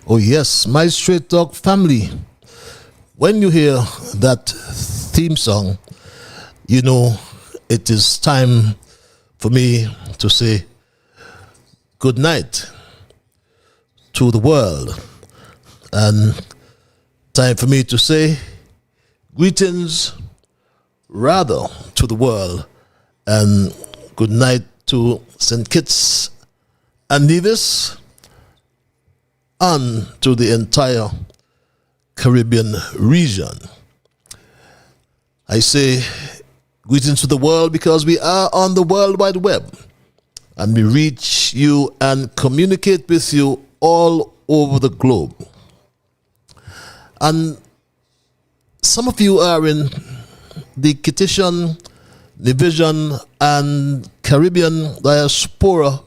Oh yes, my Straight Talk family. When you hear that theme song, you know it is time for me to say good night to the world, and time for me to say greetings rather to the world, and good night to St. Kitts and Nevis, and to the entire Caribbean region. I say greetings to the world because we are on the World Wide Web, and we reach you and communicate with you all over the globe. And some of you are in the Kittitian, Nevisian, and Caribbean diaspora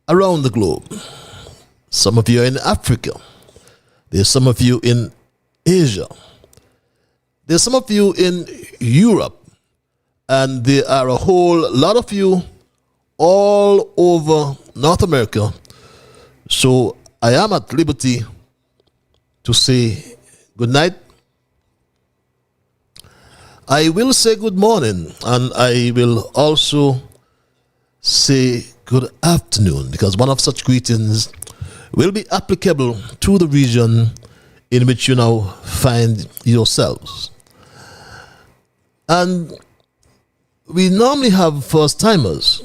around the globe. Some of you are in Africa. There's some of you in Asia. There's some of you in Europe. And there are a whole lot of you all over North America. So I am at liberty to say good night. I will say good morning, and I will also say good afternoon, because one of such greetings will be applicable to the region in which you now find yourselves. And we normally have first-timers.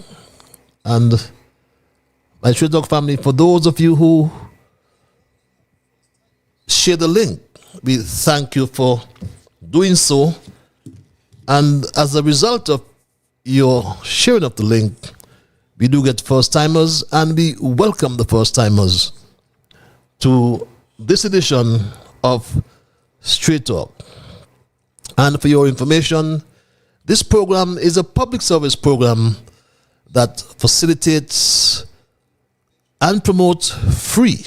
And my Straight Talk family, for those of you who share the link, we thank you for doing so. And as a result of your sharing of the link, we do get first-timers, and we welcome the first-timers to this edition of Straight Talk. And for your information, this program is a public service program that facilitates and promotes free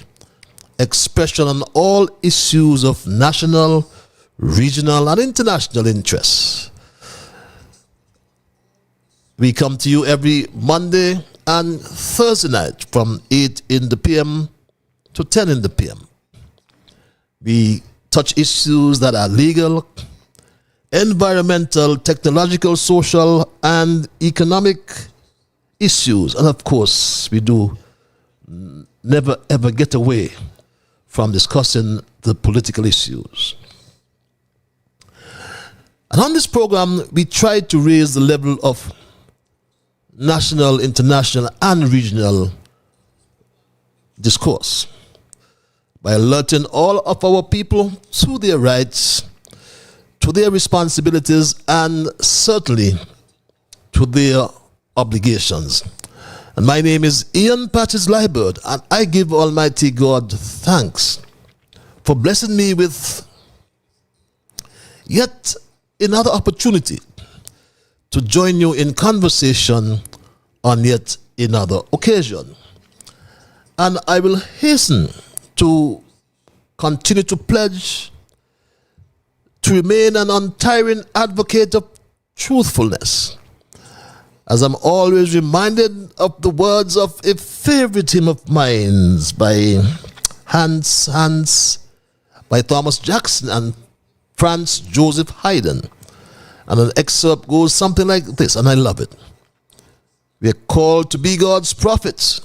expression on all issues of national, regional, and international interest. We come to you every Monday and Thursday night from 8 in the PM to 10 in the PM. We touch issues that are legal, environmental, technological, social, and economic issues. And of course, we do never ever get away from discussing the political issues. And on this program, we try to raise the level of national, international, and regional discourse by alerting all of our people to their rights, to their responsibilities, and certainly to their obligations. And my name is Ian Patches Liebert, and I give Almighty God thanks for blessing me with yet another opportunity to join you in conversation on yet another occasion. And I will hasten to continue to pledge to remain an untiring advocate of truthfulness, as I'm always reminded of the words of a favorite hymn of mine by by Thomas Jackson and Franz Joseph Haydn. And an excerpt goes something like this, and I love it. We are called to be God's prophets,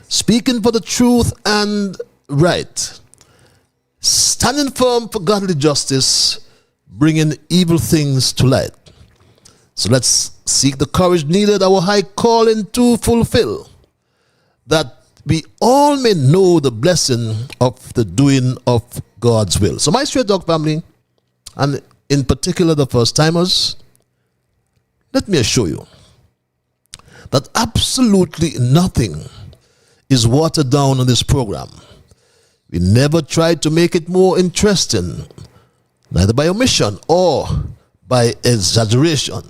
speaking for the truth and right, standing firm for godly justice, bringing evil things to light. So let's seek the courage needed, our high calling to fulfill, that we all may know the blessing of the doing of God's will. So my Straight Talk family, and in particular the first-timers, let me assure you that absolutely nothing is watered down on this program. We never try to make it more interesting, neither by omission or by exaggeration.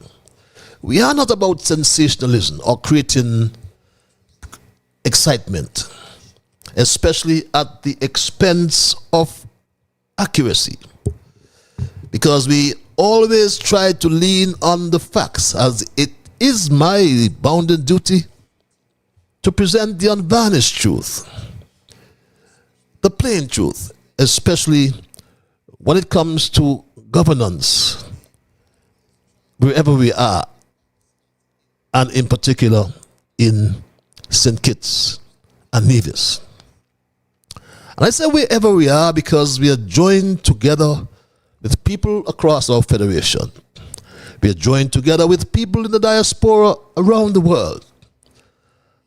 We are not about sensationalism or creating excitement, especially at the expense of accuracy, because we always try to lean on the facts, as it is my bounden duty to present the unvarnished truth, the plain truth, especially when it comes to governance, wherever we are, and in particular in St. Kitts and Nevis. And I say wherever we are because we are joined together with people across our federation. We are joined together with people in the diaspora around the world.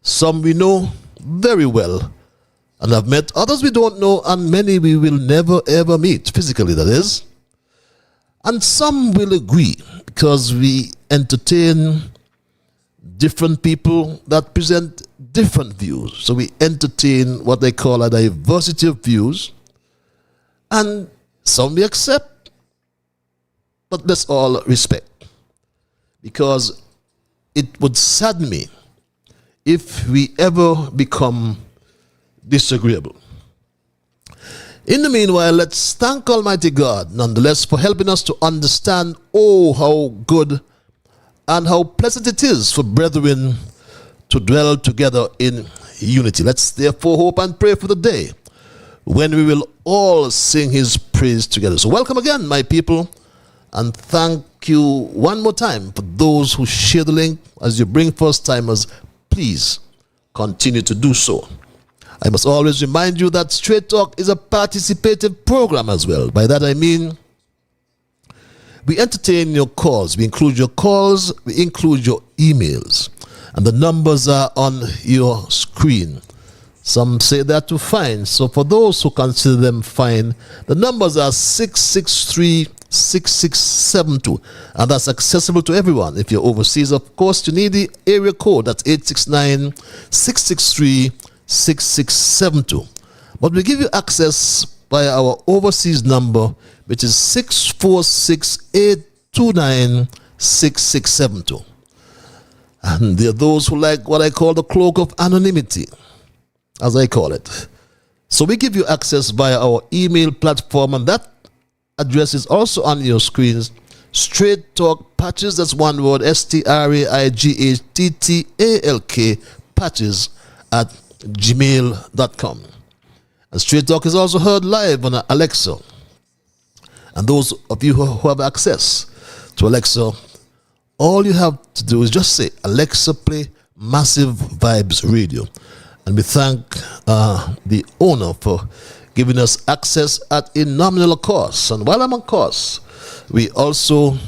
Some we know very well and have met, others we don't know, and many we will never ever meet, physically that is. And some will agree because we entertain different people that present different views. So we entertain what they call a diversity of views, and some we accept, but let's all respect, because it would sadden me if we ever become disagreeable. In the meanwhile, let's thank Almighty God nonetheless for helping us to understand, oh, how good and how pleasant it is for brethren to dwell together in unity. Let's therefore hope and pray for the day when we will all sing his praise together. So welcome again, my people, and thank you one more time for those who share the link. As you bring first-timers, please continue to do so. I must always remind you that Straight Talk is a participative program as well. By that I mean we entertain your calls. We include your calls. We include your emails. And the numbers are on your screen. Some say they're too fine. So for those who consider them fine, the numbers are 663-6672. And that's accessible to everyone. If you're overseas, of course, you need the area code. That's 869-663-6672. But we give you access via our overseas number, which is 646-829-6672. And there are those who like what I call the cloak of anonymity, as I call it. So we give you access via our email platform, and that address is also on your screens. Straight Talk Patches, that's one word, STRAIGHTTALK Patches at gmail.com. And Straight Talk is also heard live on Alexa. And those of you who have access to Alexa, all you have to do is just say, Alexa, play Massive Vibes Radio. And we thank the owner for giving us access at a nominal cost. And while I'm on course, we also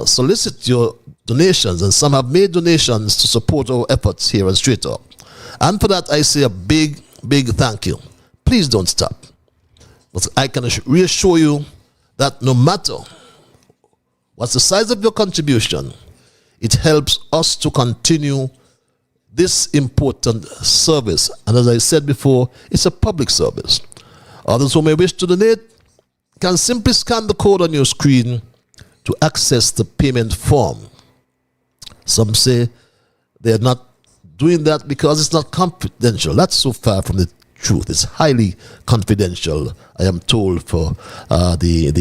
solicit your donations, and some have made donations to support our efforts here on Straight Talk. And for that, I say a big, big thank you. Please don't stop. But I can reassure you that no matter what's the size of your contribution, it helps us to continue this important service. And as I said before, it's a public service. Others who may wish to donate can simply scan the code on your screen to access the payment form. Some say they're not doing that because it's not confidential. That's so far from the truth. It's highly confidential, I am told, for the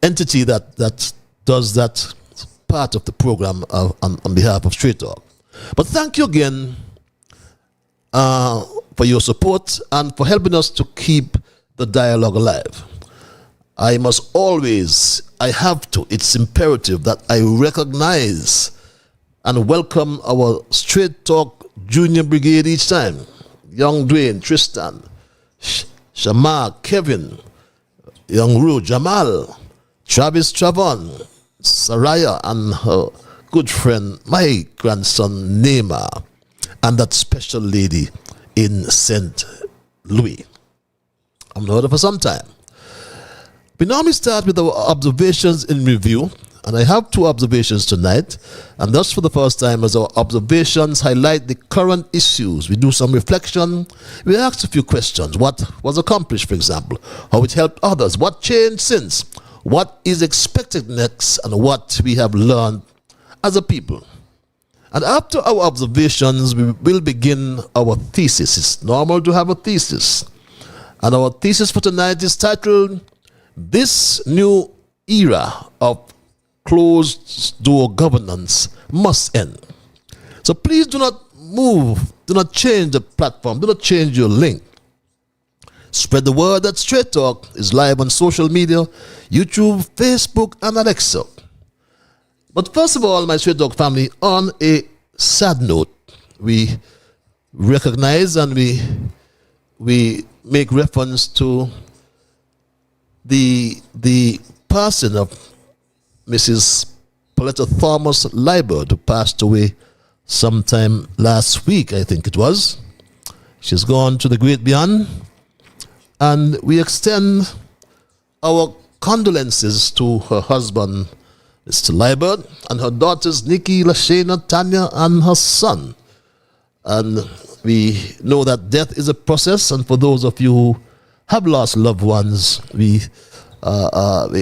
entity that does that part of the program on behalf of Straight Talk. But thank you again for your support and for helping us to keep the dialogue alive. I must always, I have to, it's imperative that I recognize and welcome our Straight Talk Junior Brigade each time. Young Dwayne, Tristan, Shamar, Kevin, Young Ru, Jamal, Travis, Travon, Saraya, and her good friend, my grandson, Neymar, and that special lady in St. Louis. I've known her for some time. We normally start with our observations in review, and I have two observations tonight. And thus, for the first time, as our observations highlight the current issues, we do some reflection. We ask a few questions. What was accomplished, for example? How it helped others? What changed since? What is expected next? And what we have learned as a people. And after our observations, we will begin our thesis. It's normal to have a thesis. And our thesis for tonight is titled, This New Era of Closed Door Governance Must End. So please do not move, do not change the platform, do not change your link. Spread the word that Straight Talk is live on social media, YouTube, Facebook, and Alexa. But first of all, my Straight Talk family, on a sad note, we recognize and we make reference to the passing of Mrs. Pauletta Thomas Liebert, who passed away sometime last week, I think it was. She's gone to the great beyond. And we extend our condolences to her husband, Mr. Liebert, and her daughters, Nikki, Lashana, Tanya, and her son. And we know that death is a process, and for those of you who have lost loved ones, we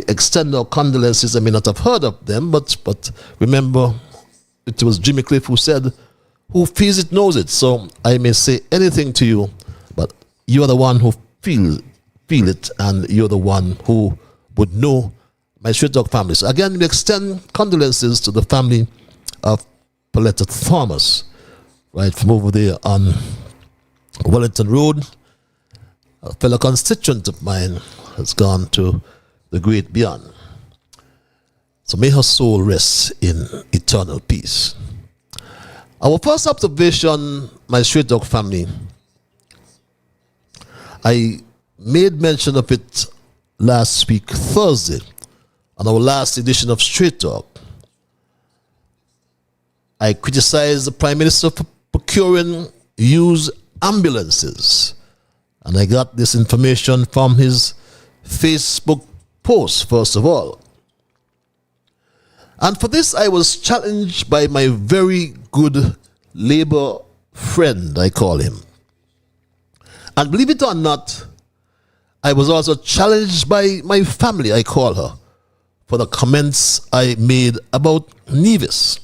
extend our condolences. I may not have heard of them, but remember, it was Jimmy Cliff who said, "Who feels it knows it." So I may say anything to you, but you are the one who feel it, and you're the one who would know my Straight Talk family. So again, we extend condolences to the family of Pauletta Thomas, right from over there on Wellington Road. A fellow constituent of mine has gone to the great beyond. So may her soul rest in eternal peace. Our first observation, my Straight Talk family, I made mention of it last week, Thursday, on our last edition of Straight Talk. I criticized the Prime Minister for procuring used ambulances. And I got this information from his Facebook post, first of all. And for this, I was challenged by my very good Labour friend, I call him. And believe it or not, I was also challenged by my family, I call her, for the comments I made about Nevis.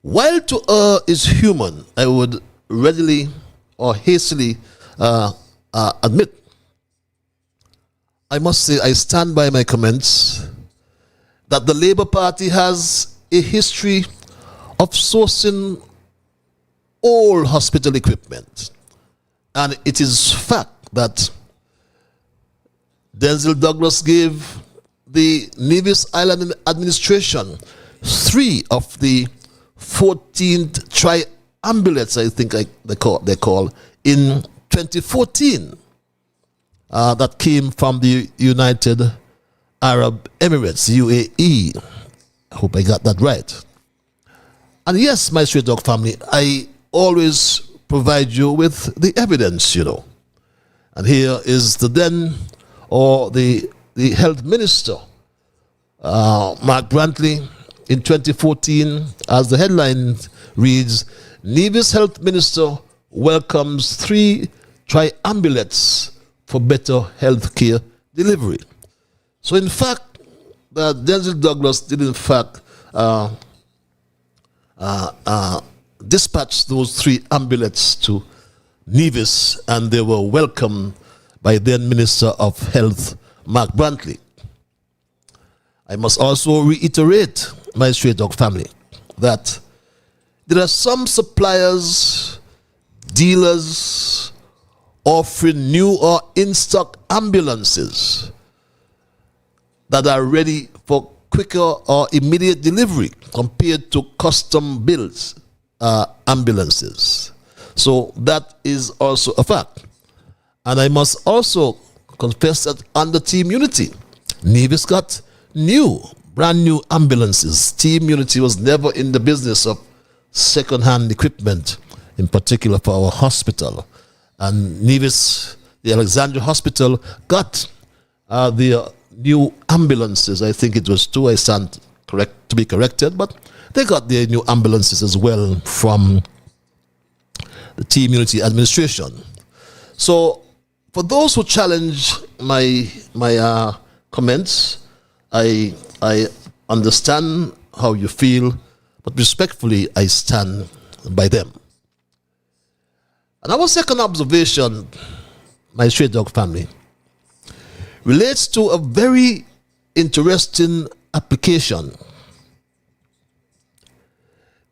While to err is human, I would readily or hastily admit, I must say I stand by my comments that the Labour Party has a history of sourcing all hospital equipment. And it is fact that Denzel Douglas gave the Nevis Island administration 3 of the 14th tri-ambulance, I think they call, in 2014. That came from the United Arab Emirates, UAE. I hope I got that right. And yes, my Straight Talk family, I always provide you with the evidence, you know. And here is the then, or the health minister, Mark Brantley, in 2014, as the headline reads, Nevis Health Minister welcomes 3 tri-ambulets for better health care delivery. So in fact, Denzel Douglas did in fact dispatch those 3 ambulances to Nevis, and they were welcomed by then Minister of Health, Mark Brantley. I must also reiterate, my Straight Talk family, that there are some suppliers, dealers, offering new or in-stock ambulances that are ready for quicker or immediate delivery compared to custom-built ambulances. So that is also a fact. And I must also confess that under Team Unity, Nevis got brand new ambulances. Team Unity was never in the business of second-hand equipment, in particular for our hospital. And Nevis, the Alexandria Hospital, got the new ambulances. I think it was 2. I stand to be corrected, but they got their new ambulances as well from the Team Unity administration. So, for those who challenge my comments, I understand how you feel, but respectfully, I stand by them. And our second observation, my Straight Talk family, relates to a very interesting application.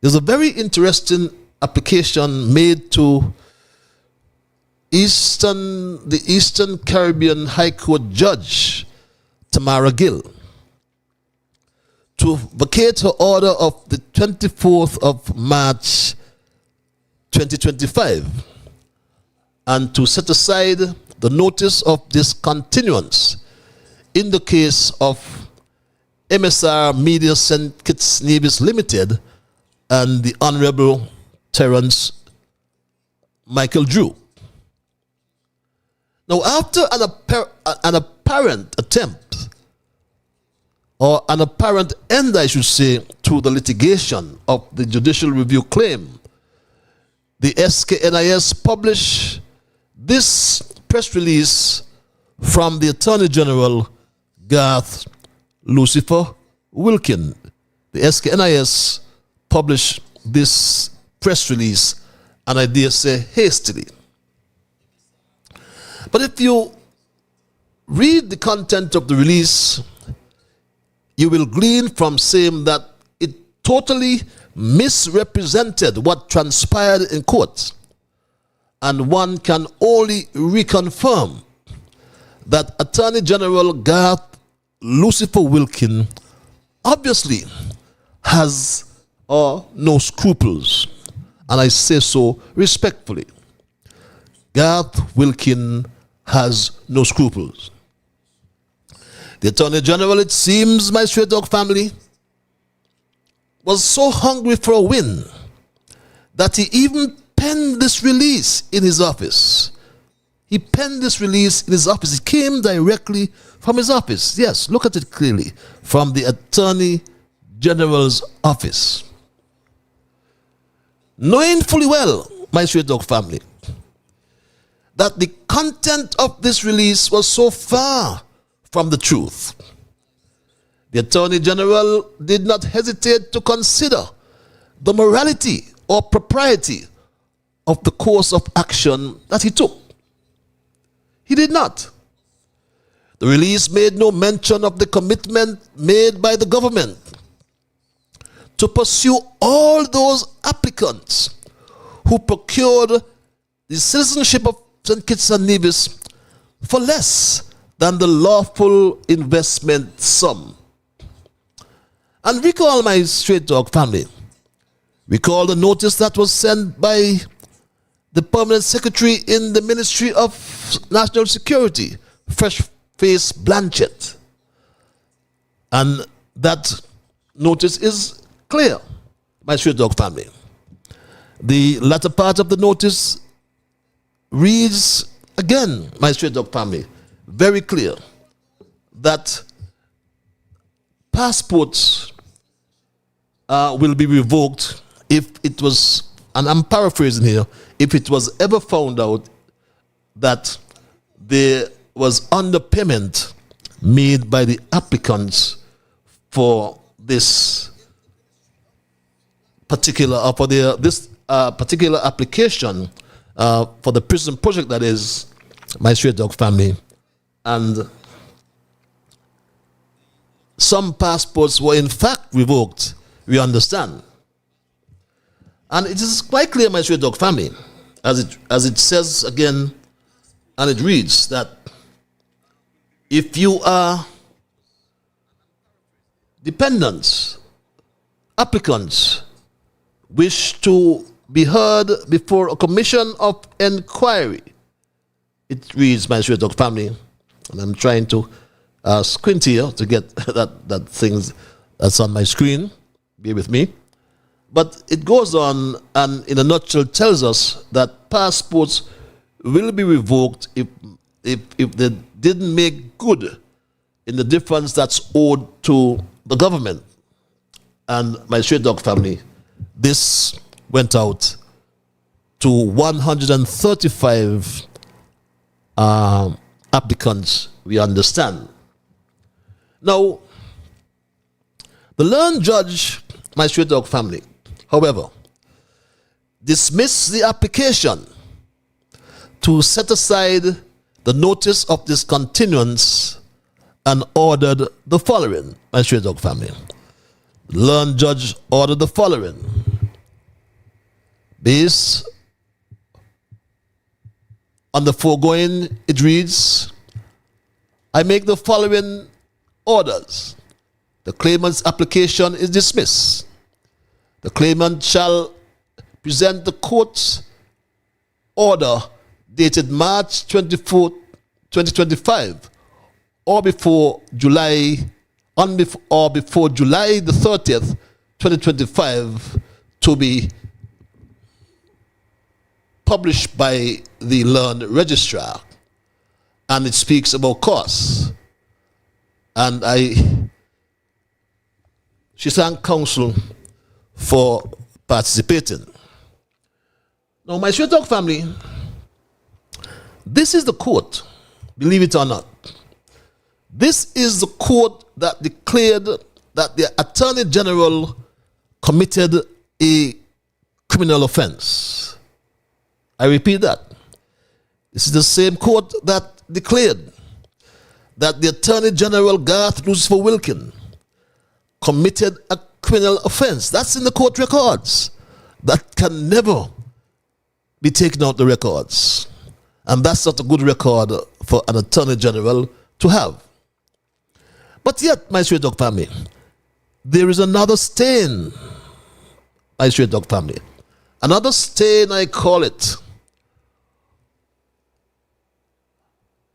There's a very interesting application made to the Eastern Caribbean High Court Judge Tamara Gill to vacate her order of the 24th of March 2025 and to set aside the notice of discontinuance in the case of MSR Media St. Kitts Nevis Limited and the Honorable Terence Michael Drew. Now, after an apparent attempt, or an apparent end, I should say, to the litigation of the judicial review claim, the SKNIS published this press release from the Attorney General, Garth Lucifer Wilkin. The SKNIS published this press release, and I dare say hastily. But if you read the content of the release, you will glean from same that it totally misrepresented what transpired in court, and one can only reconfirm that Attorney General Garth Lucifer Wilkin obviously has no scruples, and I say so respectfully. Garth Wilkin has no scruples. The Attorney General, it seems, my Straight Dog family, was so hungry for a win that he even penned this release in his office. He penned this release in his office. It came directly from his office. Yes, look at it clearly. From the Attorney General's office. Knowing fully well, my Straight Dog family, that the content of this release was so far from the truth, the Attorney General did not hesitate to consider the morality or propriety of the course of action that he took. He did not. The release made no mention of the commitment made by the government to pursue all those applicants who procured the citizenship of St. Kitts and Nevis for less than the lawful investment sum. And recall, my Straight Dog family, recall the notice that was sent by the Permanent Secretary in the Ministry of National Security, Fresh Face Blanchett. And that notice is clear, my Straight Dog family. The latter part of the notice reads again, my Straight Dog family, very clear, that passports will be revoked if it was, and I'm paraphrasing here, if it was ever found out that there was underpayment made by the applicants for this particular, particular application for the prison project, that is, my Straight Dog family. And some passports were in fact revoked, we understand. And it is quite clear, my Straight Dog family, as it says again, and it reads that if you are dependents, applicants, wish to be heard before a commission of inquiry, it reads, my Straight Dog family, and I'm trying to squint here to get that thing that's on my screen. Bear with me. But it goes on and in a nutshell tells us that passports will be revoked if they didn't make good in the difference that's owed to the government. And my Straight Dog family, this went out to 135 applicants, we understand. Now, the learned judge, my Straight Dog family, however, dismissed the application to set aside the notice of discontinuance and ordered the following, my Straight Dog family. The learned judge ordered the following. Based on the foregoing, it reads, I make the following orders. The claimant's application is dismissed. The claimant shall present the court's order dated March 24, 2025, or before July the 30th, 2025, to be published by the learned registrar. And it speaks about costs. And she thanked counsel for participating. Now, my Straight Talk family, this is the court, believe it or not. This is the court that declared that the Attorney General committed a criminal offense. I repeat that. This is the same court that declared that the Attorney General Garth Lucifer Wilkin committed a criminal offense. That's in the court records. That can never be taken out the records. And that's not a good record for an Attorney General to have. But yet, my Straight Talk family, there is another stain, my Straight Talk family. Another stain, I call it,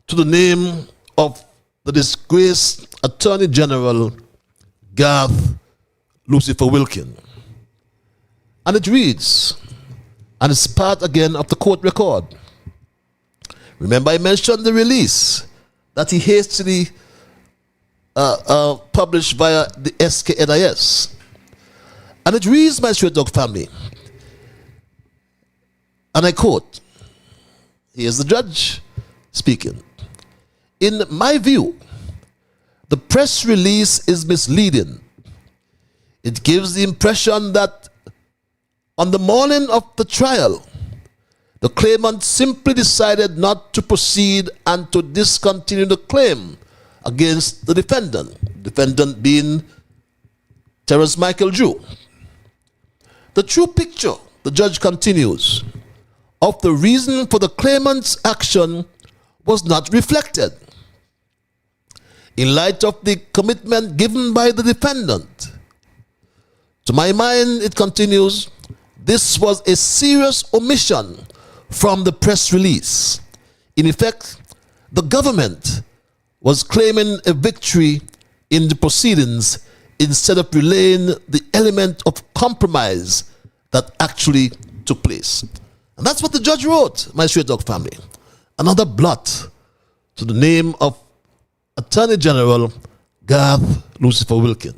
to the name of the disgraced Attorney General Garth Lucifer Wilkin. And it reads, and it's part again of the court record. Remember, I mentioned the release that he hastily published via the SKNIS. And it reads, my Straight Talk family, and I quote, here's the judge speaking. In my view, the press release is misleading. It gives the impression that on the morning of the trial, the claimant simply decided not to proceed and to discontinue the claim against the defendant being Terrence Michael Drew. The true picture, the judge continues, of the reason for the claimant's action was not reflected. In light of the commitment given by the defendant, to my mind, it continues, this was a serious omission from the press release. In effect, the government was claiming a victory in the proceedings instead of relaying the element of compromise that actually took place. And that's what the judge wrote, my Straight Talk family. Another blot to the name of Attorney General Garth Lucifer Wilkin.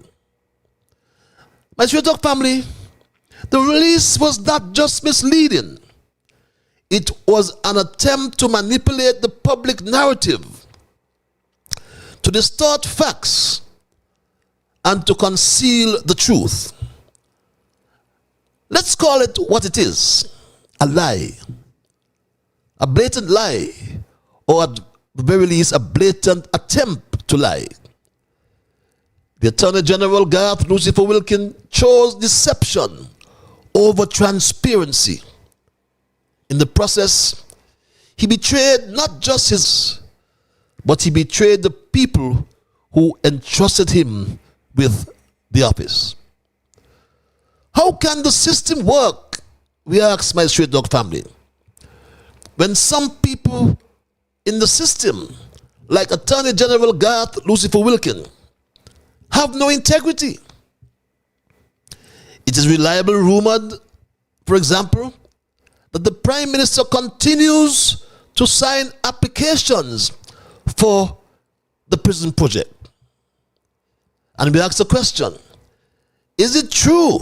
My Straight Talk family, the release was not just misleading. It was an attempt to manipulate the public narrative, to distort facts, and to conceal the truth. Let's call it what it is, a lie. A blatant lie, or at the very least, a blatant attempt to lie. The Attorney General Garth Lucifer Wilkin chose deception over transparency. In the process, he betrayed not just his, but he betrayed the people who entrusted him with the office. How can the system work, we ask, my Straight Talk family, when some people in the system, like Attorney General Garth Lucifer Wilkin, have no integrity? It is reliably rumored, for example, that the Prime Minister continues to sign applications for the prison project. And we ask the question, is it true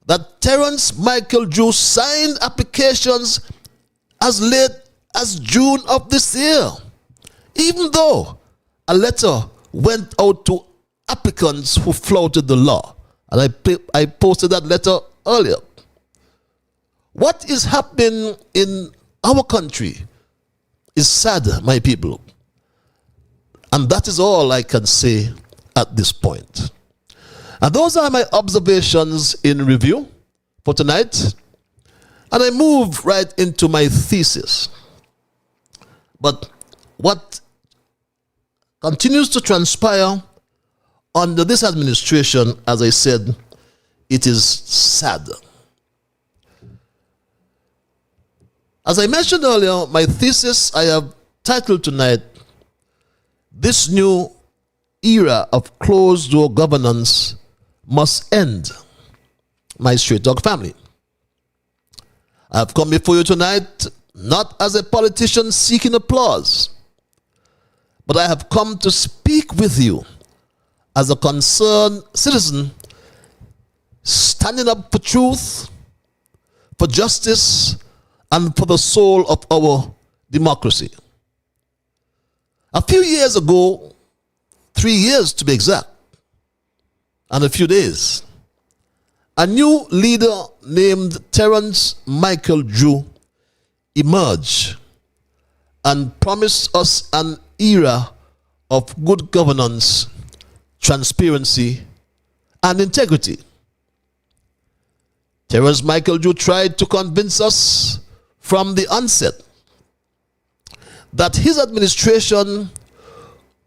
that Terrence Michael Drew signed applications as late as June of this year, even though a letter went out to applicants who flouted the law? And I posted that letter earlier. What is happening in our country is sad, my people. And that is all I can say at this point. And those are my observations in review for tonight. And I move right into my thesis. But what continues to transpire under this administration, as I said, it is sad. As I mentioned earlier, my thesis I have titled tonight, "This New Era of Closed-Door Governance Must End." My Straight Talk family, I have come before you tonight not as a politician seeking applause, but I have come to speak with you as a concerned citizen standing up for truth, for justice, and for the soul of our democracy. A few years ago, 3 years to be exact, and a few days, a new leader named Terence Michael Drew emerged and promised us an era of good governance, transparency, and integrity. Terence Michael Drew tried to convince us from the onset that his administration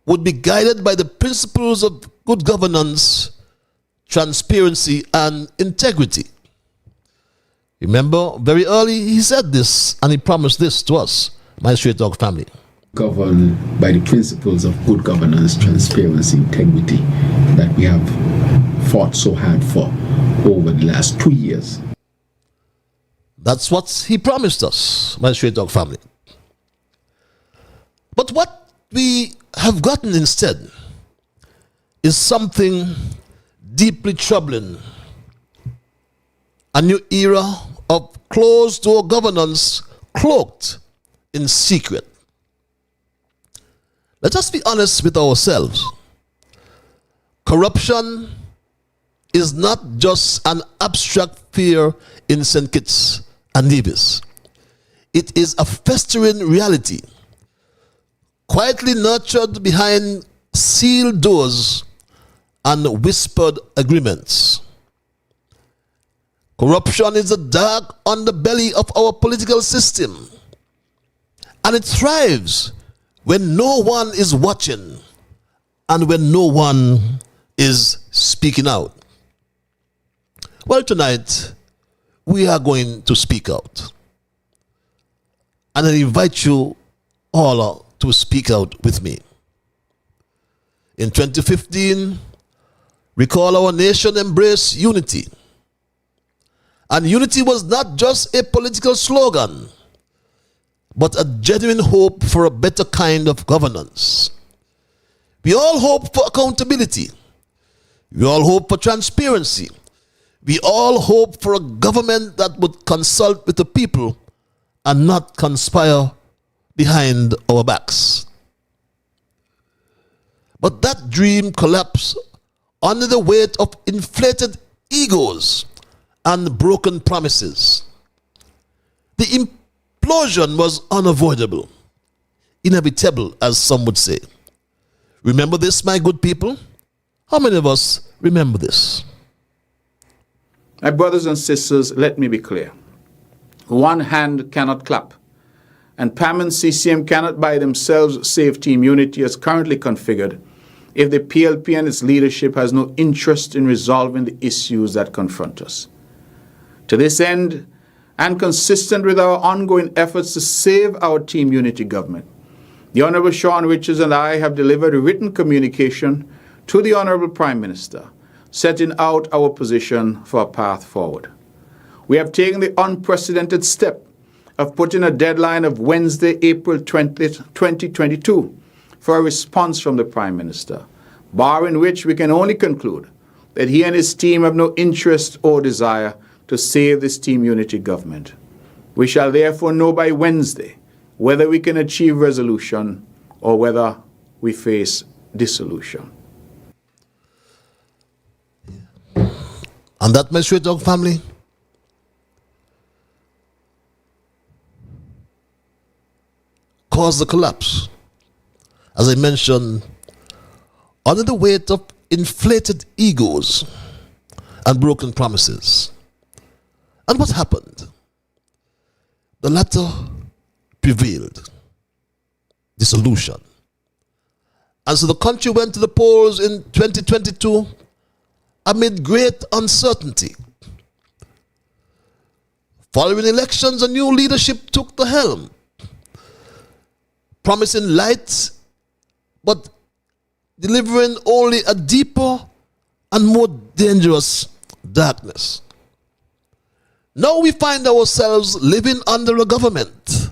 would be guided by the principles of good governance, transparency, and integrity. Remember, very early he said this and he promised this to us, my Straight Talk family. Governed by the principles of good governance, transparency, integrity that we have fought so hard for over the last 2 years. That's what he promised us, my Straight Talk family. But what we have gotten instead is something deeply troubling. A new era of closed-door governance cloaked in secret. Let us be honest with ourselves. Corruption is not just an abstract fear in St. Kitts and Nevis. It is a festering reality, quietly nurtured behind sealed doors and whispered agreements. Corruption is the dark underbelly of our political system, and it thrives when no one is watching and when no one is speaking out. Well, tonight, we are going to speak out. And I invite you all to speak out with me. In 2015, recall our nation embraced unity. And unity was not just a political slogan, but a genuine hope for a better kind of governance. We all hope for accountability. We all hope for transparency. We all hope for a government that would consult with the people and not conspire behind our backs. But that dream collapsed under the weight of inflated egos and broken promises. The implosion was unavoidable, inevitable, as some would say. Remember this, my good people? How many of us remember this? My brothers and sisters, let me be clear. One hand cannot clap, and PAM and CCM cannot by themselves save Team Unity as currently configured if the PLP and its leadership has no interest in resolving the issues that confront us. To this end, and consistent with our ongoing efforts to save our Team Unity government, the Honourable Sean Richards and I have delivered a written communication to the Honourable Prime Minister, setting out our position for a path forward. We have taken the unprecedented step of putting a deadline of Wednesday, April 20th, 2022 for a response from the Prime Minister, barring which we can only conclude that he and his team have no interest or desire to save this Team Unity government. We shall therefore know by Wednesday whether we can achieve resolution or whether we face dissolution. And that, my Straight Talk family, caused the collapse. As I mentioned, under the weight of inflated egos and broken promises. And what happened? the latter prevailed, dissolution. And so the country went to the polls in 2022 amid great uncertainty. Following elections, a new leadership took the helm, promising light, but delivering only a deeper and more dangerous darkness. Now we find ourselves living under a government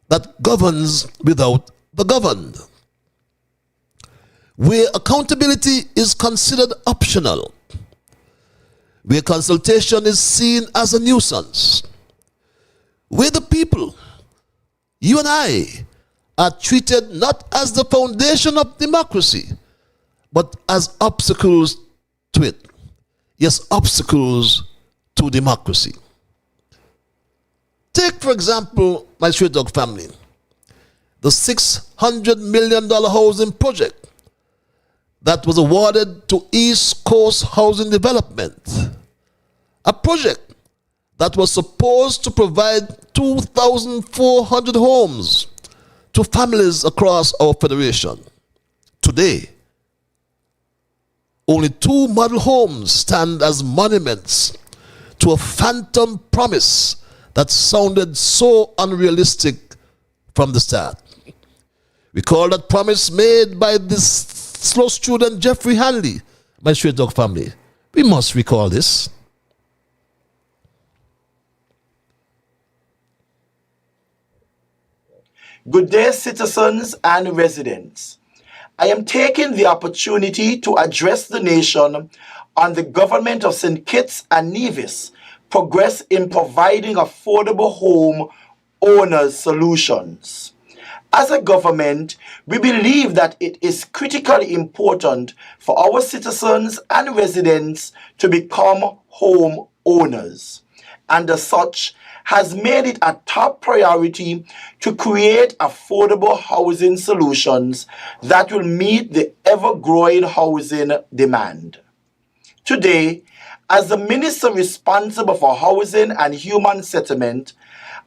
that governs without the governed, where accountability is considered optional, where consultation is seen as a nuisance, where the people, you and I, are treated not as the foundation of democracy, but as obstacles to it. Yes, obstacles to democracy. Take, for example, my Straight Dog family, the $600 million housing project that was awarded to East Coast Housing Development, a project that was supposed to provide 2,400 homes to families across our federation. Today, only 2 model homes stand as monuments to a phantom promise that sounded so unrealistic from the start. Recall that promise made by this slow student Jeffrey Hanley, my Straight Dog family. We must recall this. Good day, citizens and residents. I am taking the opportunity to address the nation on the government of St. Kitts and Nevis' progress in providing affordable home owners solutions. As a government, we believe that it is critically important for our citizens and residents to become home owners, and as such, has made it a top priority to create affordable housing solutions that will meet the ever-growing housing demand. Today, as the Minister responsible for Housing and Human Settlement,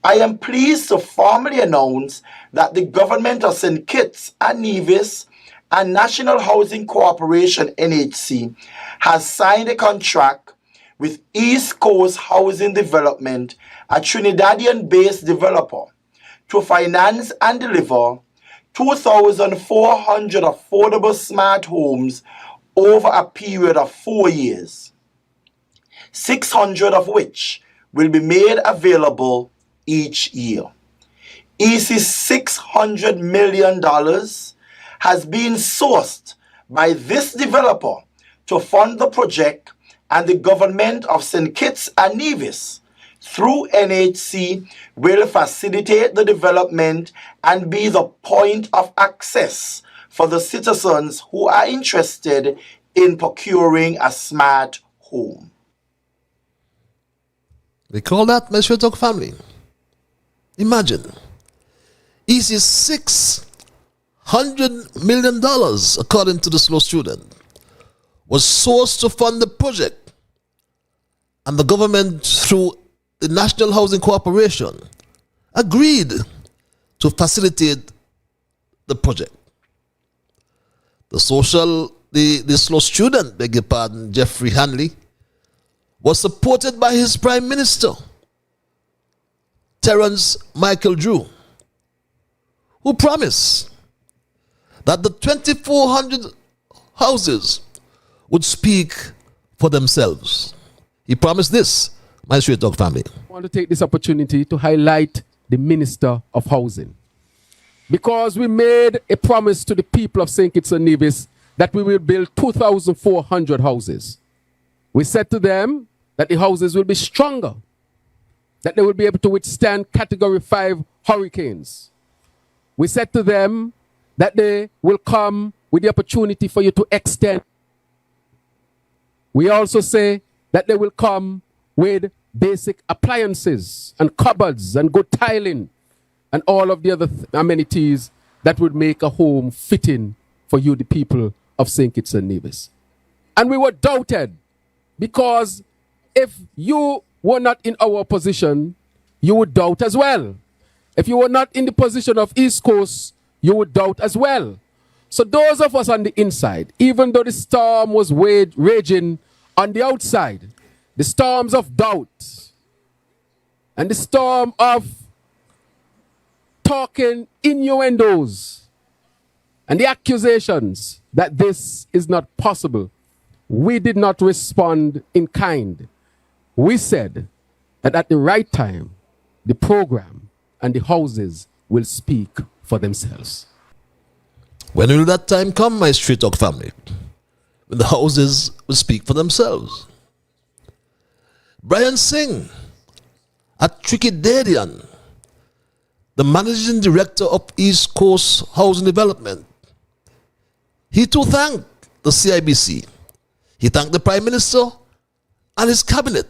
I am pleased to formally announce that the government of St. Kitts and Nevis and National Housing Corporation (NHC) has signed a contract with East Coast Housing Development, a Trinidadian-based developer, to finance and deliver 2,400 affordable smart homes over a period of 4 years, 600 of which will be made available each year. EC's $600 million has been sourced by this developer to fund the project, and the government of St. Kitts and Nevis, through NHC, will facilitate the development and be the point of access for the citizens who are interested in procuring a smart home. We call that my Straight Dog family. Imagine, EC's $600 million, according to the slow student, was sourced to fund the project, and the government, through the National Housing Corporation, agreed to facilitate the project. The slow student, beg your pardon, Jeffrey Hanley, was supported by his Prime Minister, Terence Michael Drew, who promised that the 2,400 houses would speak for themselves. He promised this, my Straight Dog family. I want to take this opportunity to highlight the Minister of Housing, because we made a promise to the people of St. Kitts and Nevis that we will build 2,400 houses. We said to them that the houses will be stronger, that they will be able to withstand Category 5 hurricanes. We said to them that they will come with the opportunity for you to extend. We also say that they will come with basic appliances and cupboards and good tiling and all of the other amenities that would make a home fitting for you, the people of St. Kitts and Nevis. And we were doubted, because if you were not in our position, you would doubt as well. If you were not in the position of East Coast, you would doubt as well. So those of us on the inside, even though the storm was raging on the outside, the storms of doubt and the storm of talking innuendos and the accusations that this is not possible, we did not respond in kind. We said that at the right time, the program and the houses will speak for themselves. When will that time come, my Straight Talk family? When the houses will speak for themselves. Brian Singh at Tricadadian, the managing director of East Coast Housing Development, he too thanked the CIBC. He thanked the Prime Minister and his cabinet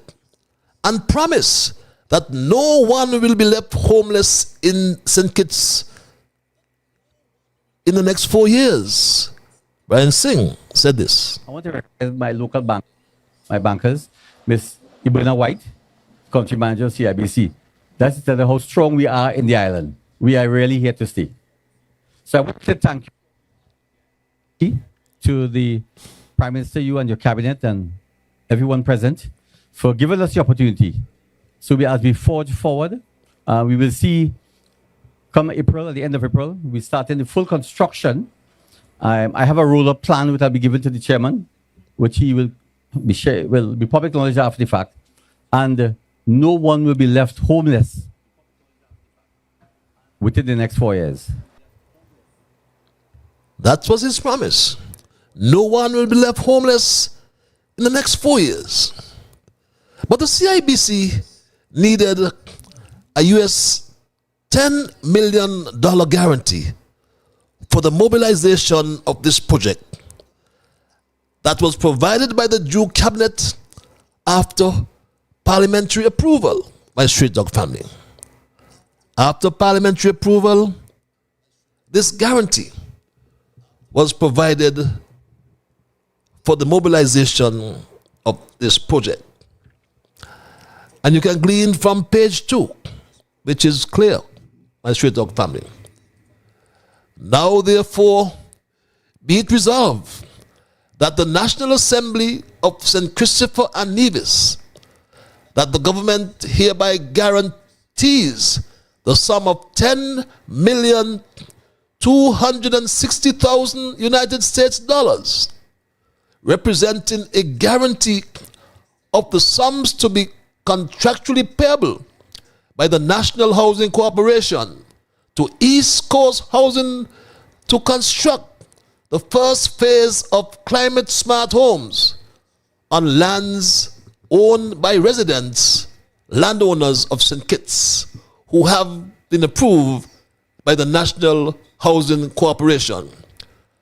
and promised that no one will be left homeless in St. Kitts in the next 4 years. Brian Singh said this. I want to recognize my local bank, my bankers, Ms. Ibrina White, country manager of CIBC. That's how strong we are in the island. We are really here to stay. So I want to thank you to the Prime Minister, you and your cabinet and everyone present for giving us the opportunity. So as we forge forward, we will see come April, at the end of April, we start in the full construction. I have a roll-up plan which I'll be given to the chairman, which he will be public knowledge after the fact. And no one will be left homeless within the next 4 years. That was his promise. No one will be left homeless in the next 4 years. But the CIBC needed a US $10 million guarantee for the mobilization of this project that was provided by the Drew cabinet after parliamentary approval by Straight Talk family. After parliamentary approval, this guarantee was provided for the mobilization of this project. And you can glean from page 2, which is clear, my Straight Talk family. Now, therefore, be it resolved that the National Assembly of St. Christopher and Nevis, that the government hereby guarantees the sum of $10,260,000 United States dollars, representing a guarantee of the sums to be contractually payable by the National Housing Corporation to East Coast Housing to construct the first phase of climate smart homes on lands owned by residents, landowners of St. Kitts, who have been approved by the National Housing Corporation,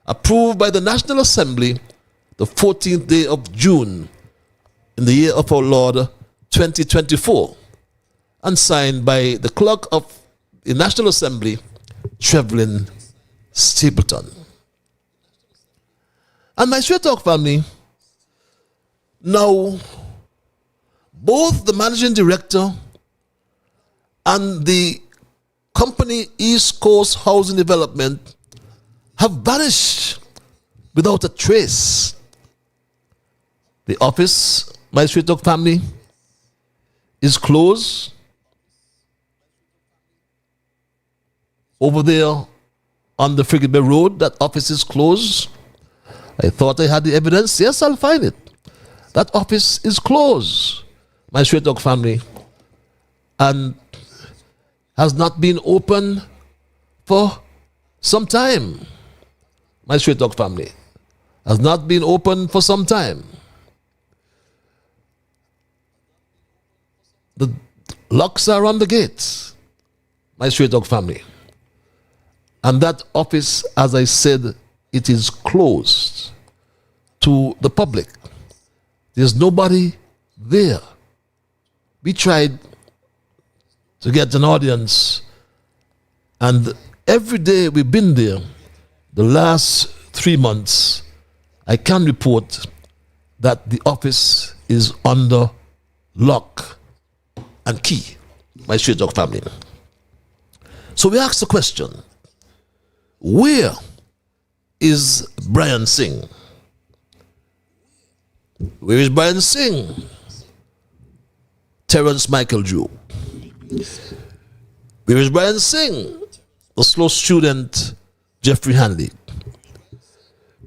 approved by the National Assembly the 14th day of June in the year of our Lord 2024, and signed by the clerk of the National Assembly, Trevelyan Stapleton. And my Straight Talk family, now both the managing director and the company East Coast Housing Development have vanished without a trace. The office, my Straight Talk family, is closed. Over there on the Frigate Bay Road, that office is closed. I thought I had the evidence. Yes, I'll find it. That office is closed, my Straight Talk family, and has not been open for some time. My Straight Talk family has not been open for some time. The locks are on the gates, my Straight Talk family. And that office, as I said, it is closed to the public. There's nobody there. We tried to get an audience, and every day we've been there, the last 3 months, I can report that the office is under lock and key. my Straight Talk family. So we ask the question, where is Brian Singh? Where is Brian Singh? Terence Michael Drew. Where is Brian Singh? The slow student Jeffrey Hanley.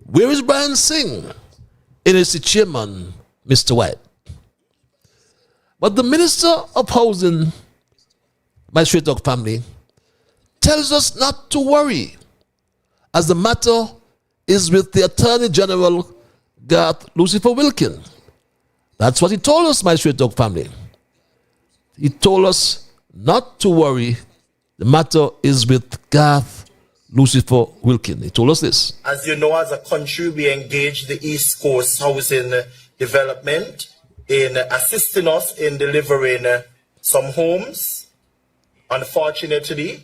Where is Brian Singh? NAC chairman Mr. White. But the Minister of Housing, my Straight Talk family, tells us not to worry, as the matter is with the Attorney General, Garth Lucifer Wilkin. That's what he told us, my Straight Talk family. He told us not to worry, the matter is with Garth Lucifer Wilkin. He told us this. As you know, as a country, we engage the East Coast Housing Development in assisting us in delivering some homes. Unfortunately,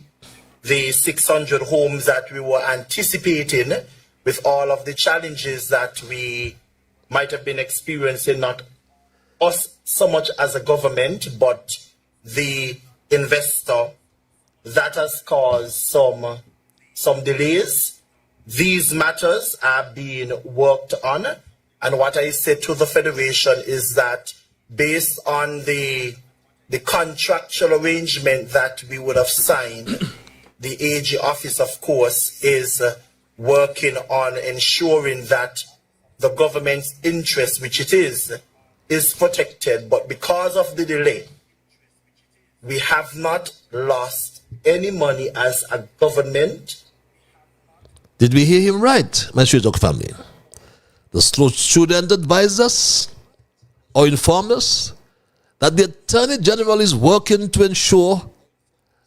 the 600 homes that we were anticipating, with all of the challenges that we might have been experiencing, not us so much as a government, but the investor, that has caused some delays. These matters are being worked on, and what I said to the Federation is that based on the contractual arrangement that we would have signed, the AG office, of course, is working on ensuring that the government's interest, which it is protected. But because of the delay, we have not lost any money as a government. Did we hear him right, my Straight Talk family? The slow student advised us or informed us that the Attorney General is working to ensure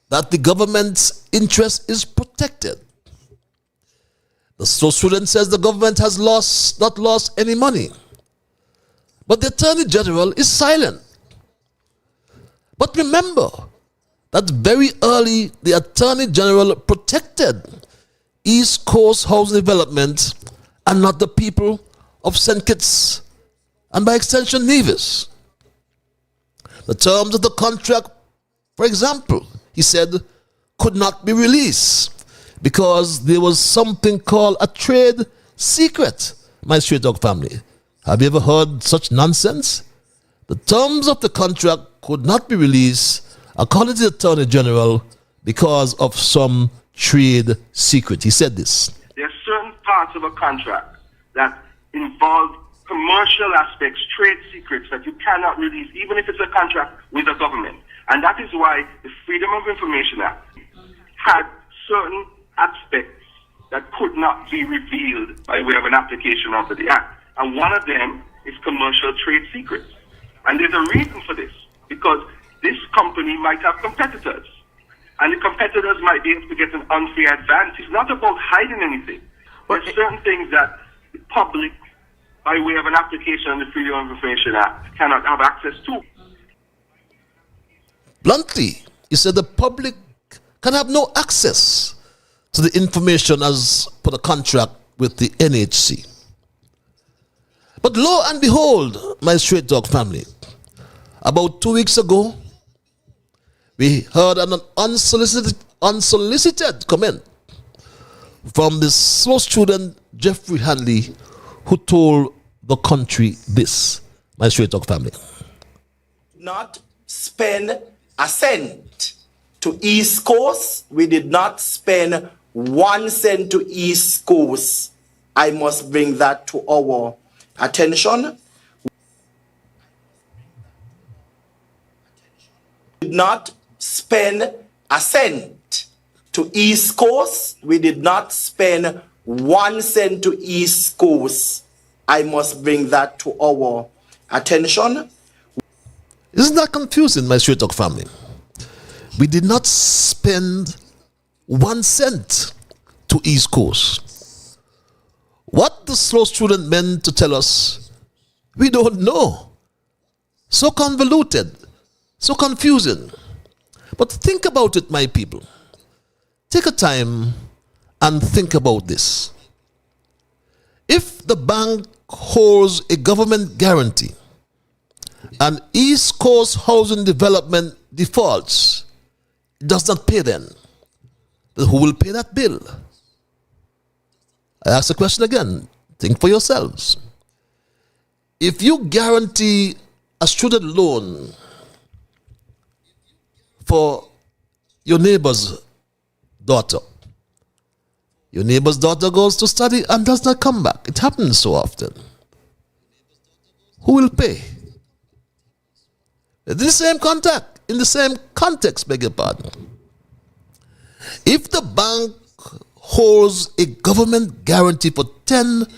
that the government's interest is protected. The slow student says the government has not lost any money. But the Attorney General is silent. But remember that very early the Attorney General protected East Coast Housing Development and not the people of St. Kitts and by extension Nevis. The terms of the contract, for example, he said, could not be released because there was something called a trade secret, my Straight Talk family. Have you ever heard such nonsense? The terms of the contract could not be released, according to the Attorney General, because of some trade secret. He said this. There are certain parts of a contract that involve commercial aspects, trade secrets that you cannot release, even if it's a contract with the government. And that is why the Freedom of Information Act had certain aspects that could not be revealed by way of an application under the Act. And one of them is commercial trade secrets. And there's a reason for this, because this company might have competitors. And the competitors might be able to get an unfair advantage. It's not about hiding anything. But certain things that the public, by way of an application on the Freedom of Information Act, cannot have access to. Bluntly, he said the public can have no access to the information as per the contract with the NHC. But lo and behold, my Straight Talk family, about 2 weeks ago, we heard an unsolicited comment from the slow student Jeffrey Hanley, who told the country this, my Straight Talk family. Not spend a cent to East Coast. We did not spend 1 cent to East Coast. I must bring that to our attention. We did not spend a cent to East Coast. We did not spend 1 cent to East Coast. I must bring that to our attention. Isn't that confusing, my Straight Talk family? We did not spend 1 cent to East Coast. What the slow student meant to tell us, we don't know. So convoluted, so confusing. But think about it, my people. Take a time and think about this. If the bank holds a government guarantee and East Coast Housing Development defaults, does not pay then who will pay that bill? I ask the question again. Think for yourselves. If you guarantee a student loan for your neighbor's daughter goes to study and does not come back. It happens so often. Who will pay? In the same context, beg your pardon. If the bank holds a government guarantee for $10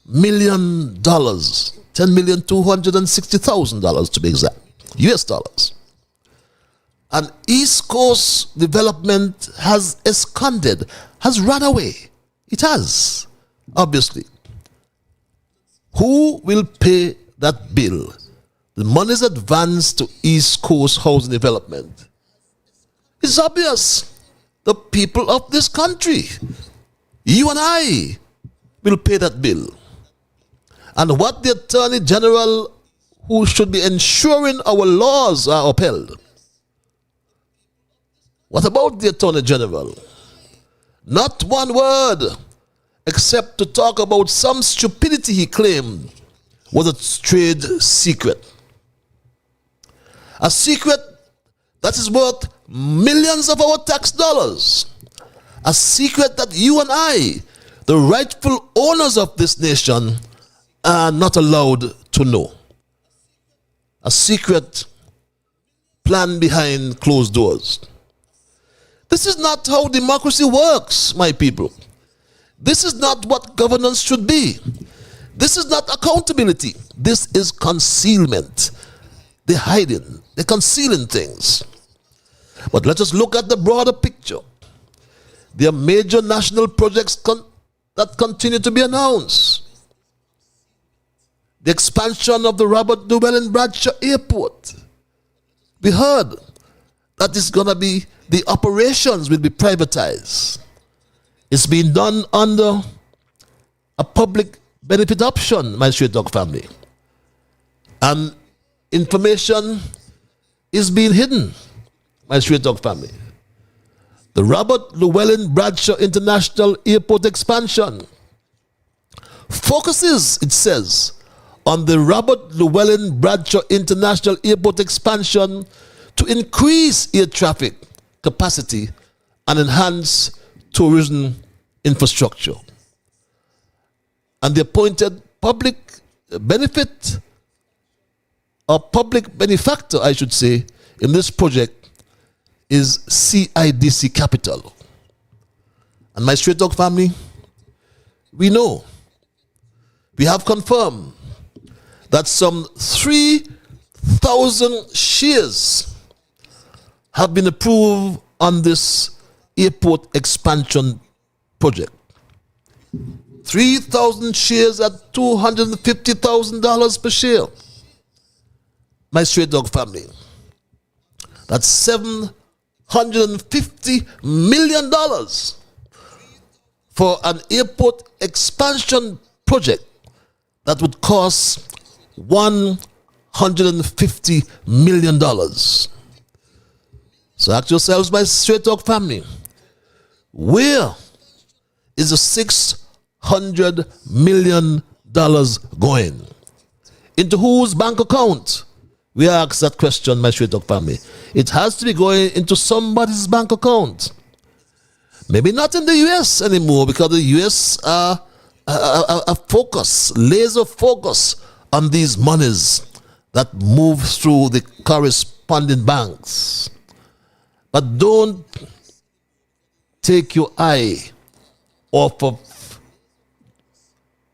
million, $10,260,000 to be exact, US dollars, and East Coast Development has absconded, has run away. It has, obviously. Who will pay that bill? The money is advanced to East Coast Housing Development. It's obvious. The people of this country, you and I, will pay that bill. And what the Attorney General, who should be ensuring our laws are upheld, what about the Attorney General? Not one word except to talk about some stupidity he claimed was a trade secret. A secret that is worth millions of our tax dollars. A secret that you and I, the rightful owners of this nation, are not allowed to know. A secret planned behind closed doors. This is not how democracy works, my people. This is not what governance should be. This is not accountability. This is concealment. They're hiding. They're concealing things. But let us look at the broader picture. There are major national projects that continue to be announced. The expansion of the Robert Llewellyn Bradshaw Airport. We heard that it's going to be, the operations will be privatized. It's being done under a public benefit option, my Straight Dog family. And information is being hidden, my Straight Dog family. The Robert Llewellyn Bradshaw International Airport expansion focuses, it says, on the Robert Llewellyn Bradshaw International Airport expansion to increase air traffic capacity and enhance tourism infrastructure. And the appointed public benefit or public benefactor, I should say, in this project is CIDC Capital. And my Straight Dog family, we know, we have confirmed that some 3,000 shares have been approved on this airport expansion project. 3,000 shares at $250,000 per share. My Straight Dog family. That's $750 million for an airport expansion project that would cost $150 million. So ask yourselves, my Straight Dog family, where is the $600 million going? Into whose bank account? We ask that question, my Straight Dog family. It has to be going into somebody's bank account. Maybe not in the US anymore, because the US are a focus, laser focus on these monies that move through the corresponding banks. But don't take your eye off of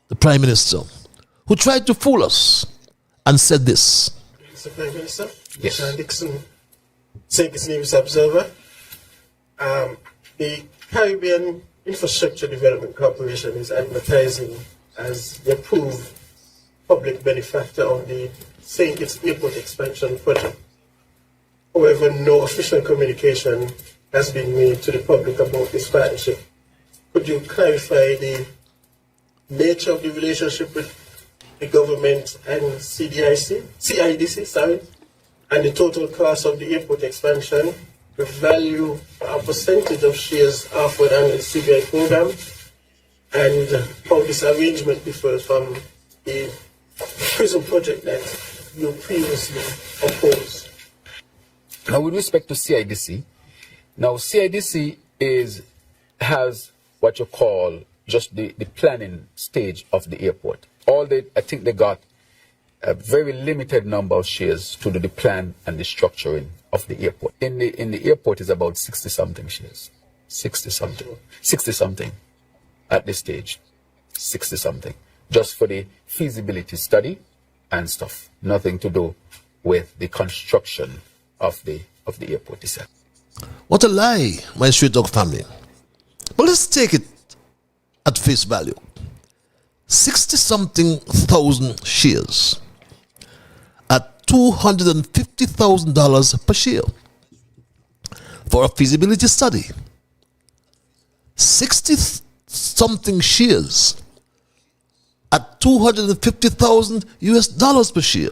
the Prime Minister, who tried to fool us and said this. Mr. Prime Minister, yes. Sean Dixon, St. Kitts Nevis Observer. The Caribbean Infrastructure Development Corporation is advertising as the approved public benefactor on the St. Kitts Airport expansion project. However, no official communication has been made to the public about this partnership. Could you clarify the nature of the relationship with the government and CIDC, and the total cost of the airport expansion, the value, a percentage of shares offered under the CBI program, and how this arrangement differs from the prison project that you previously opposed. Now, with respect to CIDC, now CIDC has what you call just the planning stage of the airport. I think they got a very limited number of shares to do the plan and the structuring of the airport. In the airport is about 60-something shares. 60-something at this stage. 60-something. Just for the feasibility study and stuff. Nothing to do with the construction of the airport itself. What a lie, my Street Dog family. But let's take it at face value. 60-something thousand shares at $250,000 per share for a feasibility study. 60-something shares at $250,000 US per share.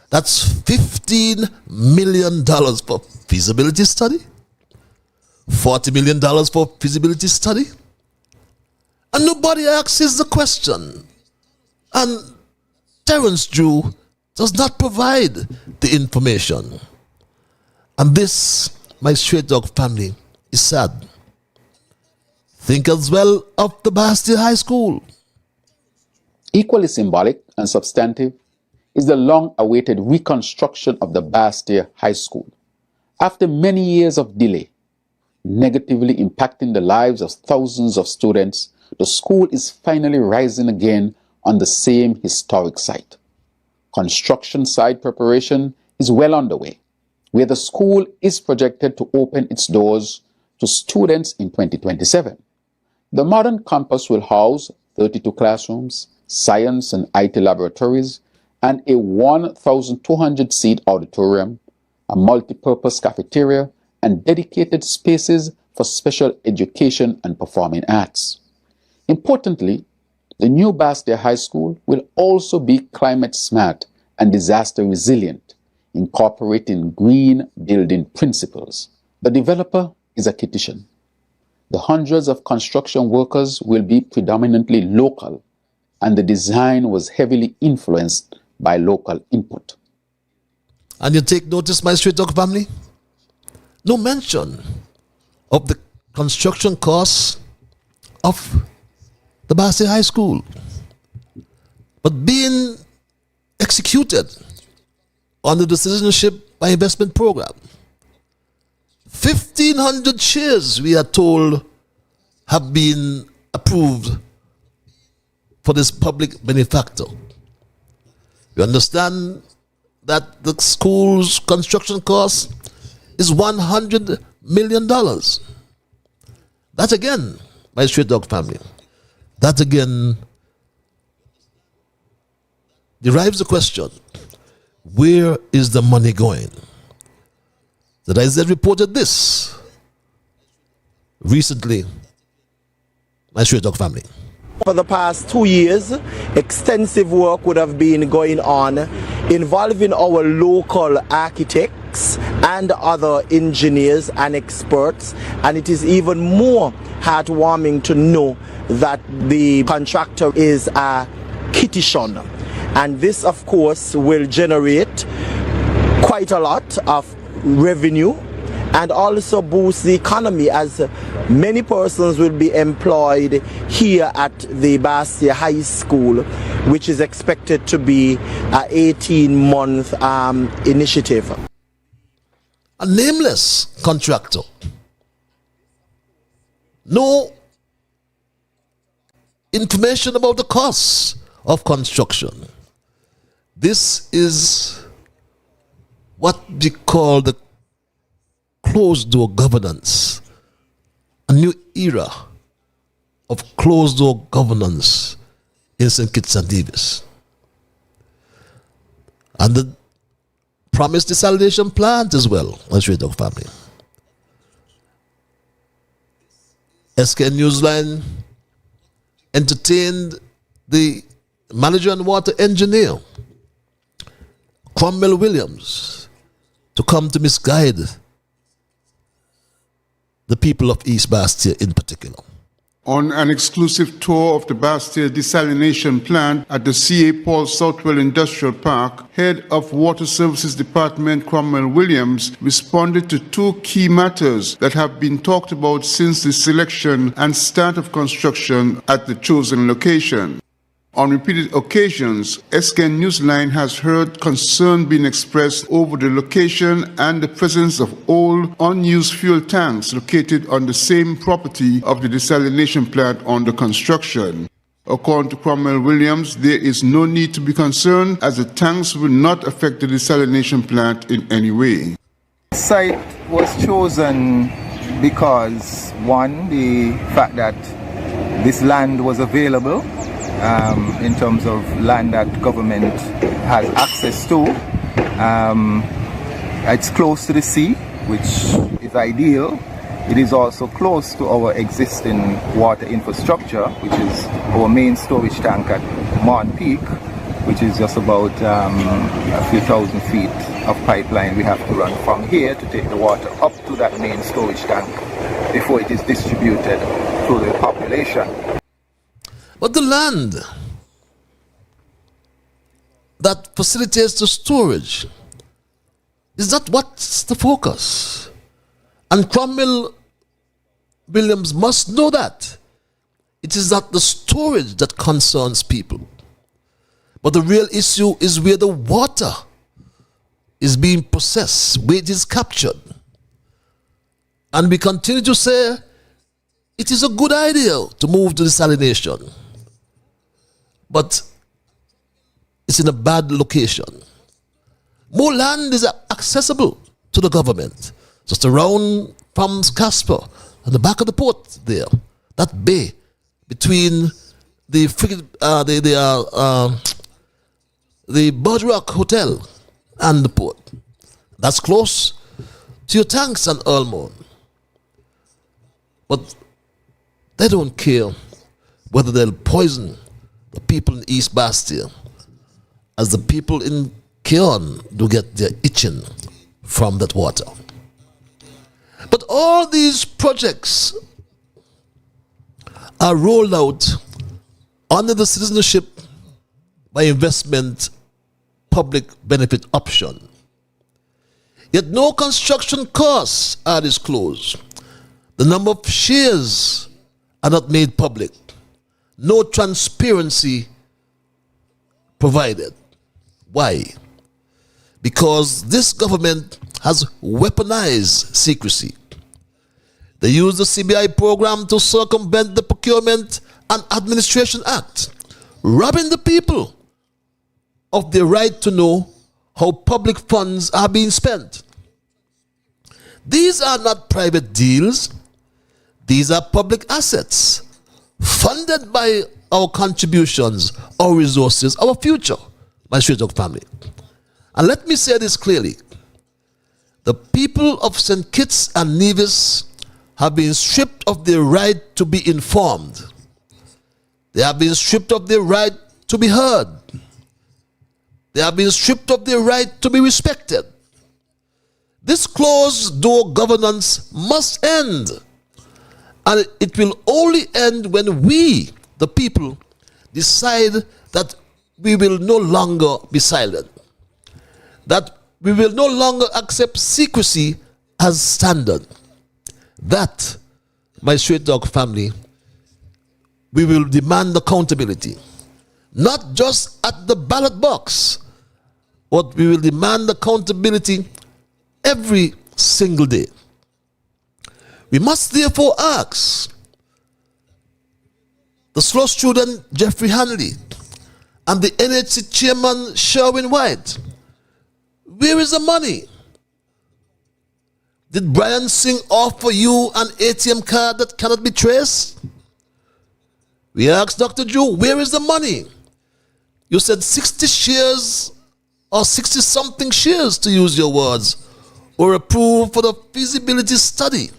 That's $15 million for feasibility study. $40 million for feasibility study. And nobody asks the question. And Terence Drew does not provide the information. And this, my Straight Dog family, is sad. Think as well of the Bastille High School. Equally symbolic and substantive is the long-awaited reconstruction of the Bastille High School. After many years of delay, negatively impacting the lives of thousands of students, the school is finally rising again on the same historic site. Construction site preparation is well underway, where the school is projected to open its doors to students in 2027. The modern campus will house 32 classrooms, science and IT laboratories, and a 1,200-seat auditorium, a multi-purpose cafeteria, and dedicated spaces for special education and performing arts. Importantly, the new Bastille High School will also be climate smart and disaster resilient, incorporating green building principles. The developer is a Kittian. The hundreds of construction workers will be predominantly local, and the design was heavily influenced by local input. And you take notice, my Straight Dog family? No mention of the construction costs of the Bastille High School, but being executed under the Citizenship by Investment Program. 1,500 shares, we are told, have been approved for this public benefactor. You understand that the school's construction cost is $100 million. That again, my Straight Dog family, that again derives the question, where is the money going? The IZ reported this recently, my Straight Dog family. For the past 2 years, extensive work would have been going on involving our local architects and other engineers and experts, and it is even more heartwarming to know that the contractor is a Kittian, and this of course will generate quite a lot of revenue and also boost the economy, as many persons will be employed here at the Bastille High School, which is expected to be an 18-month initiative. A nameless contractor. No information about the costs of construction. This is what we call the closed-door governance, a new era of closed-door governance in St. Kitts and Nevis. And the promised desalination plant as well, my Straight Dog family. SK Newsline entertained the manager and water engineer, Cromwell Williams, to come to misguide the people of East Bastia in particular. On an exclusive tour of the Bastia desalination plant at the C.A. Paul Southwell Industrial Park, Head of Water Services Department Cromwell Williams responded to two key matters that have been talked about since the selection and start of construction at the chosen location. On repeated occasions, SKN Newsline has heard concern being expressed over the location and the presence of old, unused fuel tanks located on the same property of the desalination plant under construction. According to Cromwell Williams, there is no need to be concerned as the tanks will not affect the desalination plant in any way. The site was chosen because, one, the fact that this land was available in terms of land that government has access to. It's close to the sea, which is ideal. It is also close to our existing water infrastructure, which is our main storage tank at Mon Peak, which is just about a few thousand feet of pipeline we have to run from here to take the water up to that main storage tank before it is distributed to the population. But the land that facilitates the storage is not what's the focus. And Cromwell Williams must know that. It is not the storage that concerns people. But the real issue is where the water is being processed, where it is captured. And we continue to say it is a good idea to move to desalination. But it's in a bad location. More land is accessible to the government. Just around from Casper, at the back of the port there, that bay between the Bird Rock Hotel and the port. That's close to your tanks and Earlmore. But they don't care whether they'll poison the people in East Bastia, as the people in Keon do get their itching from that water. But all these projects are rolled out under the citizenship by investment public benefit option. Yet no construction costs are disclosed. The number of shares are not made public. No transparency provided. Why? Because this government has weaponized secrecy. They use the CBI program to circumvent the Procurement and Administration Act, robbing the people of their right to know how public funds are being spent. These are not private deals. These are public assets funded by our contributions, our resources, our future, my Straight Talk family. And let me say this clearly. The people of St. Kitts and Nevis have been stripped of their right to be informed. They have been stripped of their right to be heard. They have been stripped of their right to be respected. This closed-door governance must end. And it will only end when we, the people, decide that we will no longer be silent. That we will no longer accept secrecy as standard. That, my Straight Talk family, we will demand accountability. Not just at the ballot box, but we will demand accountability every single day. We must therefore ask the SLO student Jeffrey Hanley and the NHC chairman Sherwin White, where is the money? Did Brian Singh offer you an ATM card that cannot be traced? We asked Dr. Drew, where is the money? You said 60 shares or 60-something shares, to use your words, were approved for the feasibility study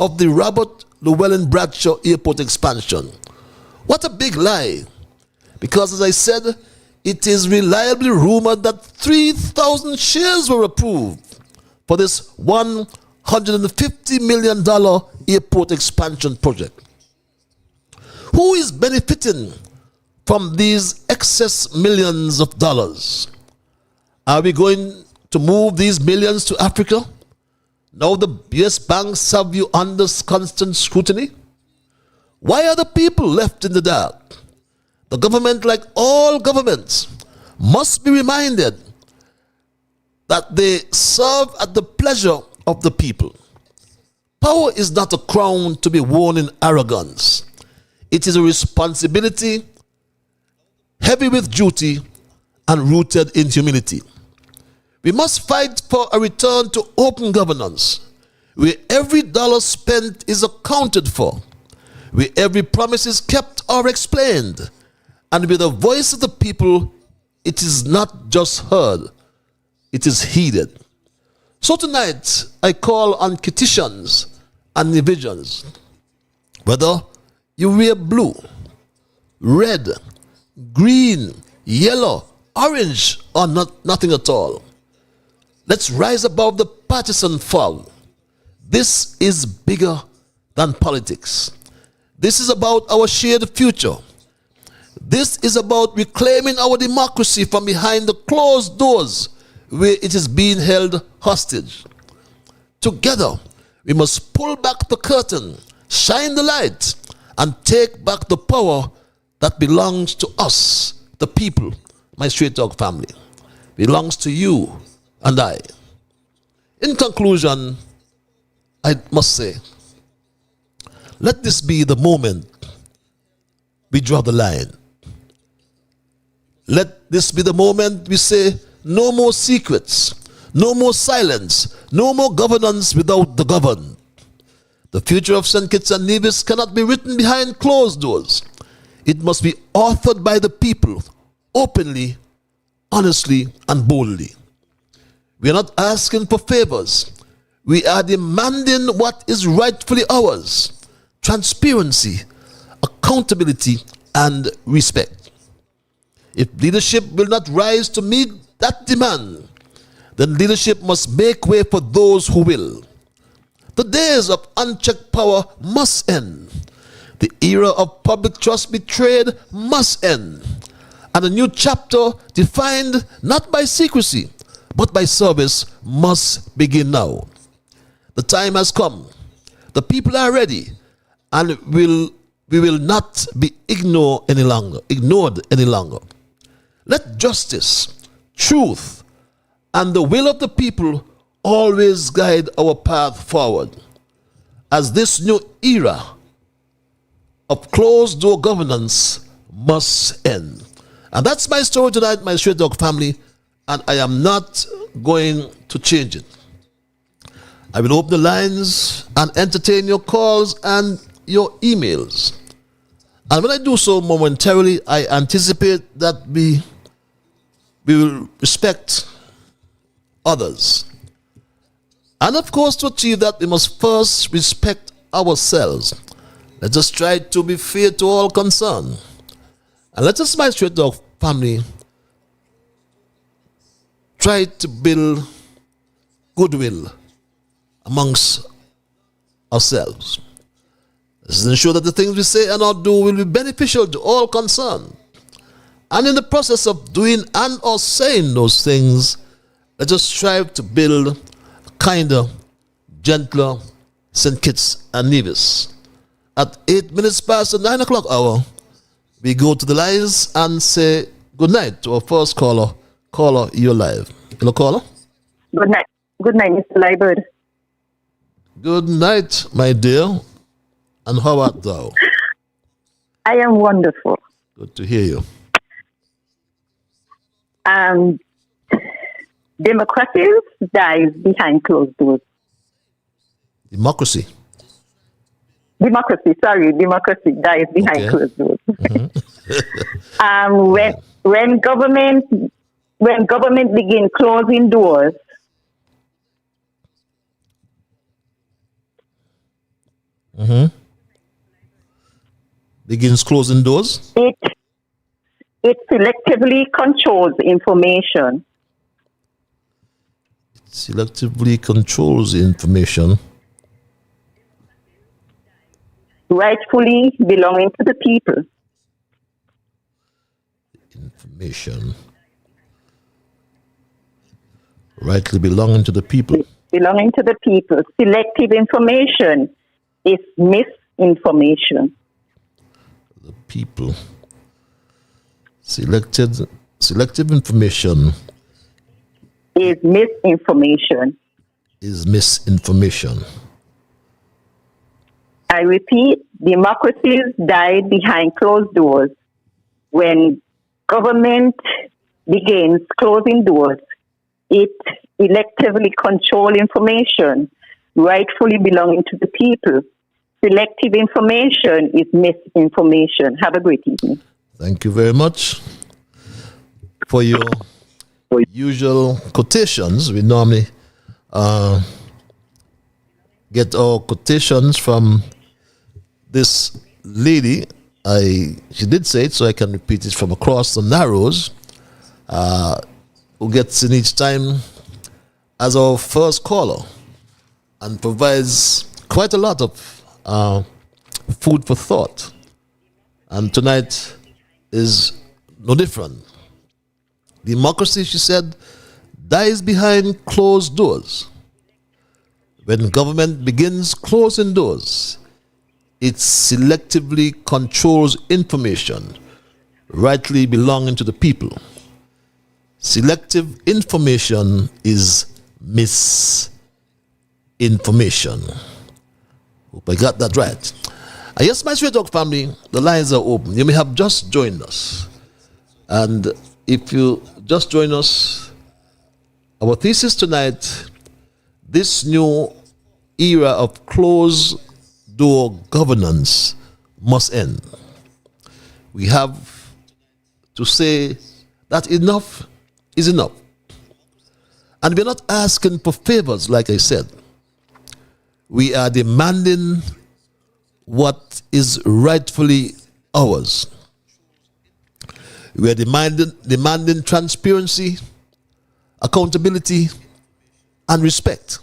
of the Robert Llewellyn Bradshaw Airport expansion. What a big lie. Because as I said, it is reliably rumored that 3,000 shares were approved for this $1 $150 million airport expansion project. Who is benefiting from these excess millions of dollars? Are we going to move these millions to Africa? Now the US banks have you under constant scrutiny? Why are the people left in the dark? The government, like all governments, must be reminded that they serve at the pleasure of the people. Power is not a crown to be worn in arrogance. It is a responsibility heavy with duty and rooted in humility. We must fight for a return to open governance, where every dollar spent is accounted for, where every promise is kept or explained, and with the voice of the people, it is not just heard, it is heeded. So tonight, I call on Kititians and Nevisions, whether you wear blue, red, green, yellow, orange, or nothing at all. Let's rise above the partisan fog. This is bigger than politics. This is about our shared future. This is about reclaiming our democracy from behind the closed doors where it is being held hostage. Together, we must pull back the curtain, shine the light, and take back the power that belongs to us, the people, my Straight Talk family. Belongs to you and I. In conclusion, I must say, let this be the moment we draw the line. Let this be the moment we say, no more secrets, no more silence, no more governance without the governed. The future of St. Kitts and Nevis cannot be written behind closed doors. It must be authored by the people, openly, honestly, and boldly. We are not asking for favors. We are demanding what is rightfully ours: transparency, accountability, and respect. If leadership will not rise to meet that demand, then leadership must make way for those who will. The days of unchecked power must end. The era of public trust betrayed must end. And a new chapter defined not by secrecy, but by service must begin now. The time has come. The people are ready, and we will not be ignored any longer. Let justice, truth, and the will of the people always guide our path forward, as this new era of closed-door governance must end. And that's my story tonight, my Straight Talk family, and I am not going to change it. I will open the lines and entertain your calls and your emails. And when I do so momentarily, I anticipate that we will respect others. And of course, to achieve that, we must first respect ourselves. Let us try to be fair to all concerned. And let us, my Straight Talk family, try to build goodwill amongst ourselves. Let's ensure that the things we say and or do will be beneficial to all concerned. And in the process of doing and or saying those things, let us strive to build a kinder, gentler St. Kitts and Nevis. At 8 minutes past the 9 o'clock hour, we go to the lines and say good night to our first caller. Caller, you're live. Hello, caller. Good night. Good night, Mr. Liebert. Good night, my dear. And how art thou? I am wonderful. Good to hear you. Democracy dies behind closed doors. Democracy dies behind closed doors. Mm-hmm. When government begin closing doors, begins closing doors, it selectively controls information. selectively controls information rightfully belonging to the people. Information rightly belonging to the people. Belonging to the people. Selective information is misinformation. The people. Selective information is misinformation. Is misinformation. I repeat, democracies died behind closed doors. When government begins closing doors, it electively controls information rightfully belonging to the people. Selective information is misinformation. Have a great evening. Thank you very much for your usual quotations. We normally get our quotations from this lady. She did say it, so I can repeat it from across the Narrows, who gets in each time as our first caller and provides quite a lot of food for thought. And tonight is no different. Democracy, she said, dies behind closed doors. When government begins closing doors, it selectively controls information rightly belonging to the people. Selective information is misinformation. Hope I got that right. Yes, my Straight Talk family, the lines are open. You may have just joined us. And if you just join us, our thesis tonight, this new era of closed door governance must end. We have to say that enough is enough. And we're not asking for favors, like I said. We are demanding what is rightfully ours. We are demanding transparency, accountability, and respect.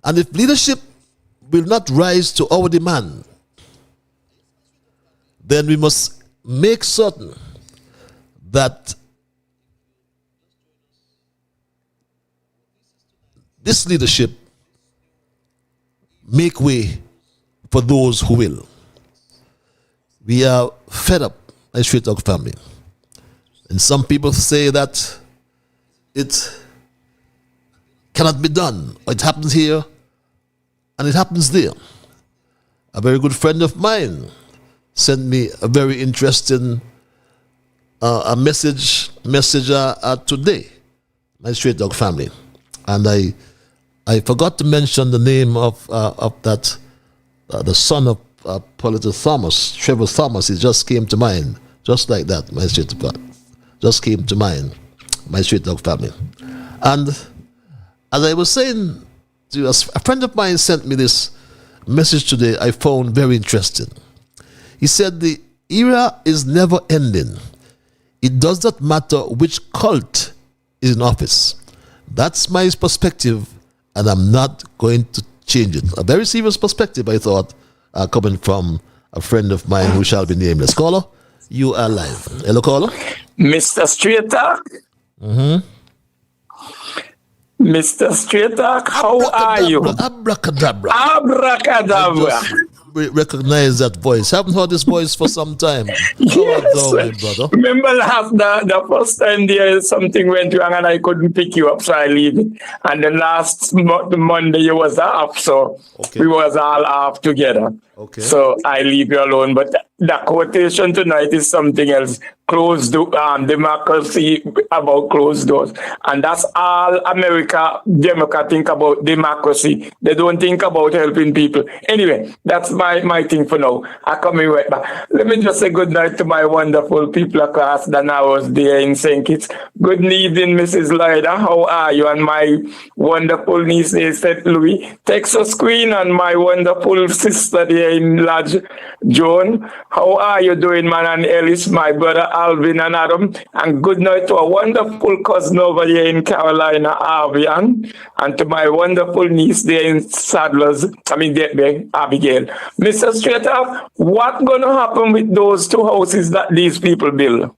And if leadership will not rise to our demand, then we must make certain that this leadership make way for those who will. We are fed up, my Straight Talk family. And some people say that it cannot be done. It happens here and it happens there. A very good friend of mine sent me a very interesting message today, my Straight Talk family. And I forgot to mention the name of that, the son of Political Thomas, Trevor Thomas. It just came to mind, just like that, my Straight Talk. Just came to mind, my Straight Talk family. And as I was saying, a friend of mine sent me this message today I found very interesting. He said, the era is never ending. It does not matter which cult is in office. That's my perspective, and I'm not going to change it. A very serious perspective, I thought, coming from a friend of mine who shall be nameless. Caller, you are live. Hello, caller. Mr. Straight Talk. Mr. Straight Talk, how are you? Abracadabra. Abracadabra. Recognize that voice. Haven't heard this voice for some time. Yes. How are you, brother? Remember the first time there something went wrong and I couldn't pick you up, so I leave it. And the last Monday you was off, so we was all off together. Okay. So I leave you alone. But the quotation tonight is something else. Closed democracy about closed doors. And that's all Democrats think about democracy. They don't think about helping people. Anyway, that's my thing for now. I come in right back. Let me just say good night to my wonderful people across the Narrows there in St. Kitts. Good evening, Mrs. Lyda. How are you? And my wonderful niece in St. Louis. Texas Queen and my wonderful sister there there in Lodge. Joan, how are you doing, man? And Ellis, my brother Alvin and Adam. And good night to a wonderful cousin over here in Carolina, Arvian. And to my wonderful niece there in Sadlers, there, Abigail. Mr. Straight Up, what's going to happen with those two houses that these people build?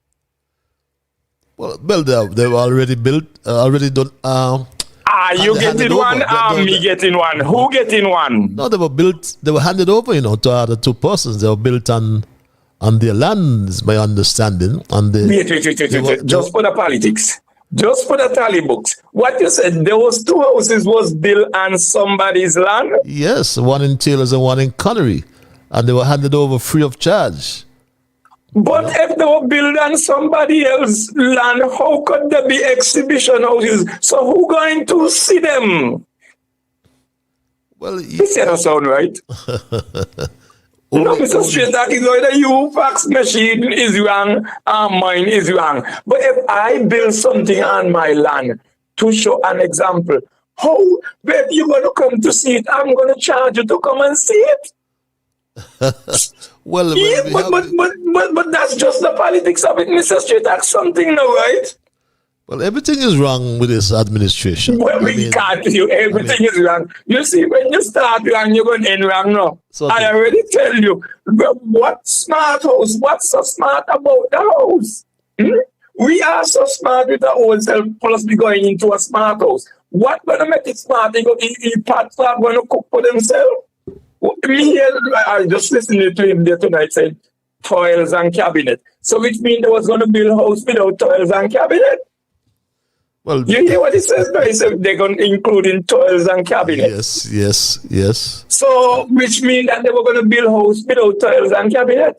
Well, they've already built, already done. Are you getting one? Me getting one. Who getting one? No, they were built. They were handed over, to other two persons. They were built on their land, is my understanding. And wait. Just for the politics. Just for the tally books. What you said, there was two houses was built on somebody's land? Yes, one in Taylor's and one in Connery. And they were handed over free of charge. But if they were built on somebody else's land, how could there be exhibition houses? So who going to see them? Well, this doesn't sound right. No, Mr. Straight, that is either you fax machine is wrong or mine is wrong. But if I build something on my land to show an example, how, babe, you going to come to see it? I'm going to charge you to come and see it. Well, yeah, but that's just the politics of it, Mr. Straight. That's something now, right? Well, everything is wrong with this administration. Well, we can't do everything is wrong. You see, when you start wrong, you're going to end wrong now. So I already tell you, what smart house, what's so smart about the house? We are so smart with our own self, plus we going into a smart house. What going to make it smart? They go, Pat Clark going to cook for themselves? I just listened to him there tonight saying toils and cabinet. So which means they was going to build a house without toils and cabinet. Well, you hear what he says? No, he said they're going to include in toils and cabinet. Yes. So which means that they were going to build a house without toils and cabinet.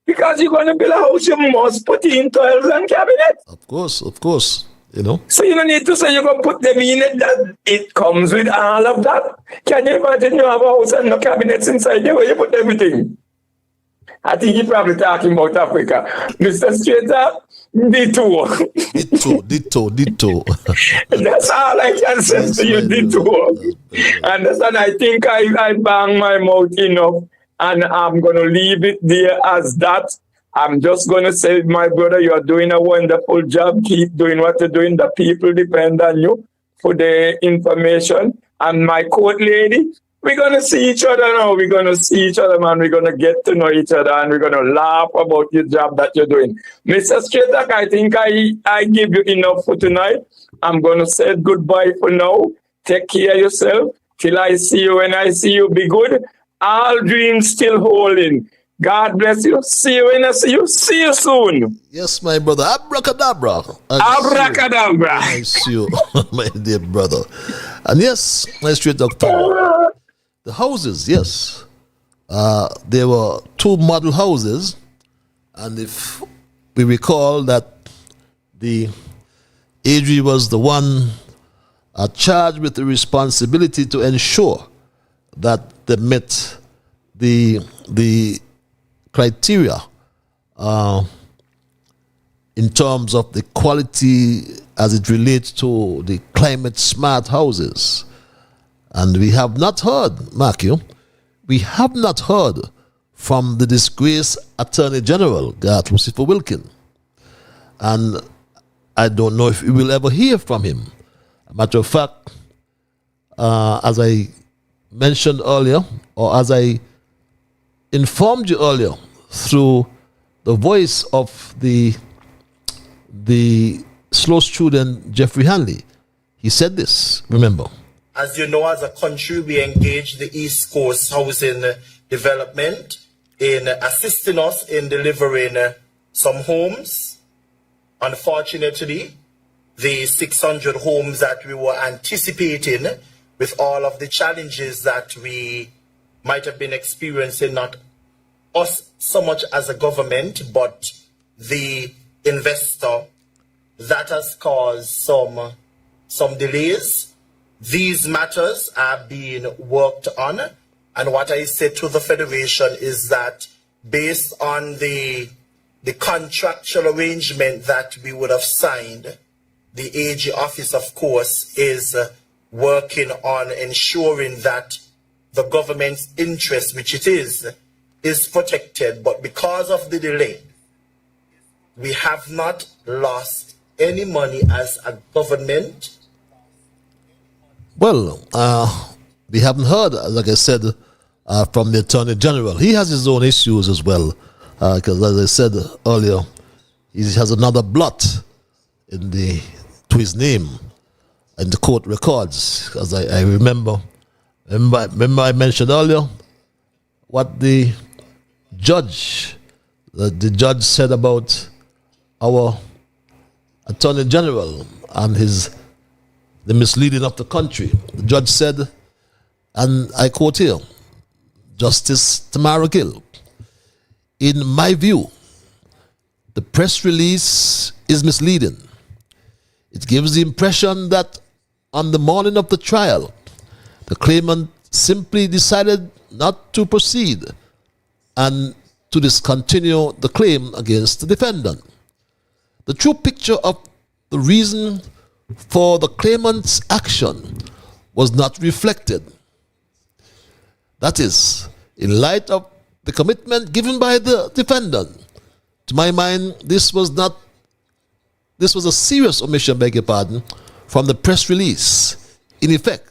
Because you're going to build a house, you must put in toils and cabinet. Of course. So you don't need to say you're going to put them in it, that it comes with all of that. Can you imagine you have a house and no cabinets inside there where you put everything? I think you're probably talking about Africa. Mr. Strater, ditto. That's all I can say to you, ditto. Understand? I think I bang my mouth enough and I'm going to leave it there as that. I'm just going to say, my brother, you're doing a wonderful job. Keep doing what you're doing. The people depend on you for the information. And my court lady, we're going to see each other now. We're going to see each other, man. We're going to get to know each other and we're going to laugh about your job that you're doing. Mr. Stratak, I think I give you enough for tonight. I'm going to say goodbye for now. Take care of yourself. Till I see you. When I see you, be good. All dreams still holding. God bless you. See you when I see you. See you soon. Yes, my brother. Abracadabra. Abracadabra. I see you, my dear brother. And yes, my straight doctor. The houses, yes. There were two model houses. And if we recall that the AG was the one charged with the responsibility to ensure that they met the criteria in terms of the quality as it relates to the climate smart houses. And we have not heard, mark you, we have not heard from the disgraced Attorney General, Garth Lucifer Wilkin. And I don't know if we will ever hear from him. As a matter of fact, as I mentioned earlier, or as I informed you earlier through the voice of the slow student Jeffrey Hanley, he said this, remember. As you know, as a country, we engage the East Coast Housing Development in assisting us in delivering some homes. Unfortunately, the 600 homes that we were anticipating with all of the challenges that we might have been experiencing, not us so much as a government, but the investor, that has caused some delays. These matters are being worked on, and what I said to the Federation is that based on the contractual arrangement that we would have signed, the AG office, of course, is working on ensuring that the government's interest, which it is protected, but because of the delay, we have not lost any money as a government. Well, we haven't heard, like I said, from the Attorney General. He has his own issues as well, because as I said earlier, he has another blot to his name in the court records. As I remember I mentioned earlier what the judge said about our Attorney General and the misleading of the country. The judge said, and I quote here, Justice Tamara Gill, in my view, the press release is misleading. It gives the impression that on the morning of the trial, the claimant simply decided not to proceed and to discontinue the claim against the defendant. The true picture of the reason for the claimant's action was not reflected. That is, in light of the commitment given by the defendant, to my mind, this was a serious omission, beg your pardon, from the press release. In effect,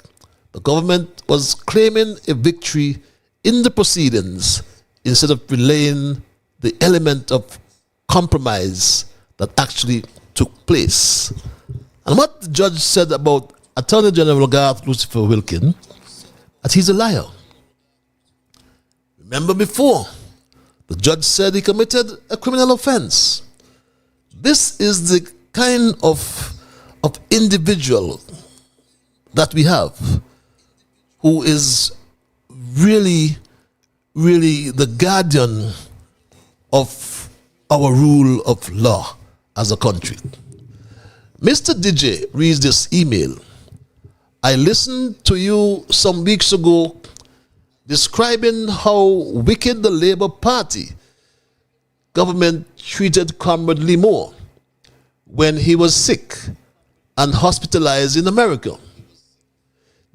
the government was claiming a victory in the proceedings instead of relaying the element of compromise that actually took place. And what the judge said about Attorney General Garth Lucifer Wilkin, that he's a liar. Remember before, the judge said he committed a criminal offense. This is the kind of individual that we have, who is really the guardian of our rule of law as a country. Mr. DJ reads this email. I listened to you some weeks ago describing how wicked the Labour Party government treated Comrade Limor when he was sick and hospitalized in America.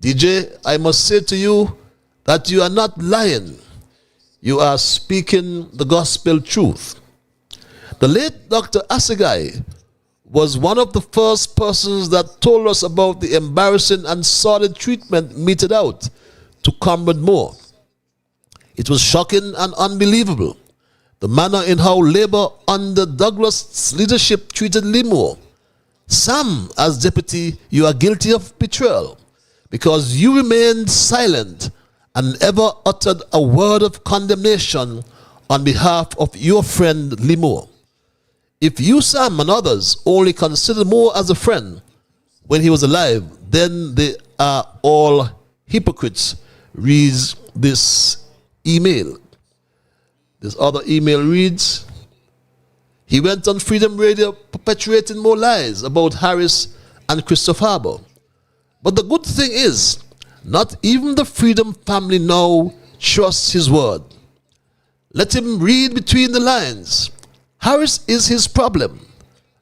DJ, I must say to you that you are not lying. You are speaking the gospel truth. The late Dr. Asagai was one of the first persons that told us about the embarrassing and sordid treatment meted out to Comrade Moore. It was shocking and unbelievable, the manner in how Labour under Douglas' leadership treated Limor. Sam, as deputy, you are guilty of betrayal because you remained silent and never uttered a word of condemnation on behalf of your friend Limor. If you, Sam, and others only considered Moore as a friend when he was alive, then they are all hypocrites, reads this email. This other email reads, he went on Freedom Radio perpetuating more lies about Harris and Christopher Harbour. But the good thing is, not even the Freedom family now trusts his word. Let him read between the lines. Harris is his problem,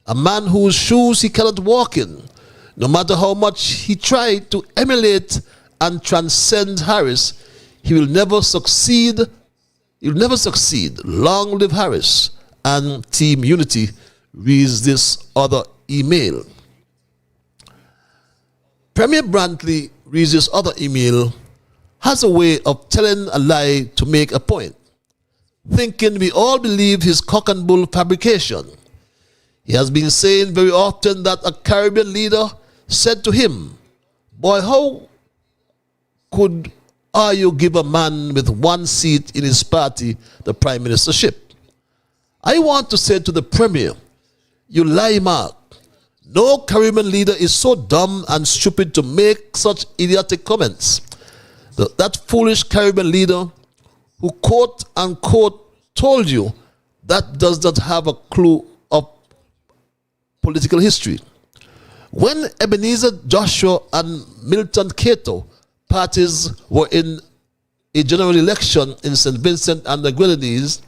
a man whose shoes he cannot walk in. No matter how much he tried to emulate and transcend Harris, he will never succeed. He'll never succeed. Long live Harris and Team Unity, reads this other email. Premier Brantley, reads this other email, has a way of telling a lie to make a point, thinking we all believe his cock and bull fabrication. He has been saying very often that a Caribbean leader said to him, boy, how could you give a man with one seat in his party the prime ministership? I want to say to the Premier, you lie, Mark. No Caribbean leader is so dumb and stupid to make such idiotic comments. That foolish Caribbean leader who quote unquote told you that does not have a clue of political history. When Ebenezer Joshua and Milton Cato parties were in a general election in St. Vincent and the Grenadines,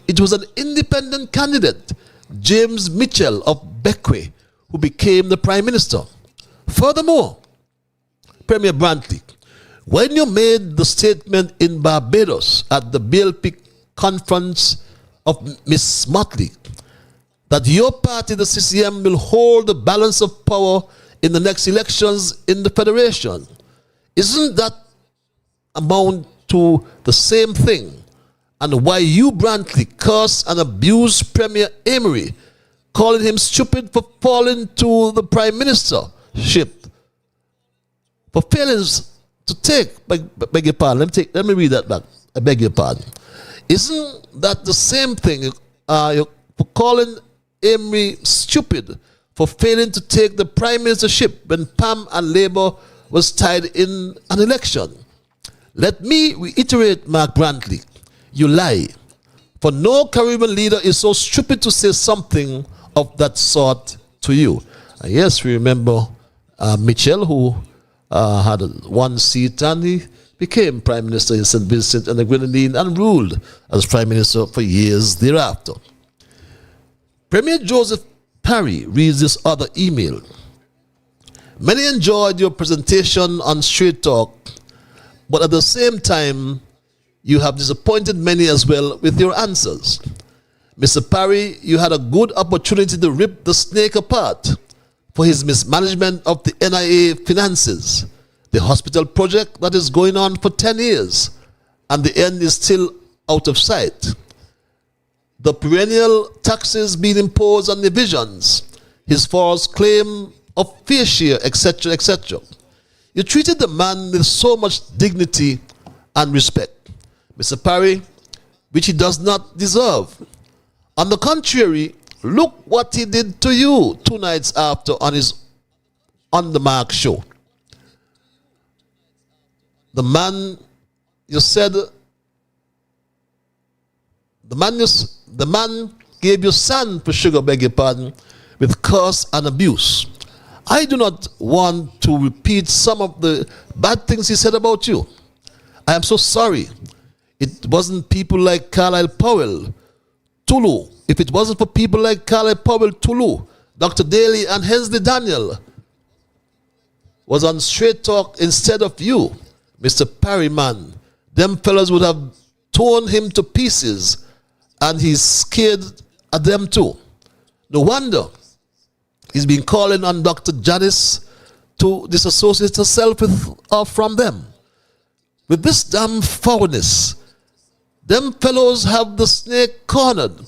it was an independent candidate, James Mitchell of Beckwith, who became the Prime Minister. Furthermore, Premier Brantley, When you made the statement in Barbados at the BLP conference of Miss Motley that your party, the CCM, will hold the balance of power in the next elections in the Federation, isn't that amount to the same thing? And why you, Brantley, curse and abuse Premier Emery, calling him stupid for falling to the Prime Ministership, for failings to take, beg your pardon, let me read that back, I beg your pardon. Isn't that the same thing, for calling Emery stupid for failing to take the Prime Ministership when PAM and Labour was tied in an election? Let me reiterate, Mark Brantley, you lie. For no Caribbean leader is so stupid to say something of that sort to you. And yes, we remember Mitchell, who had one seat, and he became Prime Minister in St. Vincent and the Grenadines and ruled as Prime Minister for years thereafter. Premier Joseph Parry reads this other email. Many enjoyed your presentation on Straight Talk, but at the same time, you have disappointed many as well with your answers. Mr. Parry, you had a good opportunity to rip the snake apart for his mismanagement of the NIA finances, the hospital project that is going on for 10 years, and the end is still out of sight. The perennial taxes being imposed on divisions, his false claim of fair share, etc., etc. You treated the man with so much dignity and respect, Mr. Parry, which he does not deserve. On the contrary, look what he did to you 2 nights after on his On the Mark show. The man, you said, the man gave you sand for sugar, beg your pardon, with curse and abuse. I do not want to repeat some of the bad things he said about you. I am so sorry. It wasn't people like Carlisle Powell, Tulu. If it wasn't for people like Carlisle Powell, Tulu, Dr. Daly and Hensley Daniel was on Straight Talk instead of you, Mr. Parry, man. Them fellas would have torn him to pieces, and he's scared of them too. No wonder he's been calling on Dr. Janice to disassociate herself from them. With this damn forwardness, them fellows have the snake cornered.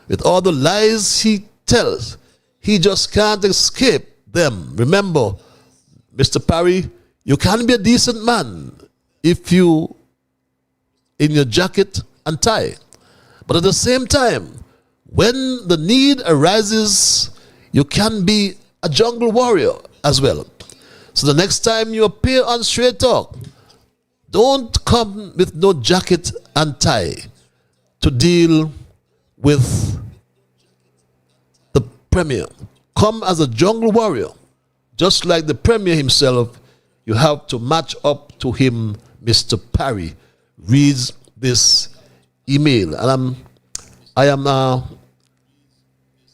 With all the lies he tells, he just can't escape them. Remember, Mr. Parry, you can be a decent man if you in your jacket and tie. But at the same time, when the need arises, you can be a jungle warrior as well. So the next time you appear on Straight Talk, don't come with no jacket and tie to deal with the Premier. Come as a jungle warrior. Just like the Premier himself, you have to match up to him, Mr. Parry. Reads this email. And I am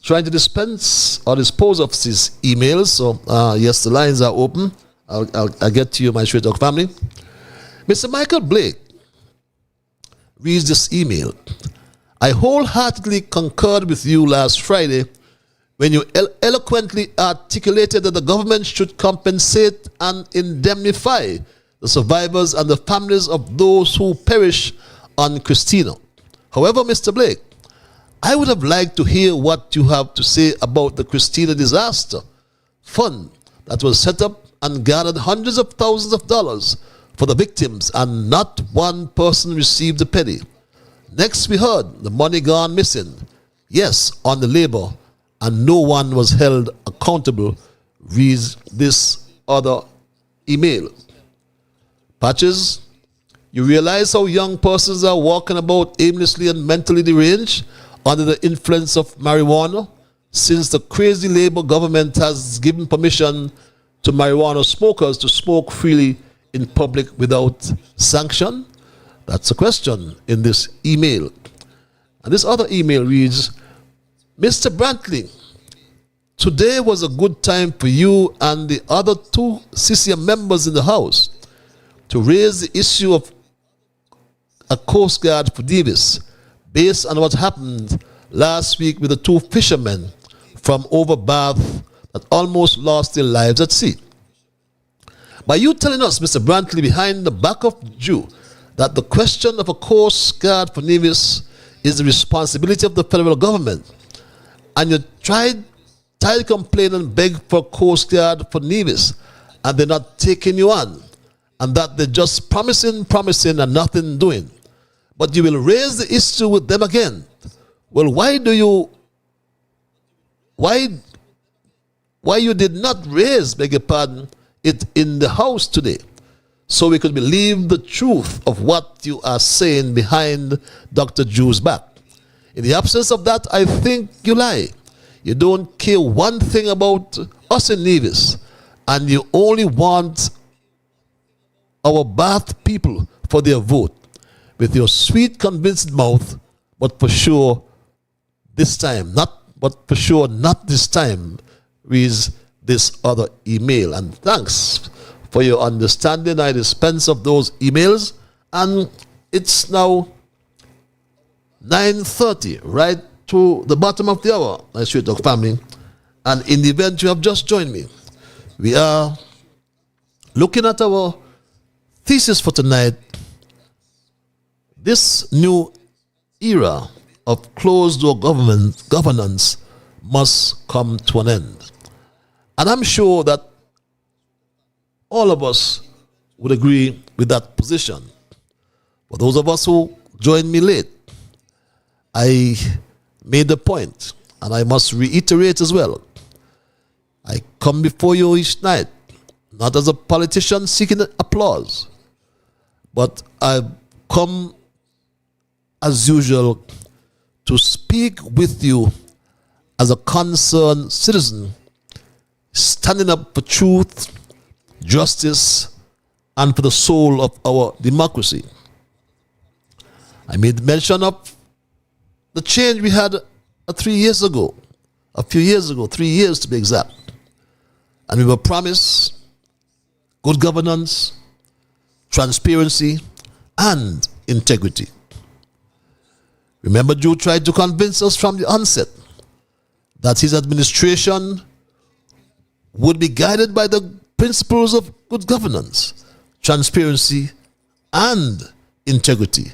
trying to dispense or dispose of these emails. So, yes, the lines are open. I'll get to you, my Straight Talk family. Mr. Michael Blake reads this email. I wholeheartedly concurred with you last Friday when you eloquently articulated that the government should compensate and indemnify the survivors and the families of those who perish on Christina. However, Mr. Blake, I would have liked to hear what you have to say about the Christina disaster fund that was set up and gathered hundreds of thousands of dollars for the victims, and not one person received a penny. Next, we heard the money gone missing. Yes, on the labor, and no one was held accountable. Reads this other email. Patches, you realize how young persons are walking about aimlessly and mentally deranged under the influence of marijuana, since the crazy Labour government has given permission to marijuana smokers to smoke freely in public without sanction? That's a question in this email. And this other email reads, Mr. Brantley, today was a good time for you and the other 2 CCM members in the House to raise the issue of a Coast Guard for Nevis based on what happened last week with the two fishermen from over Bath that almost lost their lives at sea. By you telling us, Mr. Brantley, behind the back of you, that the question of a Coast Guard for Nevis is the responsibility of the federal government, and you tried to complain and beg for Coast Guard for Nevis, and they're not taking you on, and that they're just promising and nothing doing, but you will raise the issue with them again. Well, why you did not raise, beg your pardon, it in the House today, so we could believe the truth of what you are saying behind Dr. Drew's back? In the absence of that, I think you lie. You don't care one thing about us in Nevis, and you only want our Bath people for their vote with your sweet, convinced mouth, but for sure this time, not this time, reads this other email. And thanks for your understanding. I dispense of those emails, and it's now 9:30, right to the bottom of the hour, my Straight Talk family. And in the event you have just joined me, we are looking at our thesis for tonight. This new era of closed-door governance must come to an end. And I'm sure that all of us would agree with that position. For those of us who joined me late, I made the point, and I must reiterate as well. I come before you each night, not as a politician seeking applause, but I come as usual to speak with you as a concerned citizen, standing up for truth, justice, and for the soul of our democracy. I made mention of the change we had 3 years ago, 3 years to be exact. And we were promised good governance, transparency, and integrity. Remember, Drew tried to convince us from the onset that his administration would be guided by the principles of good governance, transparency, and integrity.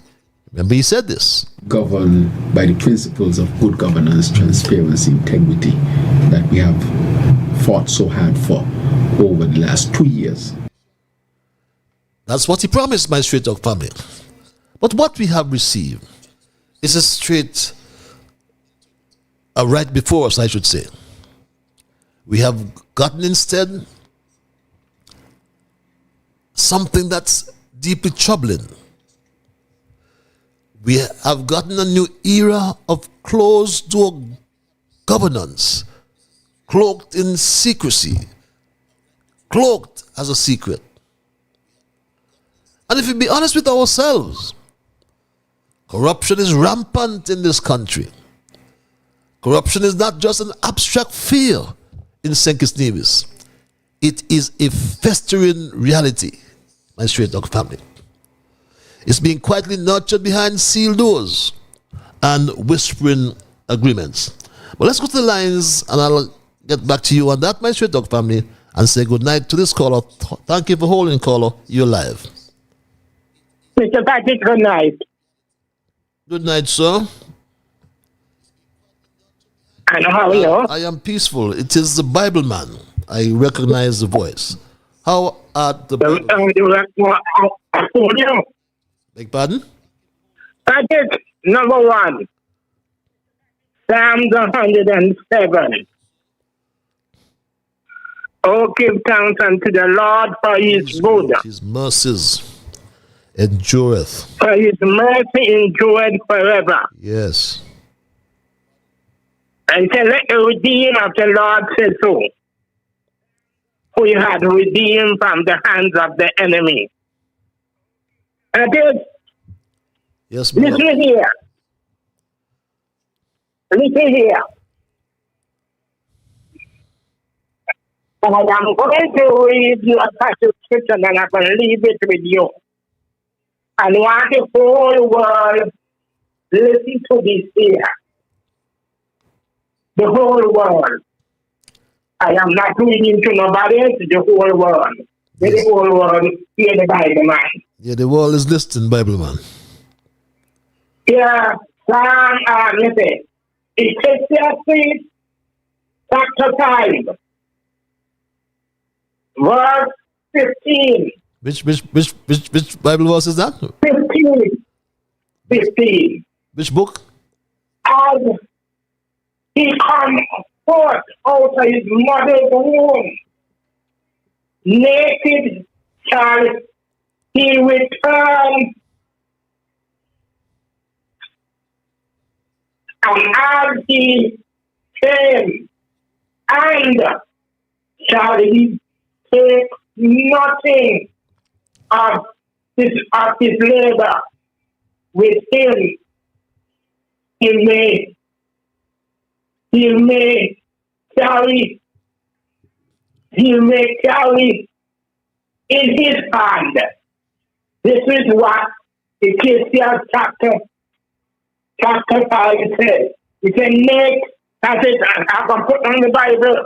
Remember, he said this. Governed by the principles of good governance, transparency, integrity that we have fought so hard for over the last 2 years. That's what he promised, my Straight Talk family. But what we have received is right before us, I should say. We have gotten instead something that's deeply troubling. We have gotten a new era of closed-door governance, cloaked in secrecy, cloaked as a secret. And if we be honest with ourselves, corruption is rampant in this country. Corruption is not just an abstract fear in St. Kitts Nevis. It is a festering reality, my Straight Talk family. It's being quietly nurtured behind sealed doors and whispering agreements. But let's go to the lines, and I'll get back to you on that, my Straight Talk family, and say good night to this caller. Thank you for holding, caller. You're live. Mr. Patrick, good night. Good night, sir. And how are you? I am peaceful. It is the Bible man. I recognize the voice. How art the Bible? Beg pardon? Patrick, number 1. Psalms 107. Oh, give thanks unto the Lord for his good. His mercies endureth. For his mercy endureth forever. Yes. And say, let the redeemed of the Lord say so. Who you had redeemed from the hands of the enemy. And it is, yes, brother. listen here. Listen here. And I'm going to read you a passage of scripture and I'm going to leave it with you. And want the whole world listen to this here. The whole world. I am not reading to nobody else, the whole world. Yes. The whole world hear the Bible man. Yeah, the world is listening, Bible man. Yeah, listen. Ecclesiastes chapter 5, verse 15. Which Bible verse is that? 15. Which book? As he come forth out of his mother's womb, naked shall he return, and as he came, and shall he take nothing of his labor with him. He may carry in his hand. This is what Ecclesiastes chapter 5 says. It says, make, that's it, I can put on the Bible.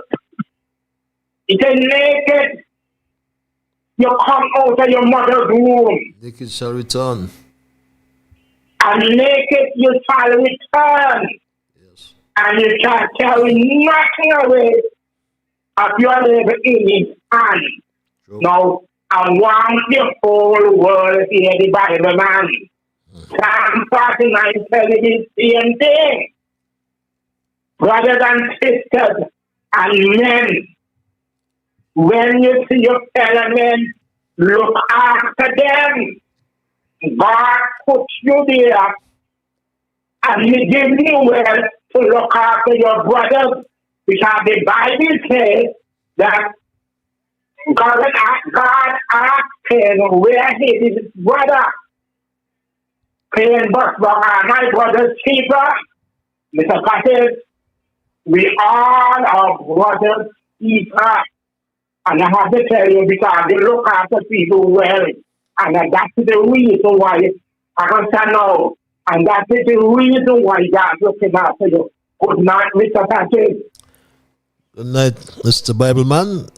It says, naked, you come out of your mother's womb. Naked shall return. And naked you shall return. Yes. And you shall carry nothing away of your labor in his hand. True. Now, I want the whole world to hear the Bible, man. Psalm 49 tells you the same thing. Brothers and sisters and men, when you see your fellow men, look after them. God puts you there and He gives you wealth to look after your brothers, because the Bible says that God asked Cain where is his brother. Cain but my brother's keeper. Mr. Patel, we all are brothers keeper. And I have to tell you, because they look after people well. And that's the reason why I can say no. And that's the reason why God's looking after you. Good night, Mr. Patel. Good night, Mr. Bibleman.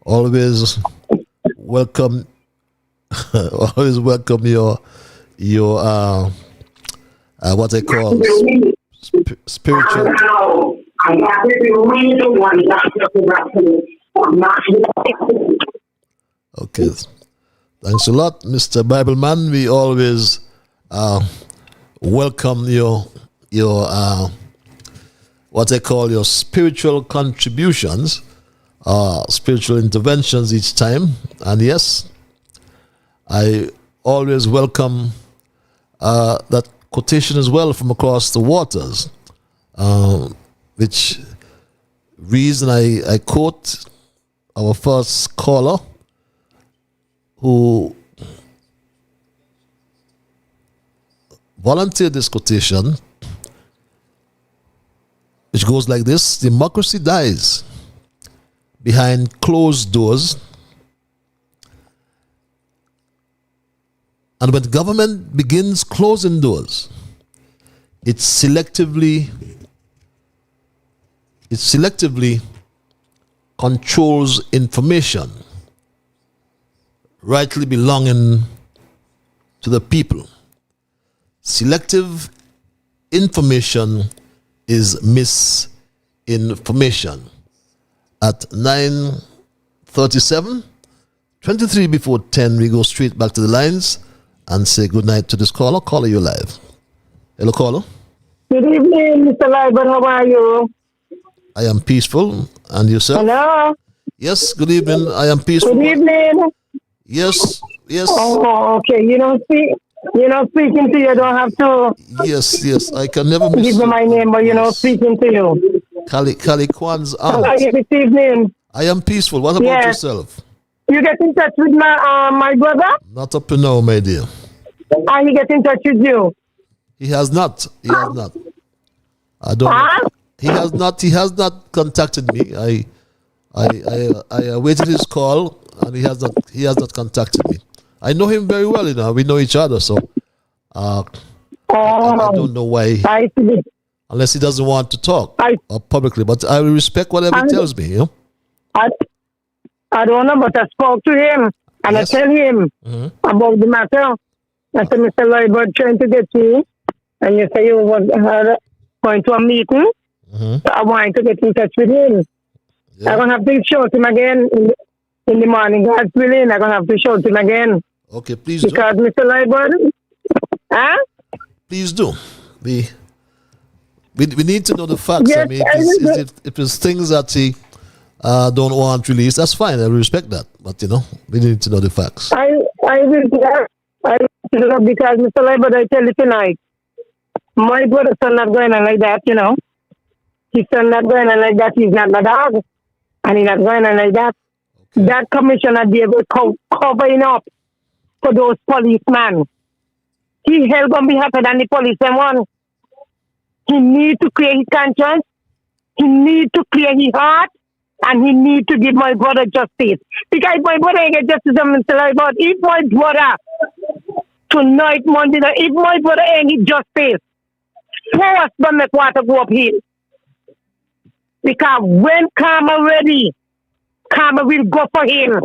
Always welcome your what I call spiritual. And that's the reason why God's looking after you. Okay. Thanks a lot, Mr. Bibleman. We always welcome your what I call your spiritual contributions, spiritual interventions each time. And yes, I always welcome that quotation as well from across the waters, which reads, and I quote our first caller, who volunteered this quotation, which goes like this: democracy dies behind closed doors, and when government begins closing doors, it selectively controls information rightly belonging to the people. Selective information is misinformation. At 9:37, 23 before 10, we go straight back to the lines and say good night to this caller. Caller, you're live. Hello, caller. Good evening, Mr. Liban. How are you? I am peaceful. And yourself? Hello. Yes, good evening. I am peaceful. Good evening. Yes. Oh, okay. Speaking to you, don't have to. Yes. I can never miss. Give me my name, but speaking to you. Kali Kwan's aunt. How are you this evening? I am peaceful. What about yourself? You get in touch with my brother? Not up to now, my dear. And he get in touch with you? He has not. I don't know. He has not contacted me. I awaited his call, and he has not contacted me. I know him very well, you know. We know each other, so I don't know why. Unless he doesn't want to talk publicly, but I will respect whatever he tells me, you know. I don't know, but I spoke to him and I tell him about the matter. I said, Mr. Lloyd, trying to get you, and you say you were going to a meeting. So I want to get in touch with him. Yeah. I'm going to have to shout him again in the morning. God's willing, I'm going to have to shout him again. Okay, please because do. Mr. Lloyd, please do. We need to know the facts. Yes, I mean, if it's things that he don't want released, that's fine. I respect that. But, you know, we need to know the facts. I will do that. Because Mr. Lloyd, I tell you tonight, my brother's son not going on like that, you know. His son not going on like that. He's not my dog. And he's not going on like that. Okay. That commissioner there was covering up for those policemen. He held on behalf of the policemen. He need to clear his conscience. He need to clear his heart. And he need to give my brother justice. Because my brother ain't get justice on Mr. Lloyd. But if my brother, tonight, Monday night, if my brother ain't get justice, force them make water go uphill. Because when karma ready, karma will go for him.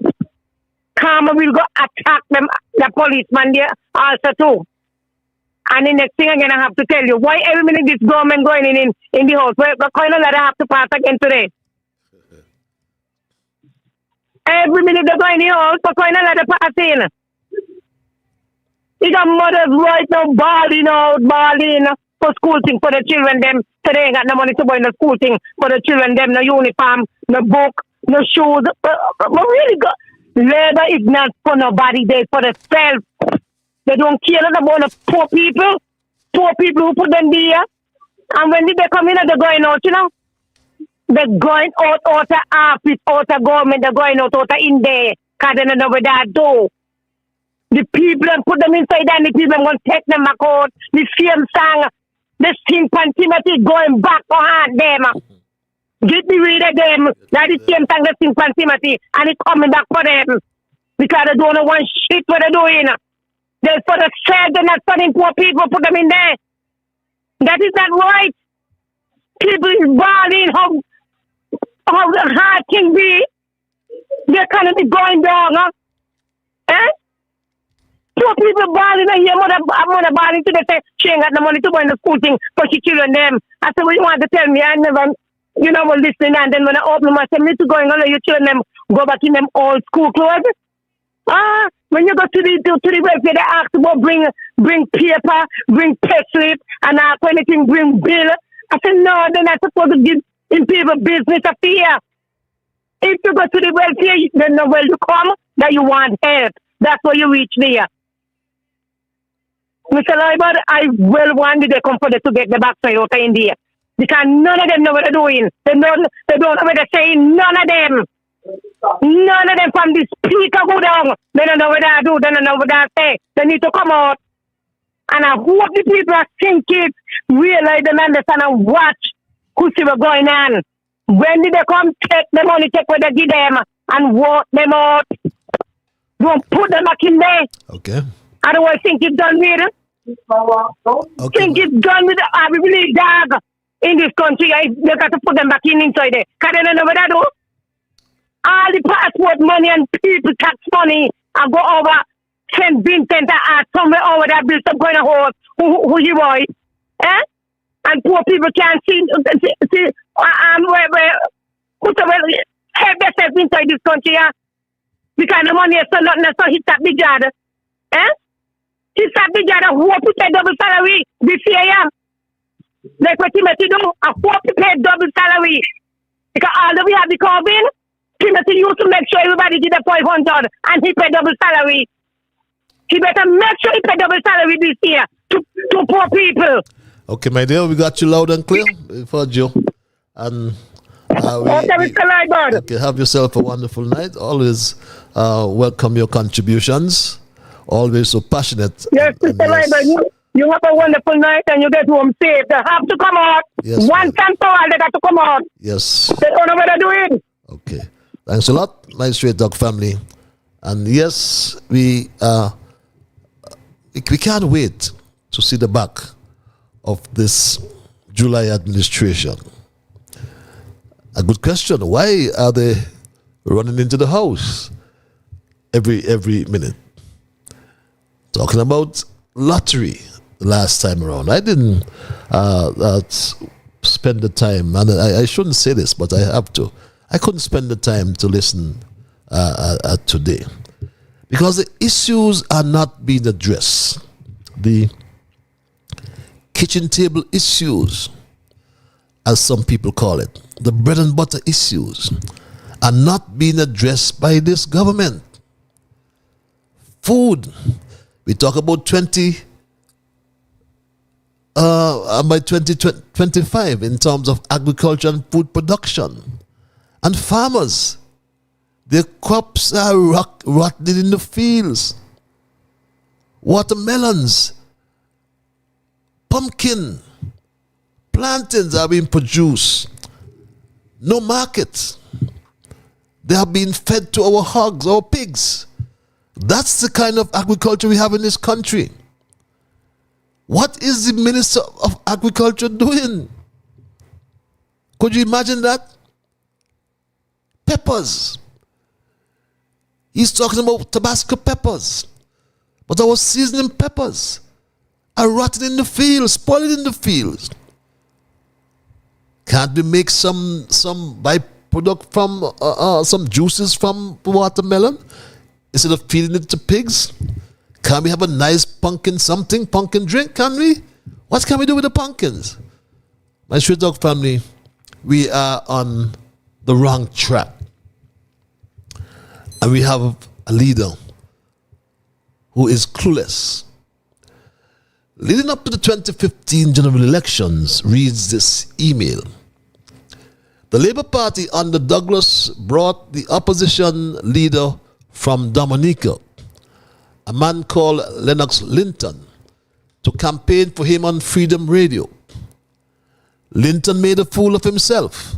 Karma will go attack them, the policeman there also too. And the next thing I'm gonna have to tell you, why every minute this government going in the house? What kind of letter I have to pass again today? Every minute they go in the house, what kind of letter pass in? You got mothers right now bawling for school thing for the children them. So they ain't got no money to buy no school thing for the children them, no uniform, no book, no shoes. But really, labor is not for nobody, they for themselves. They don't care about the poor people who put them there. And when they come in, they're going out, you know. They're going out of office, out of government, they're going out in there. Because they don't know where they do. The people put them inside and the people going to take them back out. The same song, the same Timothy going back behind them. Get me rid of them. That the same song, the same Timothy, and it's coming back for them. Because they don't know one shit what they're doing. They're for the sale, they're not selling poor people, put them in there. That is not right. People is bawling how hard can be. They're kind of going down, Poor people bawling and your mother bawling to the say she ain't got no money to buy the school thing for she children them. I said, what you want to tell me? I never, was listening, and then when I open them, I said, me to going on, let your children them go back in them old school clothes. When you go to the website, they ask about bring paper, bring pay slip, and ask anything, bring bill. I said, no, they're not supposed to give in people business affair. If you go to the website, then know where you come, that you want help. That's where you reach there. Mr. Lloyd, I well wanted to come for them to get the backside out of India. Because none of them know what they're doing. They don't know what they're saying. None of them. None of them from the speaker go down. They don't know what they do. They don't know what they say. They need to come out. And I hope the people are thinking, realize and understand and watch who see what's going on. When did they come, take the money, take what they give them, and walk them out. Don't put them back in there. Okay. Otherwise, think it's done with it. Okay. Think it's done with I believe dog in this country. They got to put them back inside there. Because they don't know what they do. All the passport money and people tax money and go over St. Vincent and somewhere over there build some kind of house who you boy. And poor people can't see where help themselves inside this country, because the money is so nothing, so he start big yard. He start big yard, who hope to pay double salary this year, Like what Timothy do, I hope to pay double salary. Because although we have the COVID, Timothy used to make sure everybody did the 500 and he paid double salary. He better make sure he pay double salary this year to poor people. Okay, my dear, we got you loud and clear for Joe. And okay, have yourself a wonderful night. Always welcome your contributions. Always so passionate. Yes, Mr. Liber, you have a wonderful night and you get home safe. They have to come out. Yes, one time for all, they got to come out. Yes. They don't know what they're doing. Okay. Thanks a lot, my Straight Talk family. And yes, we can't wait to see the back of this July administration. A good question. Why are they running into the house every minute? Talking about lottery last time around. I didn't spend the time, and I shouldn't say this, but I have to. I couldn't spend the time to listen today because the issues are not being addressed. The kitchen table issues, as some people call it, the bread and butter issues, are not being addressed by this government. Food, we talk about by 2025 in terms of agriculture and food production. And farmers, their crops are rotting in the fields. Watermelons, pumpkin, plantains are being produced. No market. They are being fed to our hogs, our pigs. That's the kind of agriculture we have in this country. What is the Minister of Agriculture doing? Could you imagine that? Peppers. He's talking about Tabasco peppers. But our seasoning peppers are rotting in the fields, spoiling in the fields. Can't we make some byproduct from some juices from watermelon instead of feeding it to pigs? Can we have a nice pumpkin drink, can we? What can we do with the pumpkins? My Straight Talk family, we are on the wrong track. And we have a leader who is clueless. Leading up to the 2015 general elections, reads this email. The Labour Party under Douglas brought the opposition leader from Dominica, a man called Lennox Linton, to campaign for him on Freedom Radio. Linton made a fool of himself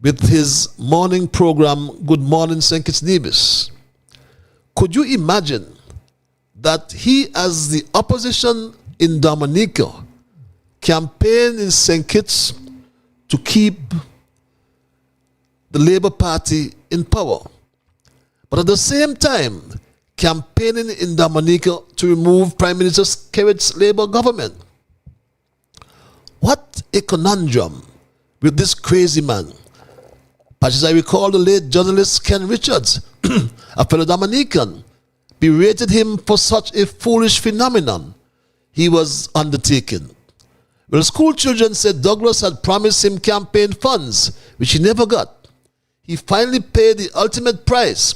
with his morning program, Good Morning St. Kitts Nevis. Could you imagine that he, as the opposition in Dominica, campaigned in St. Kitts to keep the Labour Party in power, but at the same time campaigning in Dominica to remove Prime Minister Kerrit's Labour government? What a conundrum with this crazy man. As I recall, the late journalist Ken Richards, a fellow Dominican, berated him for such a foolish phenomenon he was undertaking. Well, school children said Douglas had promised him campaign funds, which he never got. He finally paid the ultimate price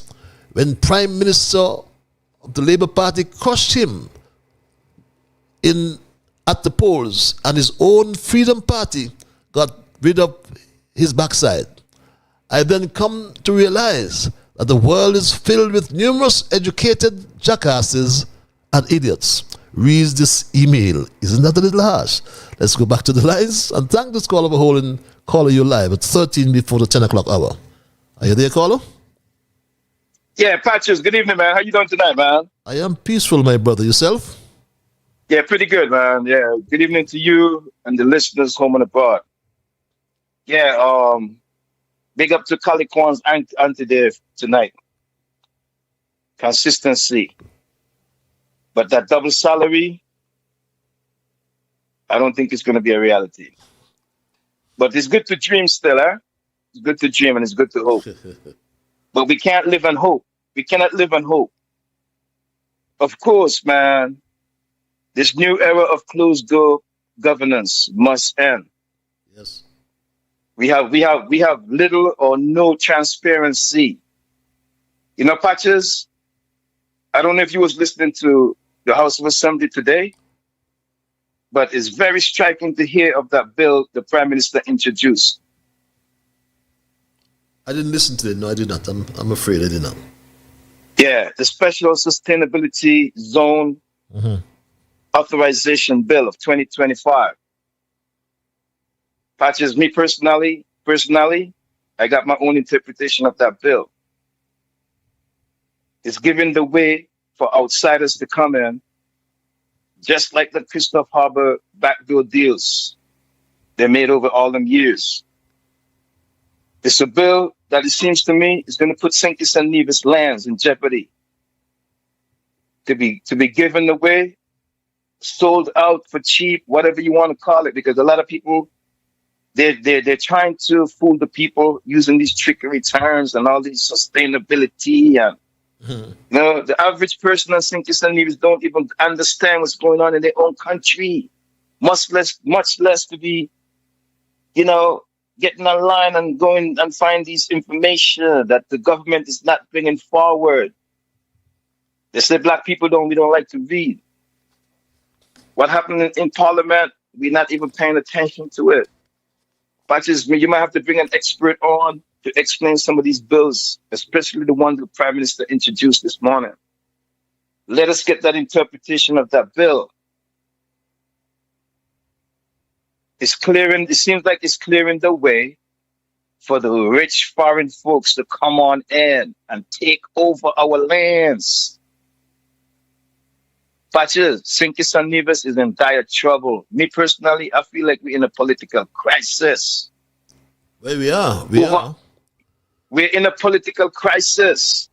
when Prime Minister of the Labour Party crushed him at the polls, and his own Freedom Party got rid of his backside. I then come to realize that the world is filled with numerous educated jackasses and idiots. Reads this email. Isn't that a little harsh? Let's go back to the lines and thank this caller for holding. Caller, you live at 13 before the 10 o'clock hour. Are you there, caller? Yeah, Patches, good evening, man. How you doing tonight, man? I am peaceful, my brother. Yourself? Yeah, pretty good, man. Yeah, good evening to you and the listeners home and abroad. Yeah, big up to Calicorn's Auntie tonight. Consistency. But that double salary, I don't think it's going to be a reality. But it's good to dream still, huh? It's good to dream and it's good to hope. But we can't live on hope. We cannot live on hope. Of course, man, this new era of closed door governance must end. Yes. We have little or no transparency. You know, Patches, I don't know if you was listening to the House of Assembly today, but it's very striking to hear of that bill the Prime Minister introduced. I didn't listen to it. No, I did not. I'm afraid I did not. Yeah, the Special Sustainability Zone Authorization Bill of 2025. Patches, me personally, I got my own interpretation of that bill. It's giving the way for outsiders to come in, just like the Christoph Harbor backdoor deals they made over all them years. It's a bill that it seems to me is going to put St. Kitts and Nevis lands in jeopardy to be given away, sold out for cheap, whatever you want to call it, because a lot of people they're trying to fool the people using these trickery terms and all these sustainability and the average person in St. Kitts and Nevis don't even understand what's going on in their own country, much less to be, getting online and going and find these information that the government is not bringing forward. They say black people we don't like to read. What happened in Parliament, we're not even paying attention to it. But you might have to bring an expert on to explain some of these bills, especially the one the Prime Minister introduced this morning. Let us get that interpretation of that bill. It seems like it's clearing the way for the rich foreign folks to come on in and take over our lands. Patches, St. Kitts and Nevis is in dire trouble. Me personally, I feel like we're in a political crisis. Well, we are. We're in a political crisis.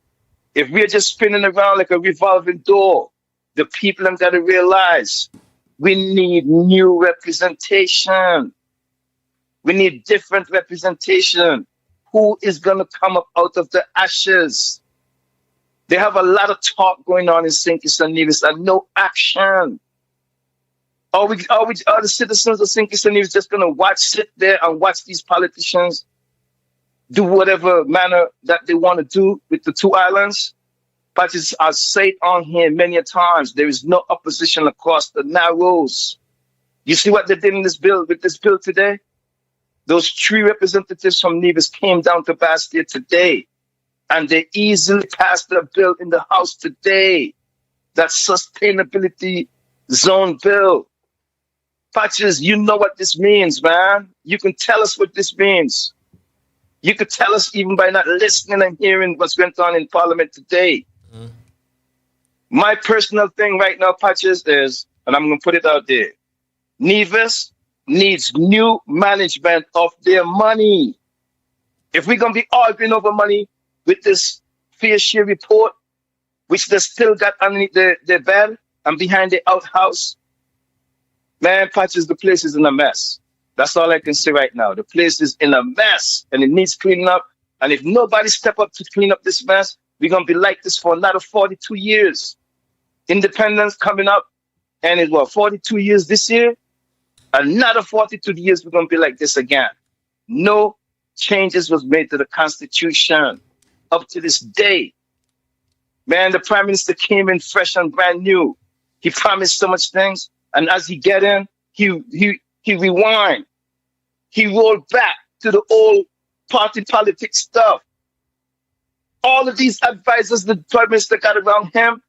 If we're just spinning around like a revolving door, the people have got to realize we need new representation. We need different representation. Who is going to come up out of the ashes? They have a lot of talk going on in St. Kitts and Nevis and no action. Are the citizens of St. Kitts and Nevis just going to sit there and watch these politicians do whatever manner that they want to do with the two islands? But I've said on here many a times, there is no opposition across the narrows. You see what they did with this bill today? Those 3 representatives from Nevis came down to Bastille today, and they easily passed a bill in the House today. That sustainability zone bill. Patches, you know what this means, man. You can tell us what this means. You could tell us even by not listening and hearing what's going on in Parliament today. My personal thing right now, Patches, is, and I'm going to put it out there, Nevis needs new management of their money. If we're going to be arguing over money with this fair share report, which they still got underneath their bed and behind the outhouse, man, Patches, the place is in a mess. That's all I can say right now. The place is in a mess and it needs cleaning up. And if nobody step up to clean up this mess, we're going to be like this for another 42 years. Independence coming up, and it's 42 years this year? Another 42 years, we're going to be like this again. No changes was made to the Constitution up to this day. Man, the Prime Minister came in fresh and brand new. He promised so much things, and as he get in, he rewind. He rolled back to the old party politics stuff. All of these advisors the Prime Minister got around him,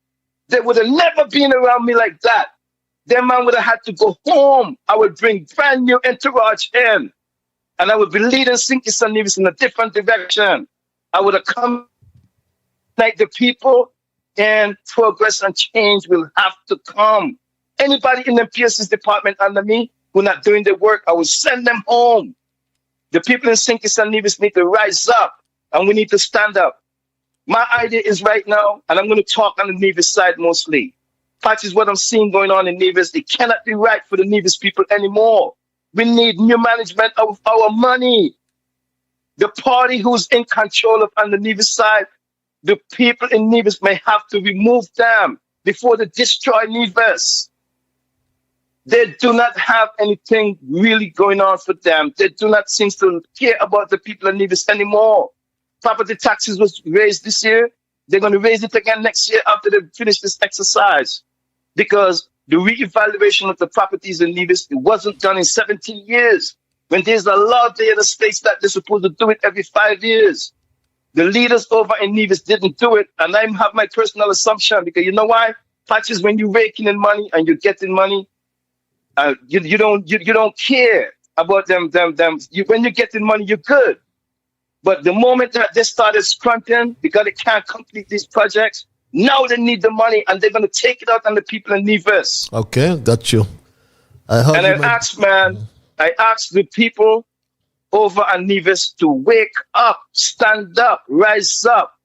they would have never been around me like that. That man would have had to go home. I would bring brand new entourage in, and I would be leading St. Kitts and Nevis in a different direction. I would have come like the people, and progress and change will have to come. Anybody in the PS's department under me who are not doing their work, I will send them home. The people in St. Kitts and Nevis need to rise up, and we need to stand up. My idea is right now, and I'm going to talk on the Nevis side mostly. Patches, what I'm seeing going on in Nevis, it cannot be right for the Nevis people anymore. We need new management of our money. The party who's in control of on the Nevis side, the people in Nevis may have to remove them before they destroy Nevis. They do not have anything really going on for them. They do not seem to care about the people in Nevis anymore. Property taxes was raised this year. They're going to raise it again next year after they finish this exercise. Because the reevaluation of the properties in Nevis, it wasn't done in 17 years. When there's a law there in the states that they're supposed to do it every 5 years. The leaders over in Nevis didn't do it. And I have my personal assumption, because you know why? Patches, when you're raking in money and you're getting money, you don't care about them. When you're getting money, you're good. But the moment that they started scrunting because they can't complete these projects, now they need the money and they're going to take it out on the people in Nevis. Okay, got you. I heard And you, I asked the people over on Nevis to wake up, stand up, rise up.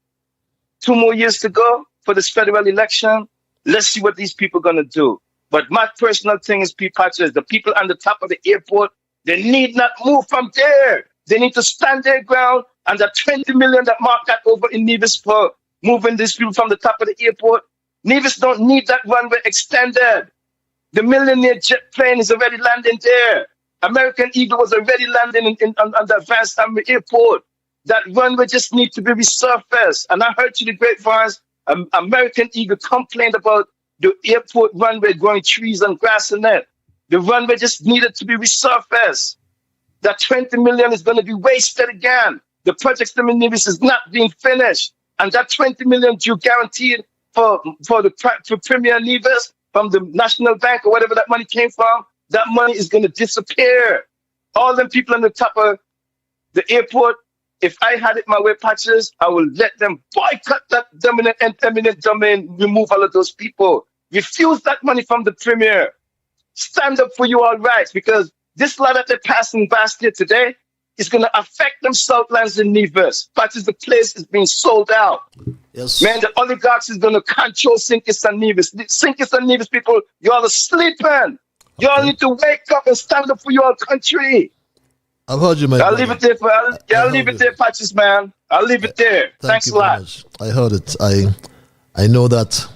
2 more years to go for this federal election. Let's see what these people are going to do. But my personal thing is, the people on the top of the airport, they need not move from there. They need to stand their ground, and the 20 million that Mark got over in Nevis for moving these people from the top of the airport, Nevis don't need that runway extended. The millionaire jet plane is already landing there. American Eagle was already landing on the advanced airport. That runway just needs to be resurfaced. And I heard through the grapevines, American Eagle complained about the airport runway growing trees and grass in it. The runway just needed to be resurfaced. That 20 million is going to be wasted again. The project in Nevis is not being finished. And that 20 million you guaranteed for Premier Nevis from the National Bank or whatever that money came from, that money is going to disappear. All them people on the top of the airport, if I had it my way, Patches, I will let them boycott that dominant and eminent domain, remove all of those people. Refuse that money from the Premier. Stand up for your rights, because this law that they're passing Bastille today is going to affect them Southlands in Nevis. Patches, the place is being sold out. Yes. Man, the oligarchs is going to control Sinkis and Nevis. Sinkis and Nevis people, you all are sleeping. You all need to wake up and stand up for your country. I've heard you, my I'll brother. leave it there I'll leave it there, Patches, man. I'll leave it there. Thanks a lot. Much. I heard it. I know that.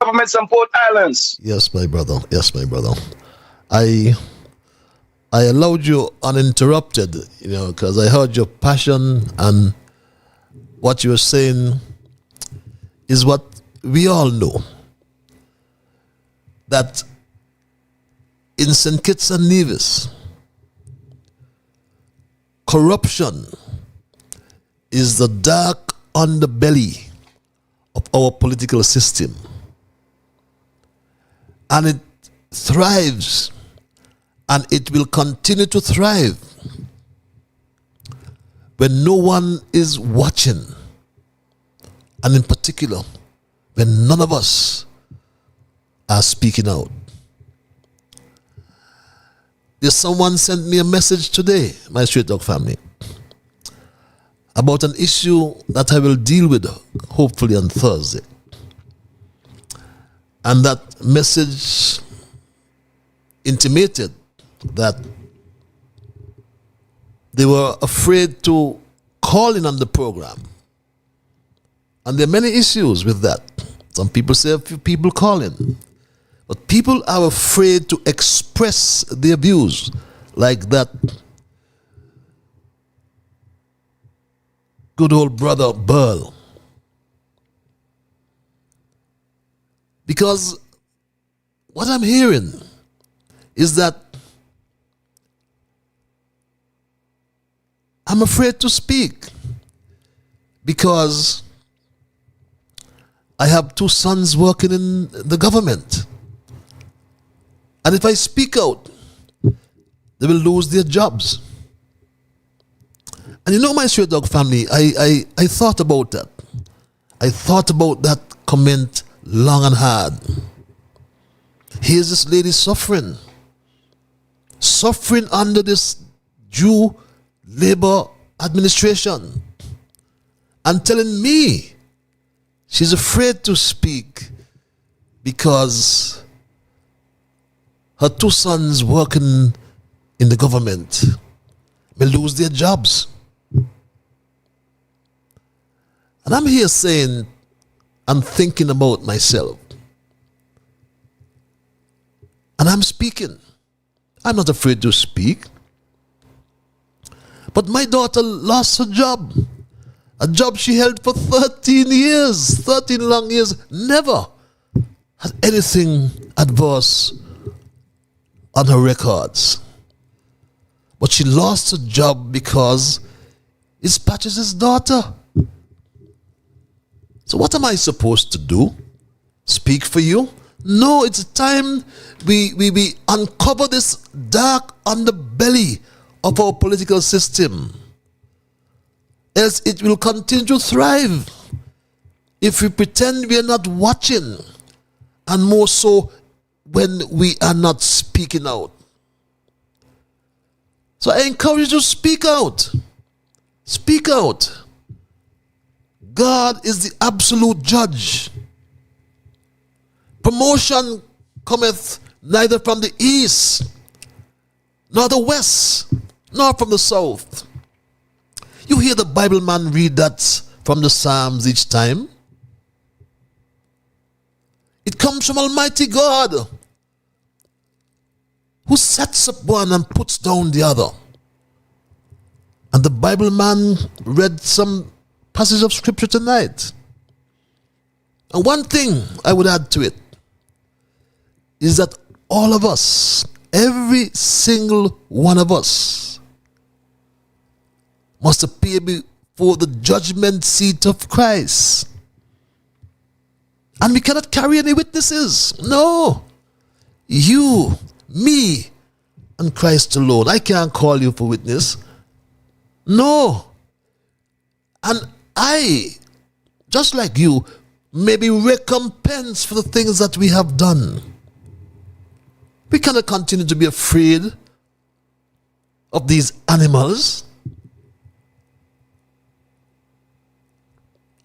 Governments on both islands. Yes, my brother. Yes, my brother. I allowed you uninterrupted, because I heard your passion, and what you were saying is what we all know. That in St. Kitts and Nevis, corruption is the dark underbelly of our political system. And it thrives, and it will continue to thrive when no one is watching, and in particular, when none of us are speaking out. There's someone sent me a message today, my Straight Dog family, about an issue that I will deal with hopefully on Thursday. And that message intimated that they were afraid to call in on the program. And there are many issues with that. Some people say a few people call in. But people are afraid to express their views, like that good old brother Burl. Because what I'm hearing is that I'm afraid to speak because I have 2 sons working in the government. And if I speak out, they will lose their jobs. And my Straight Dog family, I thought about that. I thought about that comment long and hard. Here's this lady suffering under this Jew labor administration, and telling me she's afraid to speak because her 2 sons working in the government may lose their jobs. And I'm here saying, I'm thinking about myself. And I'm speaking. I'm not afraid to speak. But my daughter lost her job. A job she held for 13 years. 13 long years. Never had anything adverse on her records. But she lost her job because it's Patches' daughter. So what am I supposed to do? Speak for you? No, it's time we uncover this dark underbelly of our political system. else it will continue to thrive. If we pretend we are not watching, and more so when we are not speaking out. So I encourage you to speak out. Speak out. God is the absolute judge. Promotion cometh neither from the east, nor the west, nor from the south. You hear the Bible man read that from the Psalms each time. It comes from Almighty God, who sets up one and puts down the other. And the Bible man read some passage of scripture tonight. And one thing I would add to it is that all of us, every single one of us, must appear before the judgment seat of Christ. And we cannot carry any witnesses. No. You, me, and Christ alone. I can't call you for witness. No. And I, just like you, may be recompensed for the things that we have done. We cannot continue to be afraid of these animals.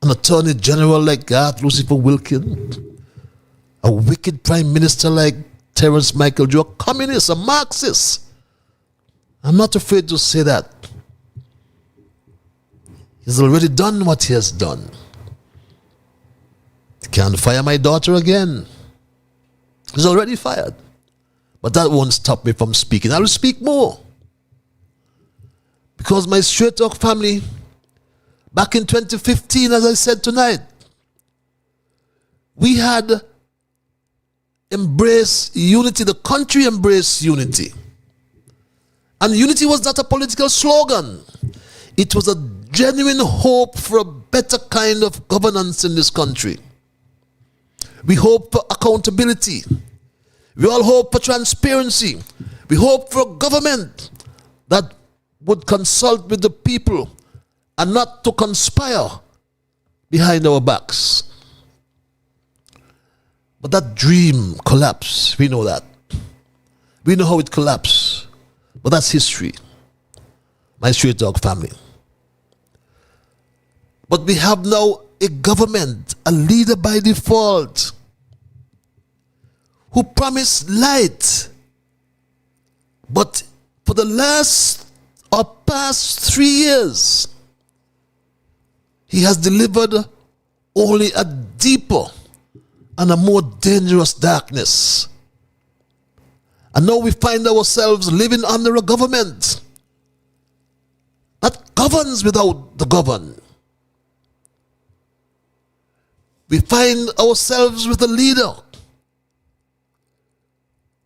An attorney general like Garth Lucifer Wilkin, a wicked prime minister like Terence Michael Joe, a communist, a Marxist. I'm not afraid to say that. He's already done what he has done. He can't fire my daughter again. He's already fired. But that won't stop me from speaking. I will speak more. Because my Straight Talk family, back in 2015, as I said tonight, we had embraced unity. The country embraced unity. And unity was not a political slogan. It was a genuine hope for a better kind of governance in this country. We hope for accountability. We all hope for transparency. We hope for a government that would consult with the people and not to conspire behind our backs. But that dream collapsed. We know that. We know how it collapsed. But that's history. My Straight Dog family. But we have now a government, a leader by default, who promised light. But for the last or past 3 years, he has delivered only a deeper and a more dangerous darkness. And now we find ourselves living under a government that governs without the governed. We find ourselves with a leader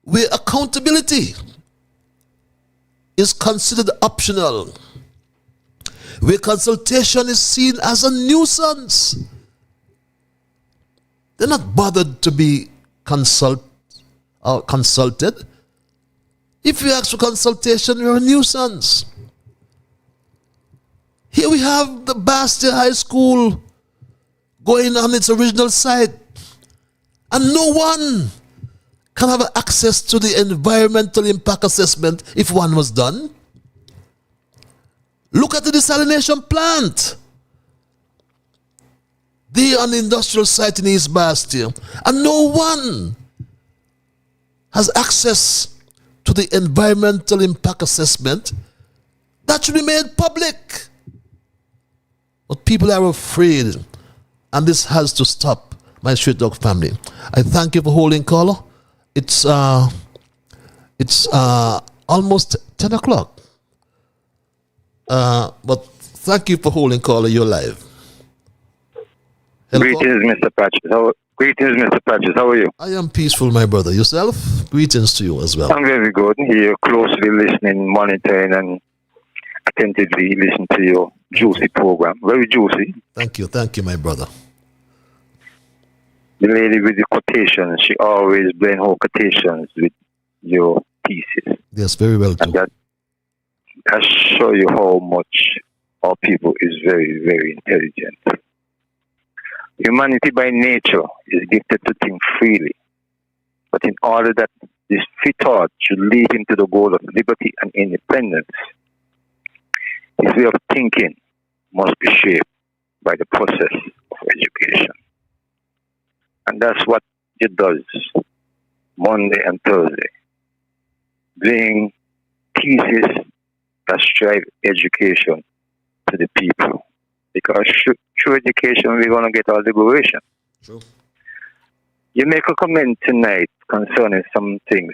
where accountability is considered optional, where consultation is seen as a nuisance. They're not bothered to be consulted. If you ask for consultation, you're a nuisance. Here we have the Bastille High School going on its original site, and no one can have access to the environmental impact assessment if one was done. Look at the desalination plant. They on the industrial site in East Bastille, and no one has access to the environmental impact assessment. That should be made public. But people are afraid, and this has to stop, my Straight Dog family. I thank you for holding, caller. It's almost 10 o'clock. But thank you for holding, caller. You're live. Hello, Greetings, Mr. Patches. Greetings, Mr. Patches. How are you? I am peaceful, my brother. Yourself? Greetings to you as well. I'm very good. Here, closely listening, monitoring, and attentively listen to your juicy program. Very juicy. Thank you, my brother. The lady with the quotations, she always blend her quotations with your thesis. Yes, very well too. And that show you how much our people is very, very intelligent. Humanity by nature is gifted to think freely. But in order that this free thought should lead him to the goal of liberty and independence, his way of thinking must be shaped by the process of education. And that's what it does Monday and Thursday. Bring thesis that strive education to the people. Because through education, we're going to get our liberation. True. You make a comment tonight concerning some things,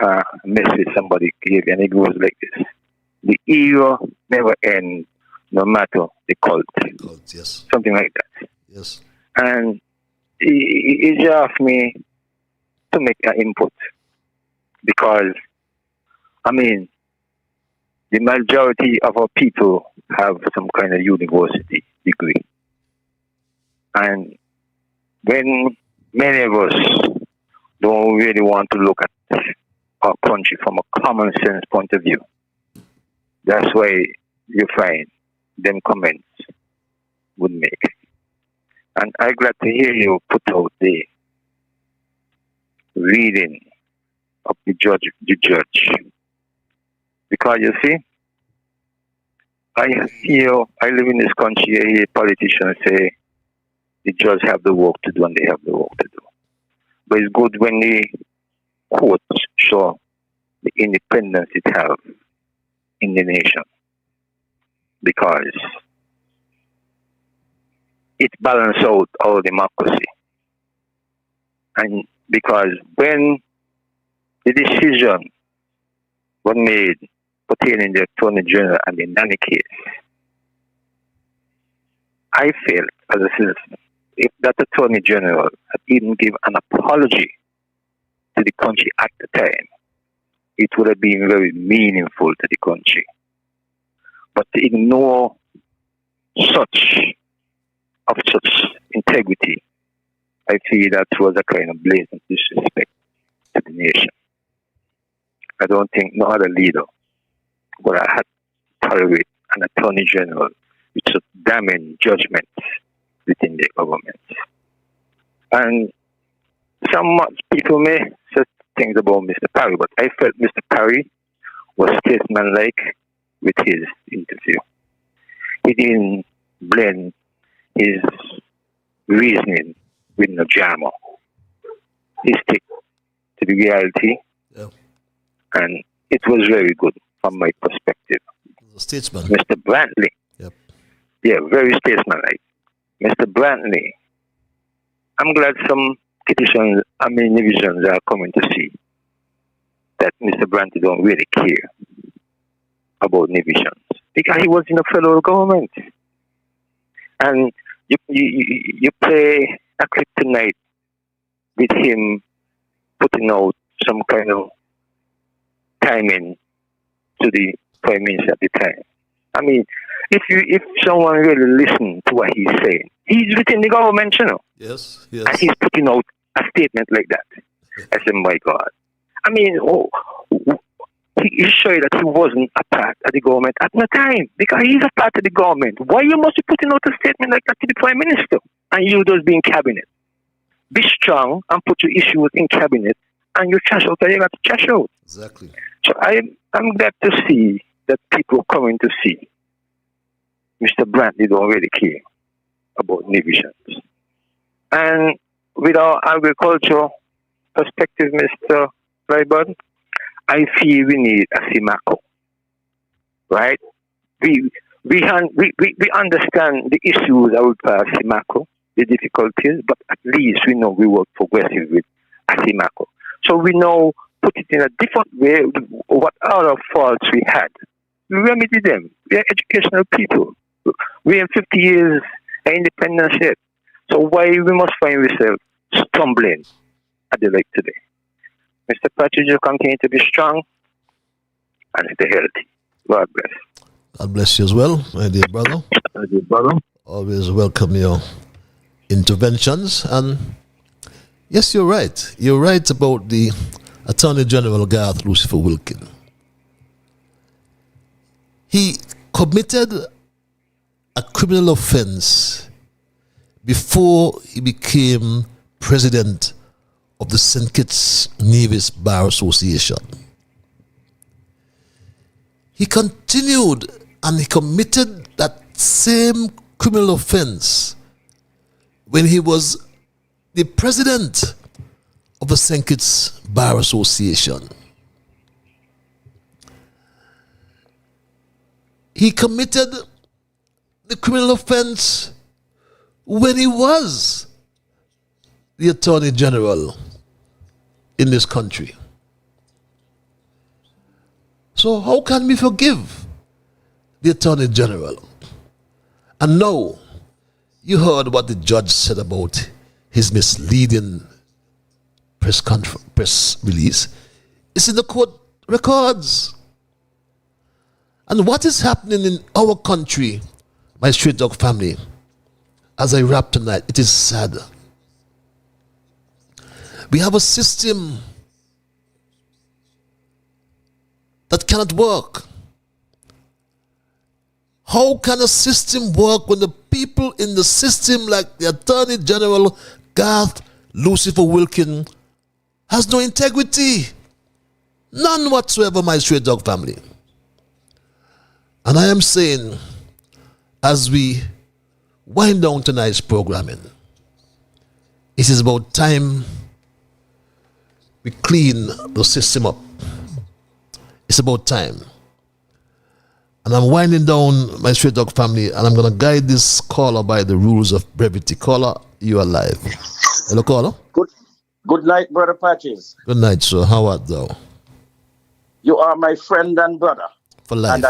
a message somebody gave, and it goes like this. The era never ends, no matter the cult. Yes. Something like that. Yes. And it asked me to make an input. Because, I mean, the majority of our people have some kind of university degree. And when many of us don't really want to look at our country from a common sense point of view, that's why you find them comments would make. And I'm glad to hear you put out the reading of the judge. Because you see, I live in this country, I hear politicians say the judge have the work to do and they have the work to do. But it's good when the courts show the independence it have in the nation. Because it balances out our democracy. And because when the decision was made pertaining to the Attorney General and the Nanny case, I felt as a citizen, if that Attorney General had even given an apology to the country at the time, it would have been very meaningful to the country. But to ignore such integrity, I feel that was a kind of blatant disrespect to the nation. I don't think no other leader would have had to tolerate an Attorney General with such damning judgments within the government. And some people may say things about Mr. Parry, but I felt Mr. Parry was statesmanlike with his interview. He didn't blend his reasoning with no drama. He stick to the reality, and it was very good from my perspective. Statesman. Mr. Brantley. Yep. Yeah, very statesmanlike. Mr. Brantley, I'm glad some divisions are coming to see that Mr. Brantley don't really care about divisions because he was in a federal government. And you play a clip tonight with him putting out some kind of timing to the Prime Minister at the time. I mean, if someone really listens to what he's saying, he's within the government, you know. Yes. And he's putting out a statement like that. I said, my God. I mean, he showed that he wasn't a part of the government at the time because he's a part of the government. Why you must be putting out a statement like that to the Prime Minister and you just be in cabinet? Be strong and put your issues in cabinet and you trash out what you got to trash out. Exactly. So I'm glad to see that people coming to see Mr. Brantley don't really care about divisions. And with our agriculture perspective, Mr. Raybud, I feel we need a SIMACO, right? We understand the issues that would pass SIMACO, the difficulties, but at least we know we work progressive with a SIMACO. So we know, put it in a different way, what other faults we had. We remedy them. We are educational people. We have 50 years of independence yet. So why we must find ourselves stumbling at the like today? Mr. Patrick, you continue to be strong and stay healthy. God bless. God bless you as well, my dear brother. Always welcome your interventions. And yes, you're right. You're right about the Attorney General Garth Lucifer Wilkin. He committed a criminal offense before he became president of the St. Kitts Nevis Bar Association. He continued and he committed that same criminal offense when he was the president of the St. Kitts Bar Association. He committed the criminal offense when he was the Attorney General in this country. So how can we forgive the Attorney General? And now, you heard what the judge said about his misleading press release. It's in the court records. And what is happening in our country, my Straight Dog family, as I wrap tonight, it is sad. We have a system that cannot work. How can a system work when the people in the system, like the Attorney General Garth Lucifer Wilkin, has no integrity? None whatsoever, my Straight Dog family. And I am saying, as we wind down tonight's programming, it is about time we clean the system up. It's about time. And I'm winding down, my Straight Dog family, and I'm going to guide this caller by the rules of brevity. Caller, you are live. Hello, caller. Good night, Brother Patches. Good night, sir. How art thou? You are my friend and brother. For life.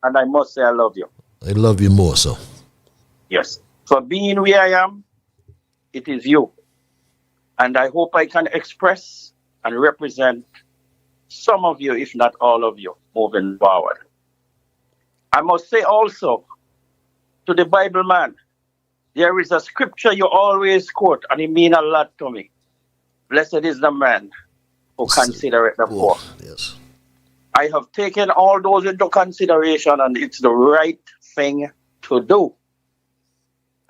And I must say I love you. I love you more, sir. Yes. For being where I am, it is you. And I hope I can express and represent some of you, if not all of you, moving forward. I must say also to the Bible man, there is a scripture you always quote, and it means a lot to me. Blessed is the man who considereth the poor. Yes. I have taken all those into consideration, and it's the right thing to do.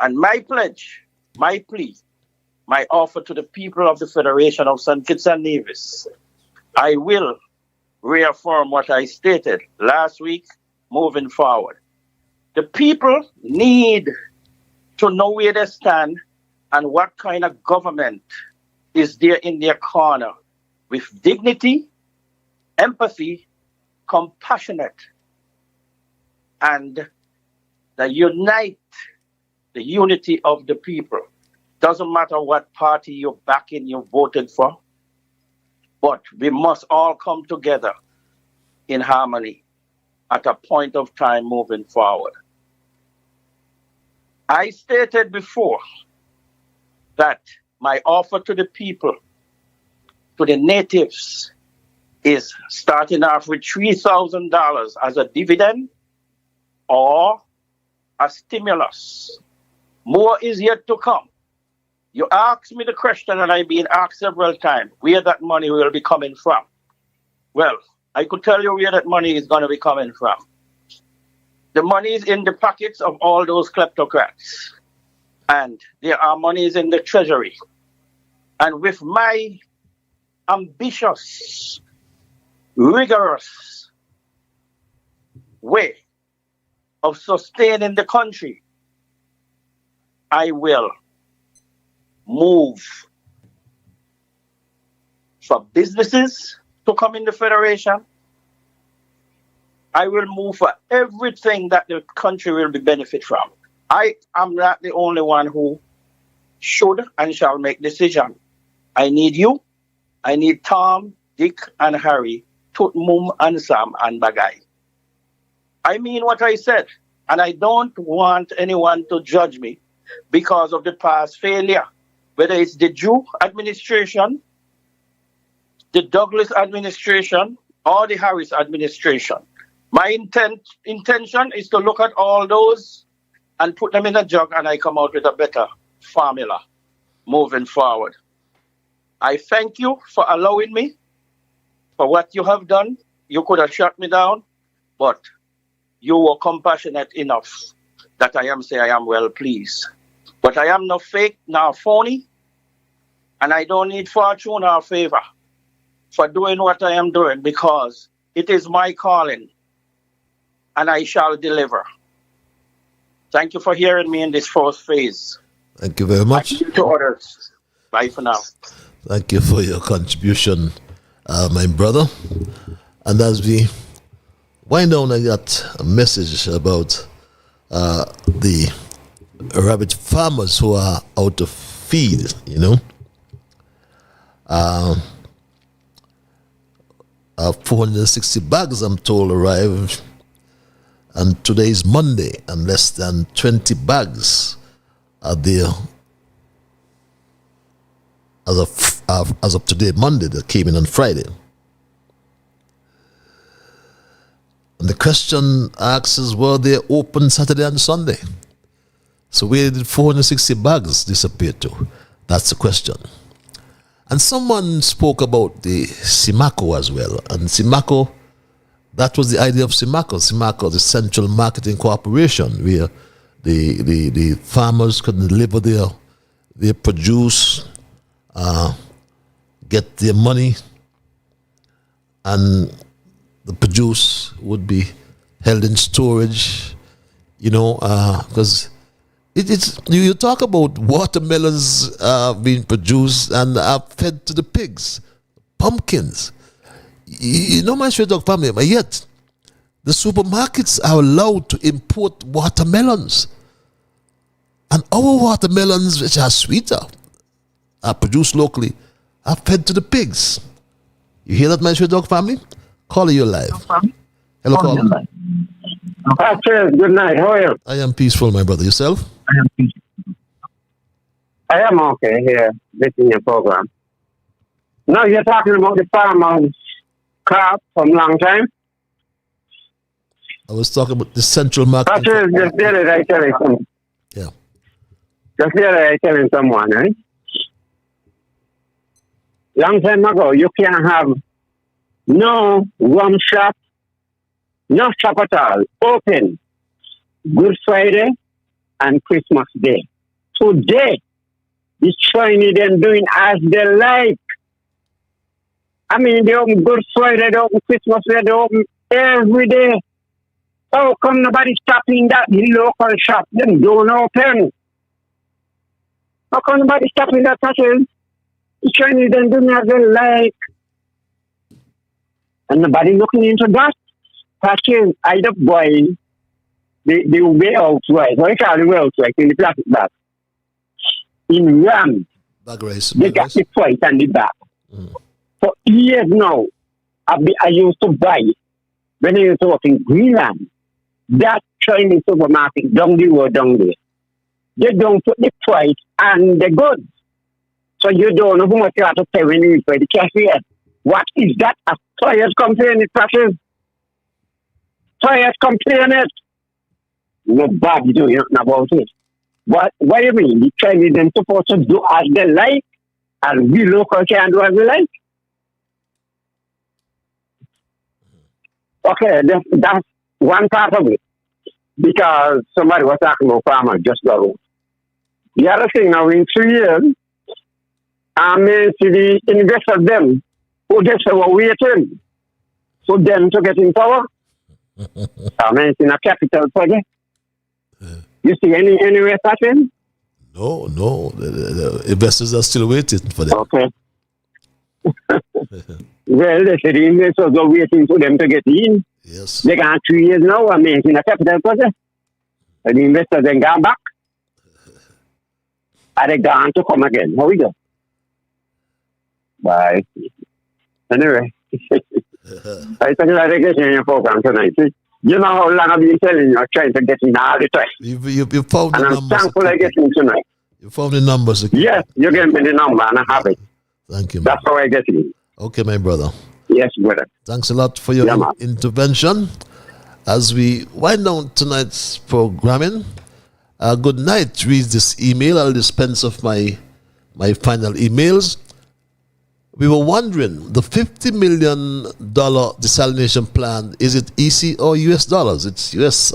And my pledge, my plea, my offer to the people of the Federation of St. Kitts and Nevis, I will reaffirm what I stated last week moving forward. The people need to know where they stand and what kind of government is there in their corner with dignity, empathy, compassionate, and the unity of the people. Doesn't matter what party you're backing, you voted for, but we must all come together in harmony at a point of time moving forward. I stated before that my offer to the people, to the natives, is starting off with $3,000 as a dividend or a stimulus. More is yet to come. You asked me the question, and I've been asked several times, where that money will be coming from. Well, I could tell you where that money is going to be coming from. The money is in the pockets of all those kleptocrats. And there are monies in the treasury. And with my ambitious, rigorous way of sustaining the country, I will move for businesses to come in the Federation. I will move for everything that the country will be benefit from. I am not the only one who should and shall make decision. I need you. I need Tom, Dick, and Harry, Tutmum, and Sam, and Bagay. I mean what I said, and I don't want anyone to judge me because of the past failure, whether it's the Jew administration, the Douglas administration, or the Harris administration. My intention is to look at all those and put them in a jug, and I come out with a better formula moving forward. I thank you for allowing me for what you have done. You could have shut me down, but you were compassionate enough that I am say I am well pleased. But I am no fake nor phony, and I don't need fortune or favor for doing what I am doing, because it is my calling, and I shall deliver. Thank you for hearing me in this first phase. Thank you very much. To others. Bye for now. Thank you for your contribution, my brother. And as we wind down, I got a message about the rabbit farmers who are out of feed, 460 bags, I'm told, arrived. And today is Monday, and less than 20 bags are there as of today, Monday, that came in on Friday. And the question asks is, were they open Saturday and Sunday? So where did 460 bags disappear to? That's the question. And someone spoke about the Simaco as well. And Simaco, that was the idea of Simaco. Simaco, the Central Marketing Corporation, where the farmers could deliver their produce, get their money, and the produce would be held in storage, because you talk about watermelons being produced and are fed to the pigs, pumpkins. My straight dog family, but yet the supermarkets are allowed to import watermelons. And our watermelons, which are sweeter, are produced locally, are fed to the pigs. You hear that, my straight dog family? Caller, you're live. Hello, caller. Good night. How are you? I am peaceful, my brother. Yourself? I am okay here, listening to your program. Now you're talking about the farmers' crop from long time. I was talking about the Central Market. Just the other day I telling someone. Yeah. Just the other day I telling someone, right? Long time ago, you can't have no rum shop, no shop at all, open Good Friday and Christmas Day. Today, the Chinese them doing as they like. I mean, they open Good Friday, they open Christmas Day, they open every day. How come nobody stopping that local shop? Them don't open. How come nobody stopping that fashion? The Chinese them doing as they like. And nobody looking into that. Fashion, either buy the way out right. What you call the way out right in the plastic bag. In Ram, bag race. They got the price and the bag. For years now, I used to buy, when I used to work in Greenland, that Chinese supermarket down the road down there. They don't put the price and the goods. So you don't know how much you have to pay when you pay the cashier. What is that? A client complaint it passes. Client complain it. Nobody doing nothing about it. What do you mean? The Chinese are supposed to do as they like, and we local can't do as we like? Okay, that's one part of it. Because somebody was talking about farmers just got out. The other thing now, in 3 years, I may see the investors them who just were waiting for them to get in power. I mean, in a capital project. You see anywhere starting? No. The investors are still waiting for them. Okay. Well, they said the investors are waiting for them to get in. Yes. They got 3 years now. I mean, in a capital project. And the investors then gone back. Are they gone to come again? How we go? Bye. Anyway. I think I get in your program tonight. You know how long I've been telling you, I'm trying to get in all the time. You found the numbers. And I'm thankful I get in tonight. You found the numbers again. Yes, you gave me the number and I have it. Thank you. That's how I get in. Okay, my brother. Yes, brother. Thanks a lot for your intervention. As we wind down tonight's programming, good night. Read this email. I'll dispense of my final emails. We were wondering, the $50 million desalination plan, is it EC or US dollars? It's US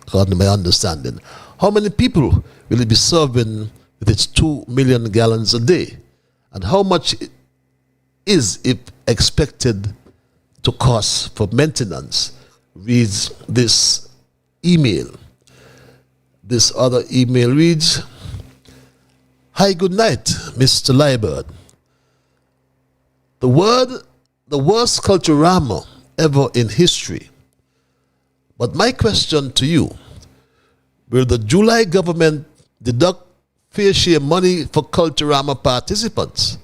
according to my understanding. How many people will it be serving with its 2 million gallons a day? And how much is it expected to cost for maintenance? Reads this email. This other email reads, "Hi, good night, Mr. Liebert. The worst culturama ever in history. But my question to you, will the July government deduct fair share money for culturama participants?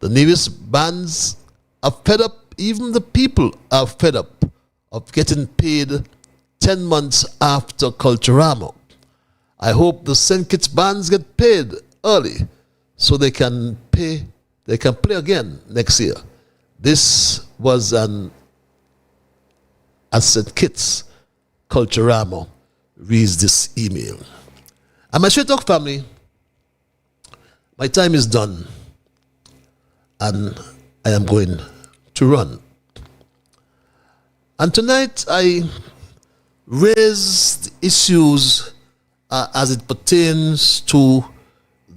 The Nevis bands are fed up, even the people are fed up of getting paid 10 months after culturama. I hope the St. Kitts bands get paid early so they can play again next year." This was at St. Kitts Culturama, reads this email. And my Straight Talk family, my time is done and I am going to run. And tonight I raised issues as it pertains to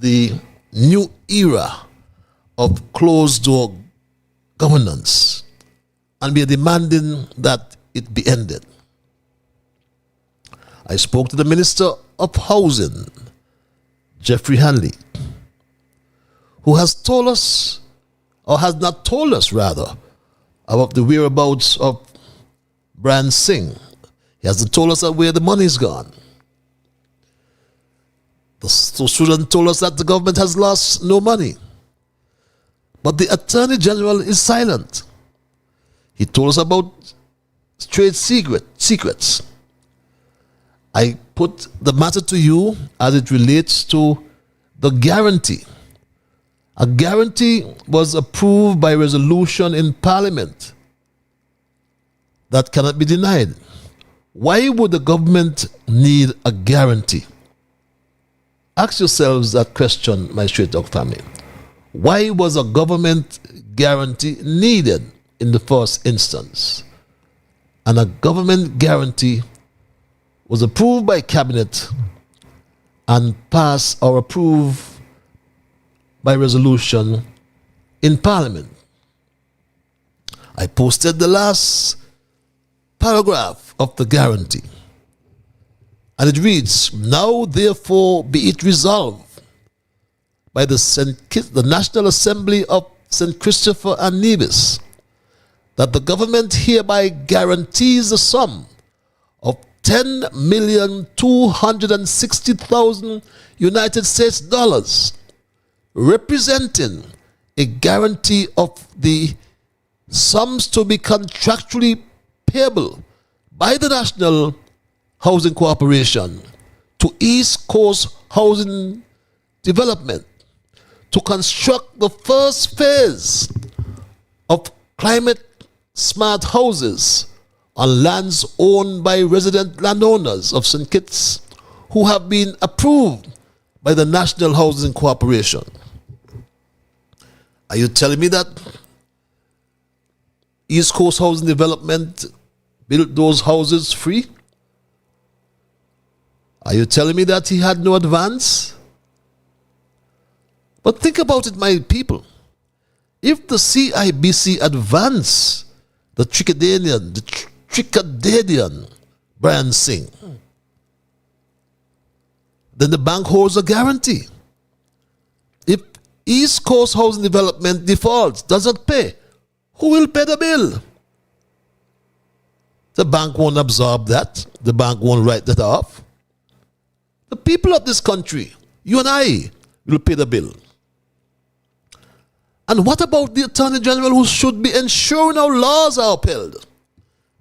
the new era of closed-door governance, and we are demanding that it be ended. I spoke to the Minister of Housing, Jeffrey Hanley, who has told us, or has not told us rather, about the whereabouts of Brian Singh. He hasn't told us where the money's gone. The student told us that the government has lost no money. But the Attorney General is silent. He told us about trade secrets. I put the matter to you as it relates to the guarantee. A guarantee was approved by resolution in Parliament that cannot be denied. Why would the government need a guarantee? Ask yourselves that question, my Straight Talk family. Why was a government guarantee needed in the first instance? And a government guarantee was approved by Cabinet and passed or approved by resolution in Parliament. I posted the last paragraph of the guarantee. And it reads, "Now therefore be it resolved by the National Assembly of St. Christopher and Nevis that the government hereby guarantees the sum of $10,260,000 United States dollars, representing a guarantee of the sums to be contractually payable by the National Housing Corporation to East Coast Housing Development to construct the first phase of climate smart houses on lands owned by resident landowners of St. Kitts who have been approved by the National Housing Corporation." Are you telling me that East Coast Housing Development built those houses free? Are you telling me that he had no advance? But think about it, my people. If the CIBC advance the Trickadadian Brian Singh, then the bank holds a guarantee. If East Coast Housing Development defaults, doesn't pay, who will pay the bill? The bank won't absorb that. The bank won't write that off. The people of this country, you and I, will pay the bill. And what about the Attorney General who should be ensuring our laws are upheld?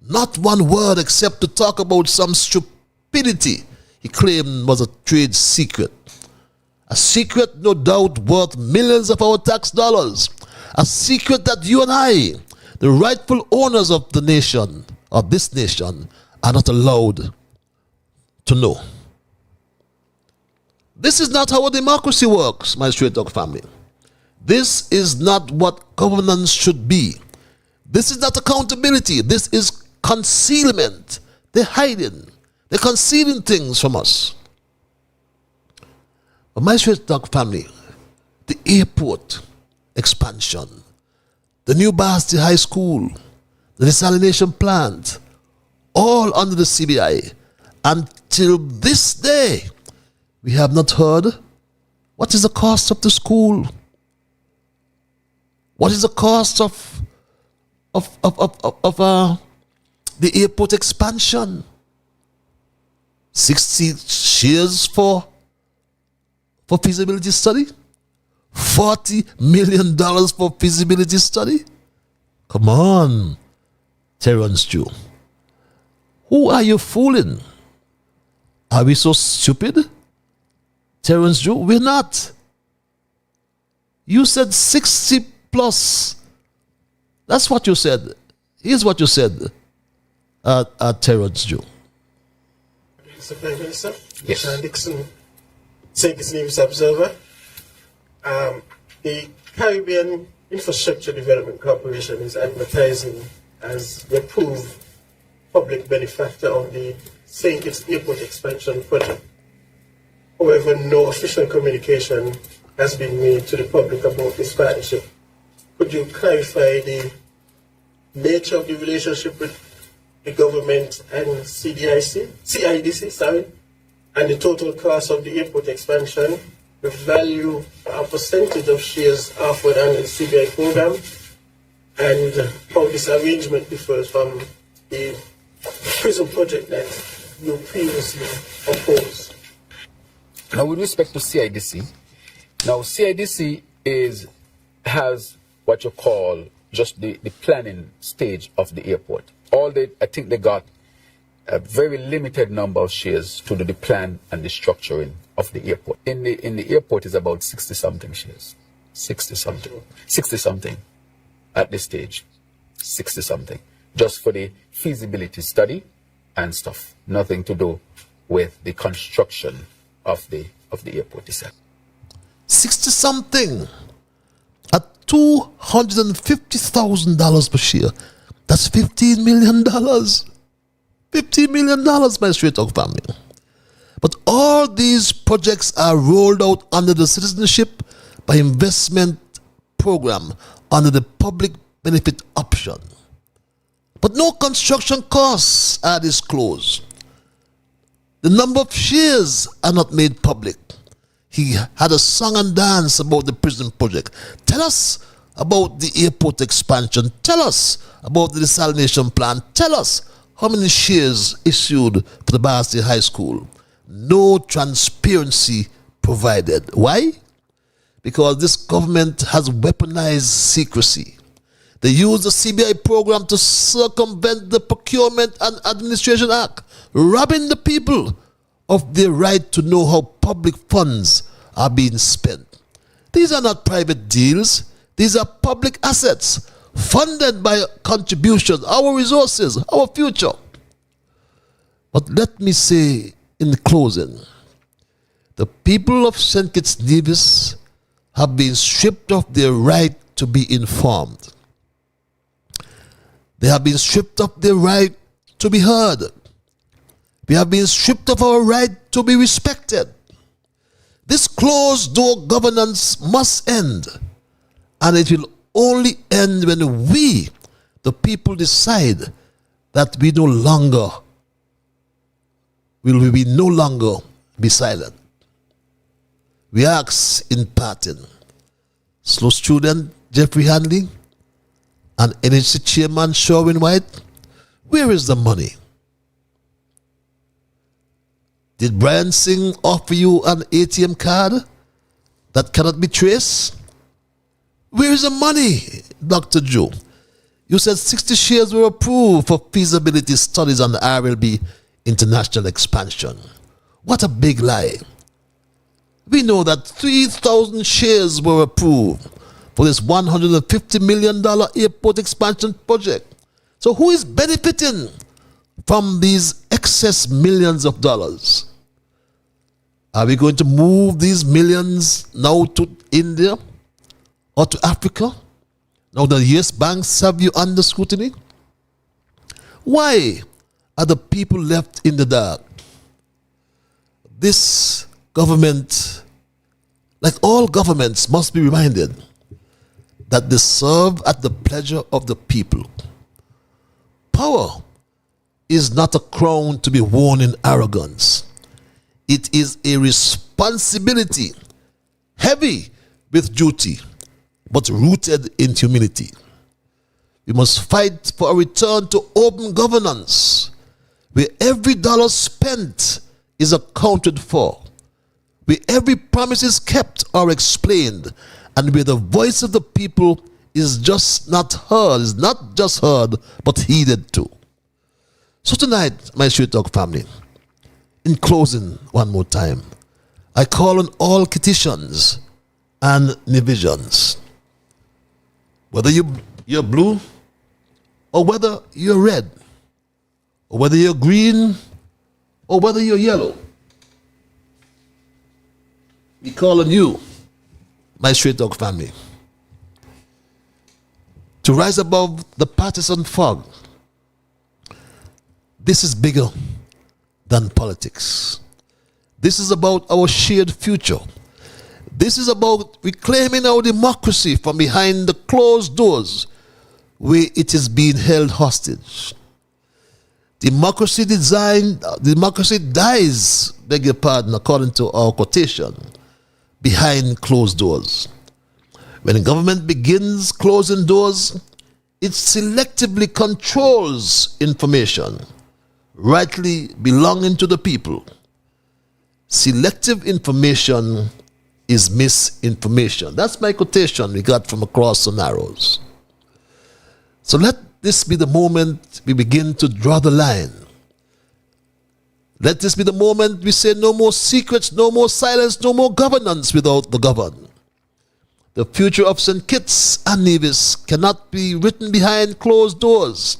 Not one word except to talk about some stupidity he claimed was a trade secret. A secret, no doubt, worth millions of our tax dollars. A secret that you and I, the rightful owners of the nation, of this nation, are not allowed to know. This is not how a democracy works, my Straight Talk family. This is not what governance should be. This is not accountability. This is concealment. They're hiding. They're concealing things from us. But my straight talk family, the airport expansion, the new Bastille High School, the desalination plant, all under the CBI. Until this day, we have not heard what is the cost of the school. What is the cost of the airport expansion? 60 shares for feasibility study? $40 million for feasibility study? Come on, Terrence Jew. Who are you fooling? Are we so stupid? Terrence Jew, we're not. You said 60 plus. That's what you said. Here's what you said, Terrence Jew. Mr. Prime Minister, yes. Sean Dixon, St. Nevis Observer. The Caribbean Infrastructure Development Corporation is advertising as the approved public benefactor on the St. Kitts Airport expansion project. However, no official communication has been made to the public about this partnership. Could you clarify the nature of the relationship with the government and CIDC, and the total cost of the airport expansion, the value or percentage of shares offered under the CBI program, and how this arrangement differs from the prison project that you previously opposed? Now, with respect to CIDC, now CIDC has what you call just the planning stage of the airport. I think they got a very limited number of shares to do the plan and the structuring of the airport. In the airport is about 60-something shares. 60-something at this stage. 60-something. Just for the feasibility study and stuff. Nothing to do with the construction of the airport itself. 60-something at $250,000 per share. That's $15 million. $15 million, my straight talk family. But all these projects are rolled out under the Citizenship by Investment Program under the public benefit option. But no construction costs are disclosed. The number of shares are not made public. He had a song and dance about the prison project. Tell us about the airport expansion. Tell us about the desalination plant. Tell us how many shares issued for the Bastille High School. No transparency provided. Why? Because this government has weaponized secrecy. They use the CBI program to circumvent the Procurement and Administration Act, robbing the people of their right to know how public funds are being spent. These are not private deals. These are public assets funded by contributions, our resources, our future. But let me say in closing, the people of St. Kitts Nevis have been stripped of their right to be informed. They have been stripped of their right to be heard. We have been stripped of our right to be respected. This closed-door governance must end, and it will only end when we, the people, decide that we no longer be silent. We ask in parting, slow student Jeffrey Handley and NHC chairman Sherwin White, where is the money? Did Brian Singh offer you an ATM card that cannot be traced? Where is the money, Dr. Joe? You said 60 shares were approved for feasibility studies on the RLB international expansion. What a big lie. We know that 3,000 shares were approved for this $150 million airport expansion project. So who is benefiting from these excess millions of dollars? Are we going to move these millions now to India or to Africa? Now the US banks have you under scrutiny? Why are the people left in the dark? this government, like all governments, must be reminded that they serve at the pleasure of the people. Power is not a crown to be worn in arrogance. It is a responsibility heavy with duty, but rooted in humility. We must fight for a return to open governance, where every dollar spent is accounted for, where every promise is kept or explained, and where the voice of the people is not just heard, but heeded too. So tonight, my Straight Talk family, in closing one more time, I call on all Kititians and Nevisians, whether you're blue, or whether you're red, or whether you're green, or whether you're yellow. We call on you, my Straight Talk family, to rise above the partisan fog. This is bigger than politics. This is about our shared future. This is about reclaiming our democracy from behind the closed doors where it is being held hostage. Democracy dies, beg your pardon, according to our quotation, behind closed doors. When government begins closing doors, it selectively controls information rightly belonging to the people. Selective information is misinformation. That's my quotation we got from across the narrows. So let this be the moment we begin to draw the line. Let this be the moment we say no more secrets, no more silence, no more governance without the governed. The future of St. Kitts and Nevis cannot be written behind closed doors.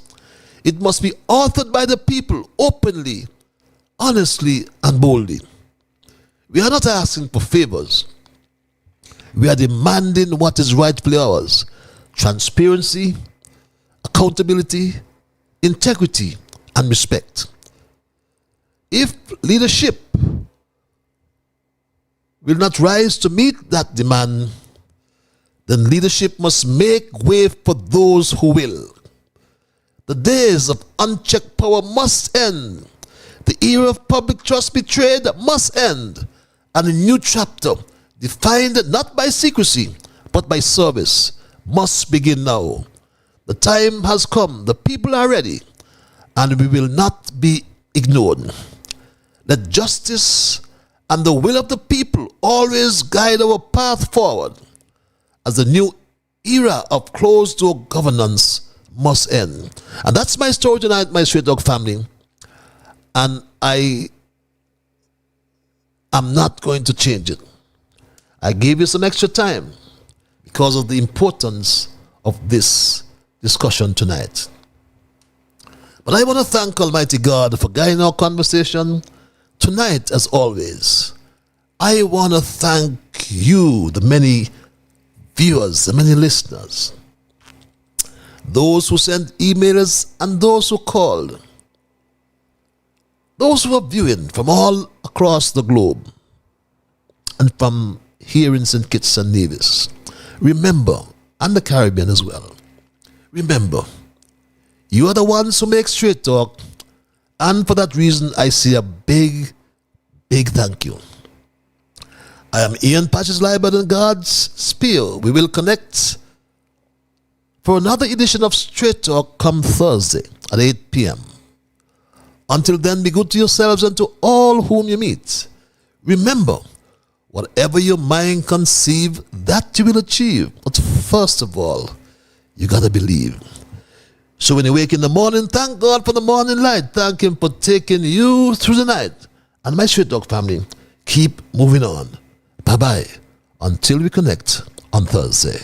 It must be authored by the people openly, honestly, and boldly. We are not asking for favors. We are demanding what is rightfully ours: transparency, accountability, integrity, and respect. If leadership will not rise to meet that demand, then leadership must make way for those who will. The days of unchecked power must end. The era of public trust betrayed must end. And a new chapter, defined not by secrecy, but by service, must begin now. The time has come. The people are ready. And we will not be ignored. Let justice and the will of the people always guide our path forward, as the new era of closed-door governance must end. And that's my story tonight, my Straight Talk family. And I am not going to change it. I gave you some extra time because of the importance of this discussion tonight. But I want to thank Almighty God for guiding our conversation tonight, as always. I want to thank you, the many viewers, the many listeners, those who sent emails and those who called, those who are viewing from all across the globe and from here in St. Kitts and Nevis. Remember, and the Caribbean as well, remember, you are the ones who make Straight Talk, and for that reason I say a big, big thank you. I am Ian Patches Liber and God's Spear. We will connect for another edition of Straight Talk come Thursday at 8 p.m. Until then, be good to yourselves and to all whom you meet. Remember, whatever your mind conceive, that you will achieve. But first of all, you got to believe. So when you wake in the morning, thank God for the morning light. Thank Him for taking you through the night. And my Straight Talk family, keep moving on. Bye-bye. Until we connect on Thursday.